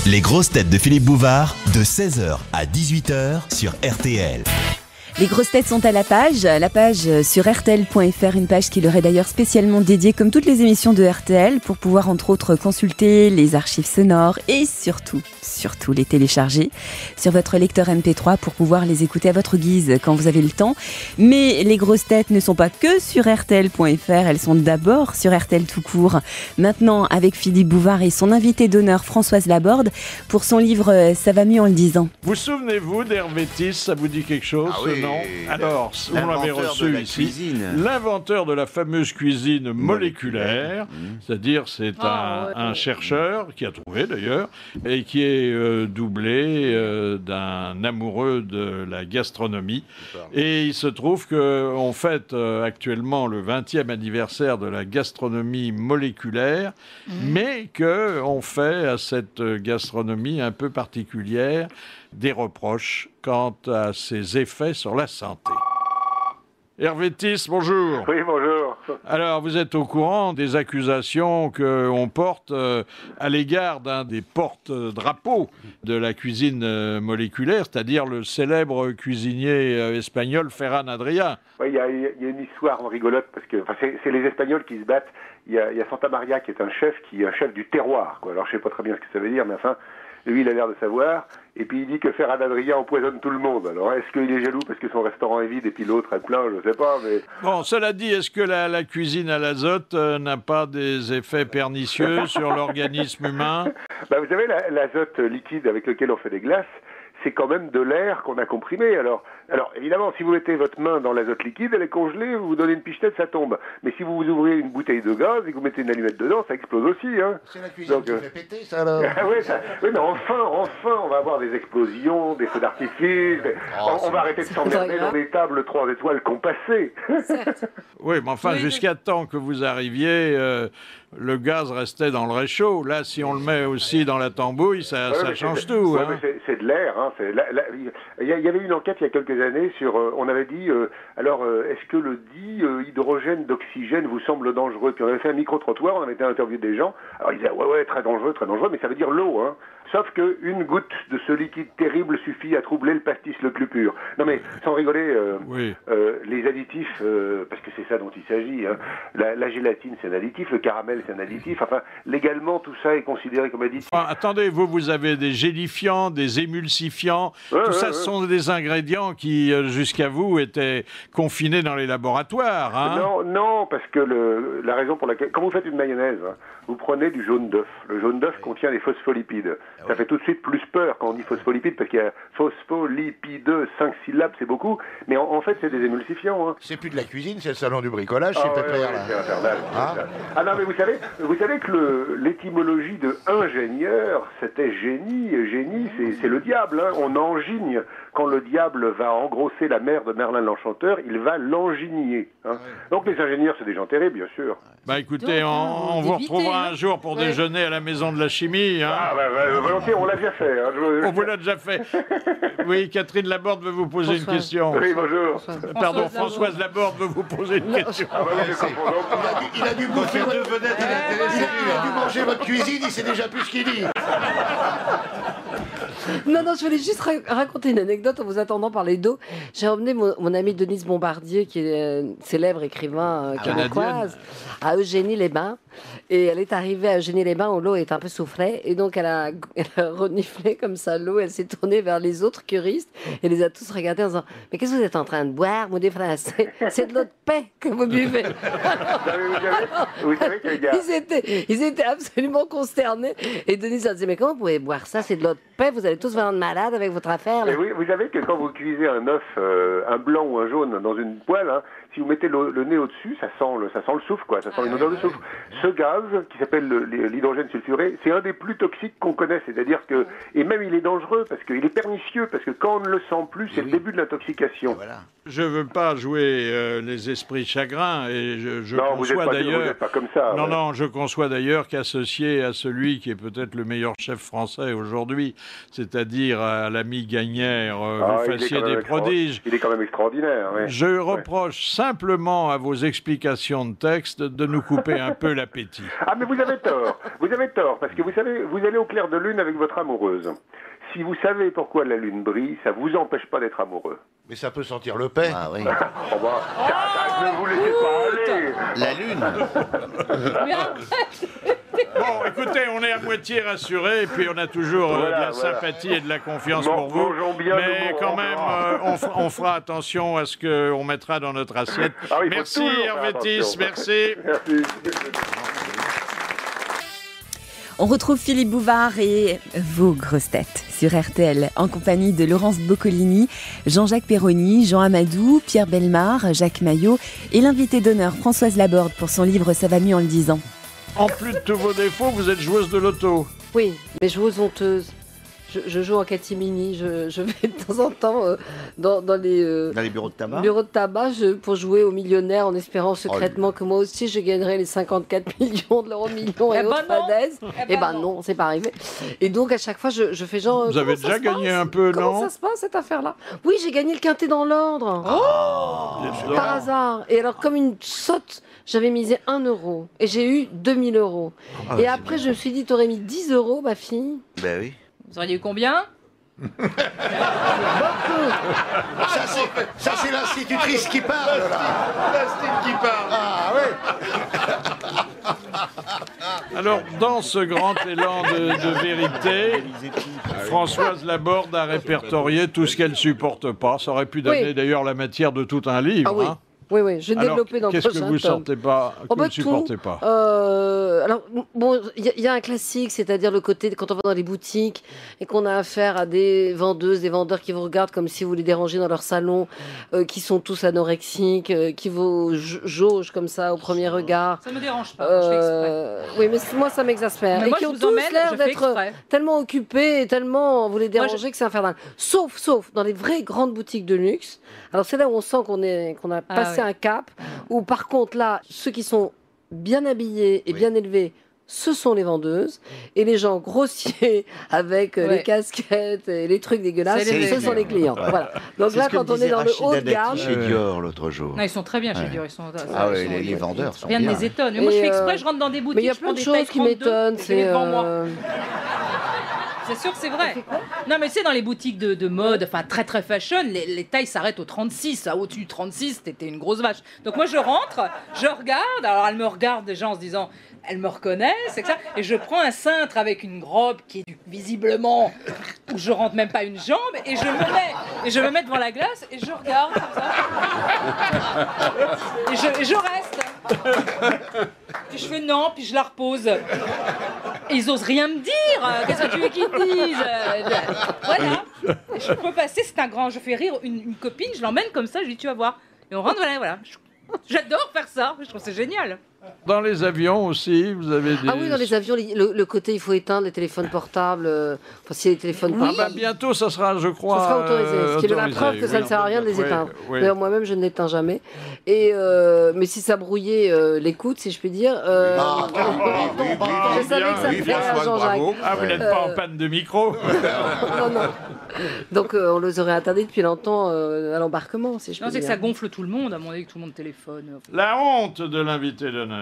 [SPEAKER 2] Les grosses têtes de Philippe Bouvard, de 16h à 18h sur RTL.
[SPEAKER 11] Les grosses têtes sont à la page sur rtl.fr, une page qui leur est d'ailleurs spécialement dédiée, comme toutes les émissions de RTL, pour pouvoir entre autres consulter les archives sonores et surtout les télécharger sur votre lecteur MP3 pour pouvoir les écouter à votre guise quand vous avez le temps. Mais les grosses têtes ne sont pas que sur rtl.fr, elles sont d'abord sur RTL tout court. Maintenant, avec Philippe Bouvard et son invité d'honneur Françoise Laborde pour son livre Ça va mieux en le disant.
[SPEAKER 4] Vous souvenez-vous d'Hervétis, ça vous dit quelque chose?
[SPEAKER 7] Ah oui.
[SPEAKER 4] Non. Alors, on l'avait
[SPEAKER 7] L'inventeur
[SPEAKER 4] reçu
[SPEAKER 7] de la
[SPEAKER 4] ici.
[SPEAKER 7] cuisine.
[SPEAKER 4] L'inventeur de la fameuse cuisine moléculaire, c'est-à-dire c'est un chercheur qui a trouvé d'ailleurs, et qui est doublé d'un amoureux de la gastronomie. Et il se trouve qu'on fête actuellement le 20e anniversaire de la gastronomie moléculaire, mais qu'on fait à cette gastronomie un peu particulière des reproches quant à ses effets sur la santé. Hervé Tiss, bonjour.
[SPEAKER 20] Oui, bonjour.
[SPEAKER 4] Alors, vous êtes au courant des accusations qu'on porte à l'égard d'un des porte-drapeaux de la cuisine moléculaire, c'est-à-dire le célèbre cuisinier espagnol Ferran Adrià.
[SPEAKER 20] Oui, il y a une histoire rigolote, parce que c'est les Espagnols qui se battent. Il y a Santa Maria qui est un chef du terroir, quoi. Alors, je sais pas très bien ce que ça veut dire, mais enfin, lui, il a l'air de savoir. Et puis, il dit que Ferran Adrià empoisonne tout le monde. Alors, est-ce qu'il est jaloux parce que son restaurant est vide et puis l'autre est plein? Je sais pas, mais...
[SPEAKER 4] Bon, cela dit, est-ce que la cuisine à l'azote n'a pas des effets pernicieux sur l'organisme humain?
[SPEAKER 20] Vous savez, l'azote liquide avec lequel on fait des glaces, c'est quand même de l'air qu'on a comprimé. Alors évidemment, si vous mettez votre main dans l'azote liquide, elle est congelée, vous donnez une pichenette, ça tombe. Mais si vous ouvrez une bouteille de gaz et que vous mettez une allumette dedans, ça explose aussi. Hein.
[SPEAKER 8] C'est la cuisine qui fait péter, ça, alors.
[SPEAKER 20] Oui, mais enfin, on va avoir des explosions, des feux d'artifice. On va arrêter de s'emmerder dans des tables 3 étoiles compassées.
[SPEAKER 4] Oui, mais enfin, jusqu'à temps que vous arriviez, le gaz restait dans le réchaud. Là, si on le met aussi dans la tambouille, ça change tout.
[SPEAKER 20] Hein. C'est de l'air. Hein. Il y avait une enquête il y a quelques années sur... on avait dit, est-ce que le hydrogène d'oxygène vous semble dangereux? Puis on avait fait un micro-trottoir, on avait été interviewé des gens. Alors ils disaient, ouais, très dangereux, mais ça veut dire l'eau. Hein. Sauf qu'une goutte de ce liquide terrible suffit à troubler le pastis le plus pur. Non mais, sans rigoler, les additifs, parce que c'est ça dont il s'agit, hein. La gélatine c'est un additif, le caramel c'est un additif, enfin, légalement tout ça est considéré comme additif.
[SPEAKER 4] Attendez, vous avez des gélifiants, des émulsifiants, tout ça ce sont des ingrédients qui, jusqu'à vous, étaient confinés dans les laboratoires. Hein.
[SPEAKER 20] Non, parce que la raison pour laquelle... Quand vous faites une mayonnaise, hein, vous prenez du jaune d'œuf. Le jaune d'œuf contient des phospholipides. Ça fait tout de suite plus peur quand on dit phospholipides, parce qu'il y a phospholipideux, 5 syllabes, c'est beaucoup, mais en fait, c'est des émulsifiants. Hein.
[SPEAKER 8] C'est plus de la cuisine, c'est le salon du bricolage, c'est Pépère, là.
[SPEAKER 20] C'est infernal. Ah non, mais vous savez que l'étymologie de ingénieur, c'était génie. Génie, c'est le diable. Hein. On engigne. Quand le diable va engrosser la mère de Merlin l'Enchanteur, il va l'engigner. Hein. Donc les ingénieurs, c'est des gens terribles, bien sûr.
[SPEAKER 4] Écoutez, on vous retrouvera un jour pour déjeuner à la maison de la chimie. Hein.
[SPEAKER 20] Volontiers, on l'a déjà fait. Hein.
[SPEAKER 4] On vous l'a déjà fait. Oui, Catherine Laborde veut vous poser une question.
[SPEAKER 20] Oui, bonjour.
[SPEAKER 4] Pardon, Françoise Laborde veut vous poser une question.
[SPEAKER 8] Il a dû bouffer deux vedettes à la télé. Il a dû manger votre cuisine, il sait déjà plus ce qu'il dit.
[SPEAKER 13] Non, je voulais juste raconter une anecdote en vous attendant parler d'eau. J'ai emmené mon amie Denise Bombardier, qui est une célèbre écrivain québécoise, à Eugénie-les-Bains. Et elle est arrivée à Eugénie-les-Bains où l'eau est un peu soufrée. Et donc, elle a reniflé comme ça l'eau. Elle s'est tournée vers les autres curistes et les a tous regardés en disant « Mais qu'est-ce que vous êtes en train de boire, vous des Français? C'est de l'eau de paix que vous buvez. »
[SPEAKER 20] Vous savez qu'il y a...
[SPEAKER 13] Ils étaient absolument consternés. Et Denise a dit « Mais comment vous pouvez boire ça? C'est de l'eau de paix. Vous allez tous venir malade avec votre affaire. »
[SPEAKER 20] Oui, vous savez que quand vous cuisez un œuf, un blanc ou un jaune dans une poêle, hein, si vous mettez le nez au-dessus, ça sent le soufre, quoi. Ça sent une odeur de soufre. Ce gaz, qui s'appelle l'hydrogène sulfuré, c'est un des plus toxiques qu'on connaisse. C'est-à-dire que, et même il est dangereux, parce qu'il est pernicieux, parce que quand on ne le sent plus, c'est le début de l'intoxication.
[SPEAKER 4] Voilà. Je ne veux pas jouer les esprits chagrins, et je
[SPEAKER 20] non,
[SPEAKER 4] conçois d'ailleurs...
[SPEAKER 20] Vous n'êtes pas comme ça.
[SPEAKER 4] Non, je conçois d'ailleurs qu'associé à celui qui est peut-être le meilleur chef français aujourd'hui, c'est-à-dire à l'ami Gagnère, vous fassiez des prodiges.
[SPEAKER 20] Il est quand même extraordinaire. Oui.
[SPEAKER 4] Je reproche simplement à vos explications de texte de nous couper un peu l'appétit.
[SPEAKER 20] Ah, mais vous avez tort, parce que vous savez, vous allez au clair de lune avec votre amoureuse. Si vous savez pourquoi la lune brille, ça vous empêche pas d'être amoureux.
[SPEAKER 8] Mais ça peut sentir le paix.
[SPEAKER 7] Ah oui.
[SPEAKER 20] Ne vous laissez pas aller.
[SPEAKER 7] La lune.
[SPEAKER 4] Bon, écoutez, on est à moitié rassurés, et puis on a toujours de la sympathie et de la confiance pour vous. Mais quand même, on fera attention à ce qu'on mettra dans notre assiette. Merci Hervé Tiss, merci.
[SPEAKER 11] On retrouve Philippe Bouvard et vos grosses têtes sur RTL en compagnie de Laurence Boccolini, Jean-Jacques Perroni, Jean Amadou, Pierre Bellemare, Jacques Maillot et l'invité d'honneur Françoise Laborde pour son livre Ça va mieux en le disant.
[SPEAKER 4] En plus de tous vos défauts, vous êtes joueuse de loto.
[SPEAKER 13] Oui, mais joueuse honteuse. je joue en catimini. Je vais de temps en temps dans les
[SPEAKER 7] bureaux de tabac.
[SPEAKER 13] Pour jouer aux millionnaires en espérant secrètement que moi aussi je gagnerais les 54 millions de l'euro million et autres fadaises. Eh ben non, c'est pas arrivé. Et donc à chaque fois je fais genre.
[SPEAKER 4] Vous avez déjà gagné un peu, non?
[SPEAKER 13] Comment ça se passe cette affaire-là? Oui, j'ai gagné le quintet dans l'ordre. Par hasard. Et alors comme une sotte, j'avais misé 1 euro et j'ai eu 2000 euros. Et après je me suis dit, t'aurais mis 10 euros, ma fille?
[SPEAKER 7] Ben oui.
[SPEAKER 6] Vous auriez eu combien?
[SPEAKER 8] Ça, c'est l'institutrice qui parle, là.
[SPEAKER 10] L'institut qui parle.
[SPEAKER 8] Ah, oui.
[SPEAKER 4] Alors, dans ce grand élan de vérité, Françoise Laborde a répertorié tout ce qu'elle supporte pas. Ça aurait pu donner d'ailleurs la matière de tout un livre.
[SPEAKER 13] Ah oui.
[SPEAKER 4] Hein.
[SPEAKER 13] Oui, je vais développer dans le prochain
[SPEAKER 4] qu'est-ce que vous sortez pas, que vous ne supportez pas?
[SPEAKER 13] Alors, bon, il y a un classique, c'est-à-dire le côté, quand on va dans les boutiques et qu'on a affaire à des vendeuses, des vendeurs qui vous regardent comme si vous les dérangez dans leur salon, qui sont tous anorexiques, qui vous jaugent comme ça au premier regard.
[SPEAKER 6] Ça me dérange pas, je fais exprès.
[SPEAKER 13] Oui, mais moi, ça m'exaspère.
[SPEAKER 6] Mais
[SPEAKER 13] et
[SPEAKER 6] moi,
[SPEAKER 13] qui
[SPEAKER 6] je
[SPEAKER 13] ont
[SPEAKER 6] vous
[SPEAKER 13] tous
[SPEAKER 6] emmène,
[SPEAKER 13] l'air
[SPEAKER 6] je fais
[SPEAKER 13] d'être
[SPEAKER 6] exprès.
[SPEAKER 13] tellement occupés et tellement vous les dérangez que c'est infernal. Sauf dans les vraies grandes boutiques de luxe. Alors, c'est là où on sent qu'on a passé un cap, où par contre, là, ceux qui sont bien habillés et bien élevés, ce sont les vendeuses, et les gens grossiers avec les casquettes et les trucs dégueulasses, ce sont les clients.
[SPEAKER 7] Ouais.
[SPEAKER 13] Voilà. Donc là, quand on est dans le haut de gamme...
[SPEAKER 7] chez Dior l'autre jour.
[SPEAKER 6] Non, ils sont très bien chez Dior.
[SPEAKER 7] Ah oui, les vendeurs sont
[SPEAKER 6] rien ne
[SPEAKER 7] bien.
[SPEAKER 6] les étonne. Mais moi, je fais exprès, je rentre dans des boutiques,
[SPEAKER 13] mais il y a
[SPEAKER 6] je
[SPEAKER 13] plein
[SPEAKER 6] prends
[SPEAKER 13] de
[SPEAKER 6] des
[SPEAKER 13] choses
[SPEAKER 6] tailles
[SPEAKER 13] qui
[SPEAKER 6] 32,
[SPEAKER 13] m'étonnent.
[SPEAKER 6] je les mets devant moi. C'est sûr que c'est vrai. Non, mais tu sais, dans les boutiques de mode, enfin très très fashion, les tailles s'arrêtent au 36. Au-dessus du 36, t'étais une grosse vache. Donc moi, je rentre, je regarde. Alors elle me regarde déjà en se disant, elle me reconnaît, c'est que ça. Et je prends un cintre avec une robe qui est visiblement où je rentre même pas une jambe et je me mets devant la glace et je regarde comme ça. Et je reste. Puis je fais non, puis je la repose. Et ils osent rien me dire. Qu'est-ce que tu veux qu'ils te disent? Voilà. Et je peux passer, c'est un grand. Je fais rire une copine, je l'emmène comme ça, je lui dis tu vas voir. Et on rentre, voilà. J'adore faire ça, je trouve que c'est génial.
[SPEAKER 4] Dans les avions aussi, vous avez des...
[SPEAKER 13] Ah oui, dans les avions, le côté il faut éteindre les téléphones portables. Enfin, si les téléphones portables...
[SPEAKER 4] bientôt, ça sera, je crois...
[SPEAKER 13] Ça sera autorisé, ce qui est la preuve que ça ne sert à rien de les éteindre.
[SPEAKER 4] Oui.
[SPEAKER 13] D'ailleurs, moi-même, je ne l'éteins jamais. Et, mais si ça brouillait l'écoute, si je puis dire... je savais que ça me ferait à Jean-Jacques.
[SPEAKER 4] Ah, vous n'êtes pas en panne de micro?
[SPEAKER 13] Non. Donc, on les aurait interdits depuis longtemps à l'embarquement, si je puis dire.
[SPEAKER 6] Non, c'est que ça gonfle tout le monde, à mon avis, que tout le monde téléphone.
[SPEAKER 4] La honte de l'invité d'honneur.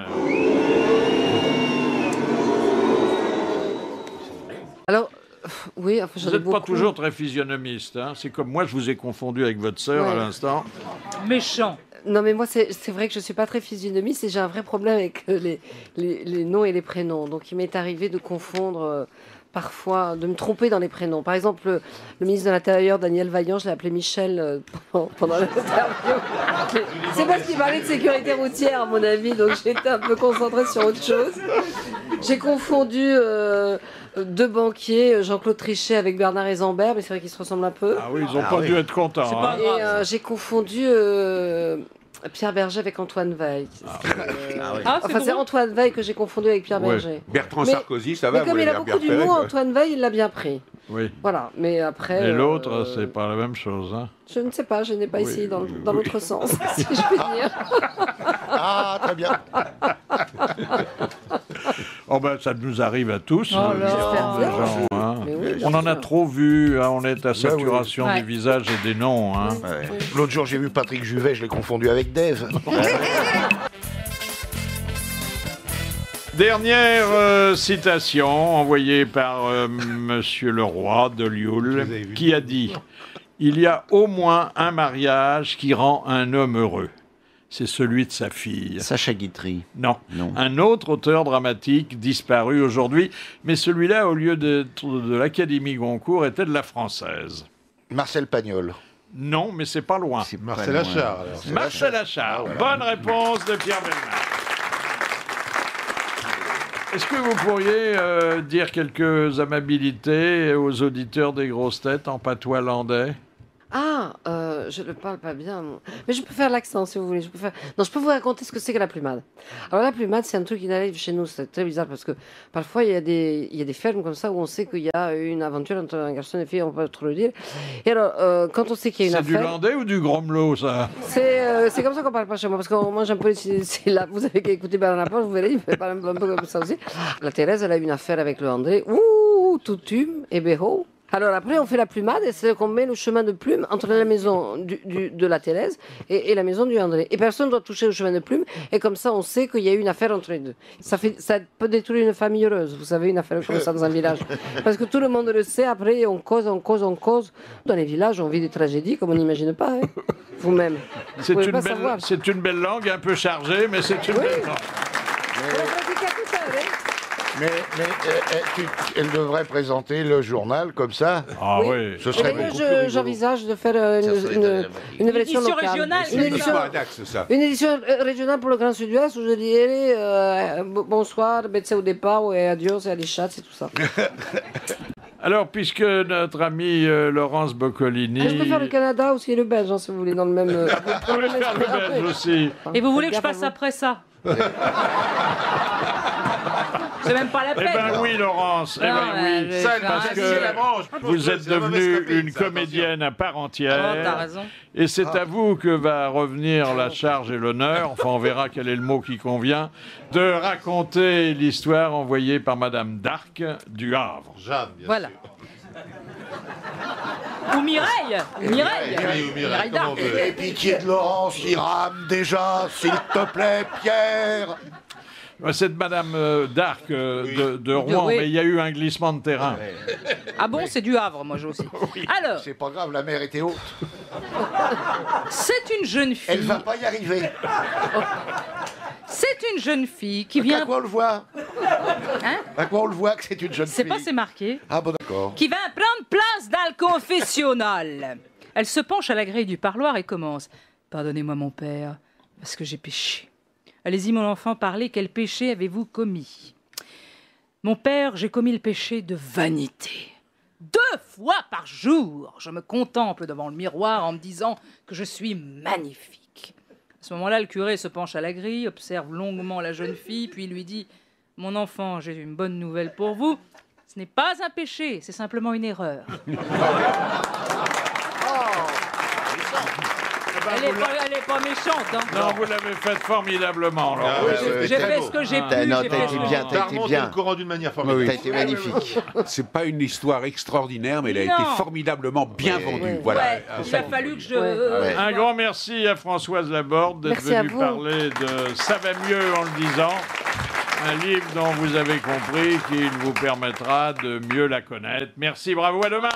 [SPEAKER 13] Alors, oui, enfin,
[SPEAKER 4] vous n'êtes pas toujours très physionomiste. Hein. C'est comme moi, je vous ai confondu avec votre sœur à l'instant.
[SPEAKER 6] Méchant.
[SPEAKER 13] Non, mais moi, c'est vrai que je ne suis pas très physionomiste et j'ai un vrai problème avec les noms et les prénoms. Donc, il m'est arrivé de confondre... parfois, de me tromper dans les prénoms. Par exemple, le ministre de l'Intérieur, Daniel Vaillant, je l'ai appelé Michel pendant l'interview. C'est parce qu'il parlait de sécurité routière, à mon avis, donc j'étais un peu concentrée sur autre chose. J'ai confondu deux banquiers, Jean-Claude Trichet avec Bernard Hezambert, mais c'est vrai qu'ils se ressemblent un peu.
[SPEAKER 4] Ah oui, ils n'ont pas dû être contents. Hein.
[SPEAKER 13] Et j'ai confondu... Pierre Berger avec Antoine Veil. C'est Antoine Veil que j'ai confondu avec Pierre Berger.
[SPEAKER 5] Bertrand Sarkozy, ça va.
[SPEAKER 13] Mais comme il a beaucoup d'humour, Antoine Veil, il l'a bien pris.
[SPEAKER 4] Oui.
[SPEAKER 13] Voilà, mais après...
[SPEAKER 4] Et l'autre, c'est pas la même chose. Hein.
[SPEAKER 13] Je ne sais pas, je n'ai pas essayé dans l'autre sens, si je puis dire.
[SPEAKER 8] Ah, très bien.
[SPEAKER 4] Oh ben, ça nous arrive à tous.
[SPEAKER 13] Oh
[SPEAKER 4] les gens, hein. On en a trop vu, hein, on est à saturation des visages et des noms. Hein.
[SPEAKER 8] L'autre jour, j'ai vu Patrick Juvet, je l'ai confondu avec Dave.
[SPEAKER 4] Dernière citation envoyée par Monsieur Leroy de Lioul, qui a dit « Il y a au moins un mariage qui rend un homme heureux. C'est celui de sa fille. »
[SPEAKER 7] Sacha Guitry.
[SPEAKER 4] Non. Un autre auteur dramatique disparu aujourd'hui, mais celui-là, au lieu d'être de l'Académie Goncourt, était de la Française.
[SPEAKER 8] Marcel Pagnol.
[SPEAKER 4] Non, mais c'est pas loin.
[SPEAKER 10] Marcel Achard.
[SPEAKER 4] Marcel Achard. Bonne réponse de Pierre Bellemare. Est-ce que vous pourriez dire quelques amabilités aux auditeurs des grosses têtes en patois landais ?
[SPEAKER 13] Ah, je ne parle pas bien. Moi. Mais je peux faire l'accent si vous voulez. Non, je peux vous raconter ce que c'est que la plumade. Alors la plumade, c'est un truc qui arrive chez nous. C'est très bizarre parce que parfois il y a des fermes comme ça où on sait qu'il y a une aventure entre un garçon et une fille, on peut trop le dire. Et alors, quand on sait qu'il y a une affaire...
[SPEAKER 4] C'est du landais ou du gromelot, ça?
[SPEAKER 13] C'est comme ça qu'on parle pas chez moi parce qu'on mange un peu... Là, vous avez qu'à écouter Bernard Laporte, vous verrez, il fait parler un peu comme ça aussi. La Thérèse, elle a eu une affaire avec le André. Ouh, tout tume et bého. Alors après, on fait la plumade, et c'est qu'on met le chemin de plume entre la maison de la Thérèse et la maison du André. Et personne ne doit toucher au chemin de plume, et comme ça, on sait qu'il y a eu une affaire entre les deux. Ça peut détruire une famille heureuse, vous savez, une affaire comme ça dans un village. Parce que tout le monde le sait, après, on cause. Dans les villages, on vit des tragédies comme on n'imagine pas, hein. Vous-même.
[SPEAKER 4] C'est une belle langue, un peu chargée, mais c'est une belle langue.
[SPEAKER 8] Elle devrait présenter le journal comme ça.
[SPEAKER 4] Ah oui.
[SPEAKER 8] Ce serait beaucoup plus rigolo.
[SPEAKER 13] J'envisage de faire une édition locale.
[SPEAKER 6] Régionale,
[SPEAKER 13] une édition régionale pour le Grand Sud-Ouest où je dirais bonsoir, betse au départ, et adios, et alichat, c'est tout ça.
[SPEAKER 4] Alors, puisque notre ami Laurence Boccolini...
[SPEAKER 13] Je peux faire le Canada aussi et le Belge, hein, si vous voulez, dans le même...
[SPEAKER 4] Vous pouvez faire le Belge aussi.
[SPEAKER 6] Et vous voulez que je passe après ça? C'est même pas la peine.
[SPEAKER 4] Eh ben oui, Laurence. Eh ben oui. Parce que vous êtes devenue une comédienne à part entière.
[SPEAKER 6] Oh, t'as raison.
[SPEAKER 4] Et c'est à vous que va revenir la charge et l'honneur, enfin on verra quel est le mot qui convient, de raconter l'histoire envoyée par Madame d'Arc du Havre.
[SPEAKER 10] Jeanne, bien
[SPEAKER 6] voilà.
[SPEAKER 10] sûr.
[SPEAKER 6] Ou Mireille d'Arc.
[SPEAKER 8] Et pitié de Laurence, il rame déjà, s'il te plaît, Pierre.
[SPEAKER 4] C'est Madame d'Arc de Rouen,
[SPEAKER 6] oui.
[SPEAKER 4] mais il y a eu un glissement de terrain.
[SPEAKER 6] Ah bon, c'est du Havre, moi, aussi.
[SPEAKER 8] Oui.
[SPEAKER 6] Alors,
[SPEAKER 8] c'est pas grave, la mer était haute.
[SPEAKER 6] C'est une jeune fille.
[SPEAKER 8] Elle va pas y arriver.
[SPEAKER 6] C'est une jeune fille qui vient...
[SPEAKER 8] À quoi on le voit?
[SPEAKER 6] Hein?
[SPEAKER 8] À quoi on le voit que c'est une jeune fille?
[SPEAKER 6] C'est pas, c'est marqué.
[SPEAKER 8] Ah bon, d'accord.
[SPEAKER 6] Qui va prendre place dans le confessionnal. Elle se penche à la grille du parloir et commence. Pardonnez-moi, mon père, parce que j'ai péché. Allez-y, mon enfant, parlez. Quel péché avez-vous commis? Mon père, j'ai commis le péché de vanité. 2 fois par jour, je me contemple devant le miroir en me disant que je suis magnifique. À ce moment-là, le curé se penche à la grille, observe longuement la jeune fille, puis lui dit « Mon enfant, j'ai une bonne nouvelle pour vous. Ce n'est pas un péché, c'est simplement une erreur. » Elle est pas méchante, hein.
[SPEAKER 4] Non, vous l'avez faite formidablement.
[SPEAKER 6] J'ai fait ce que j'ai pu.
[SPEAKER 10] T'as remonté le courant d'une manière formidable.
[SPEAKER 5] T'as été magnifique. C'est pas une histoire extraordinaire, mais elle a été formidablement bien vendue. Voilà.
[SPEAKER 6] Ouais, il a fallu que je...
[SPEAKER 4] Un grand merci à Françoise Laborde d'être venue parler de Ça va mieux en le disant. Un livre dont vous avez compris qu'il vous permettra de mieux la connaître. Merci, bravo, à demain.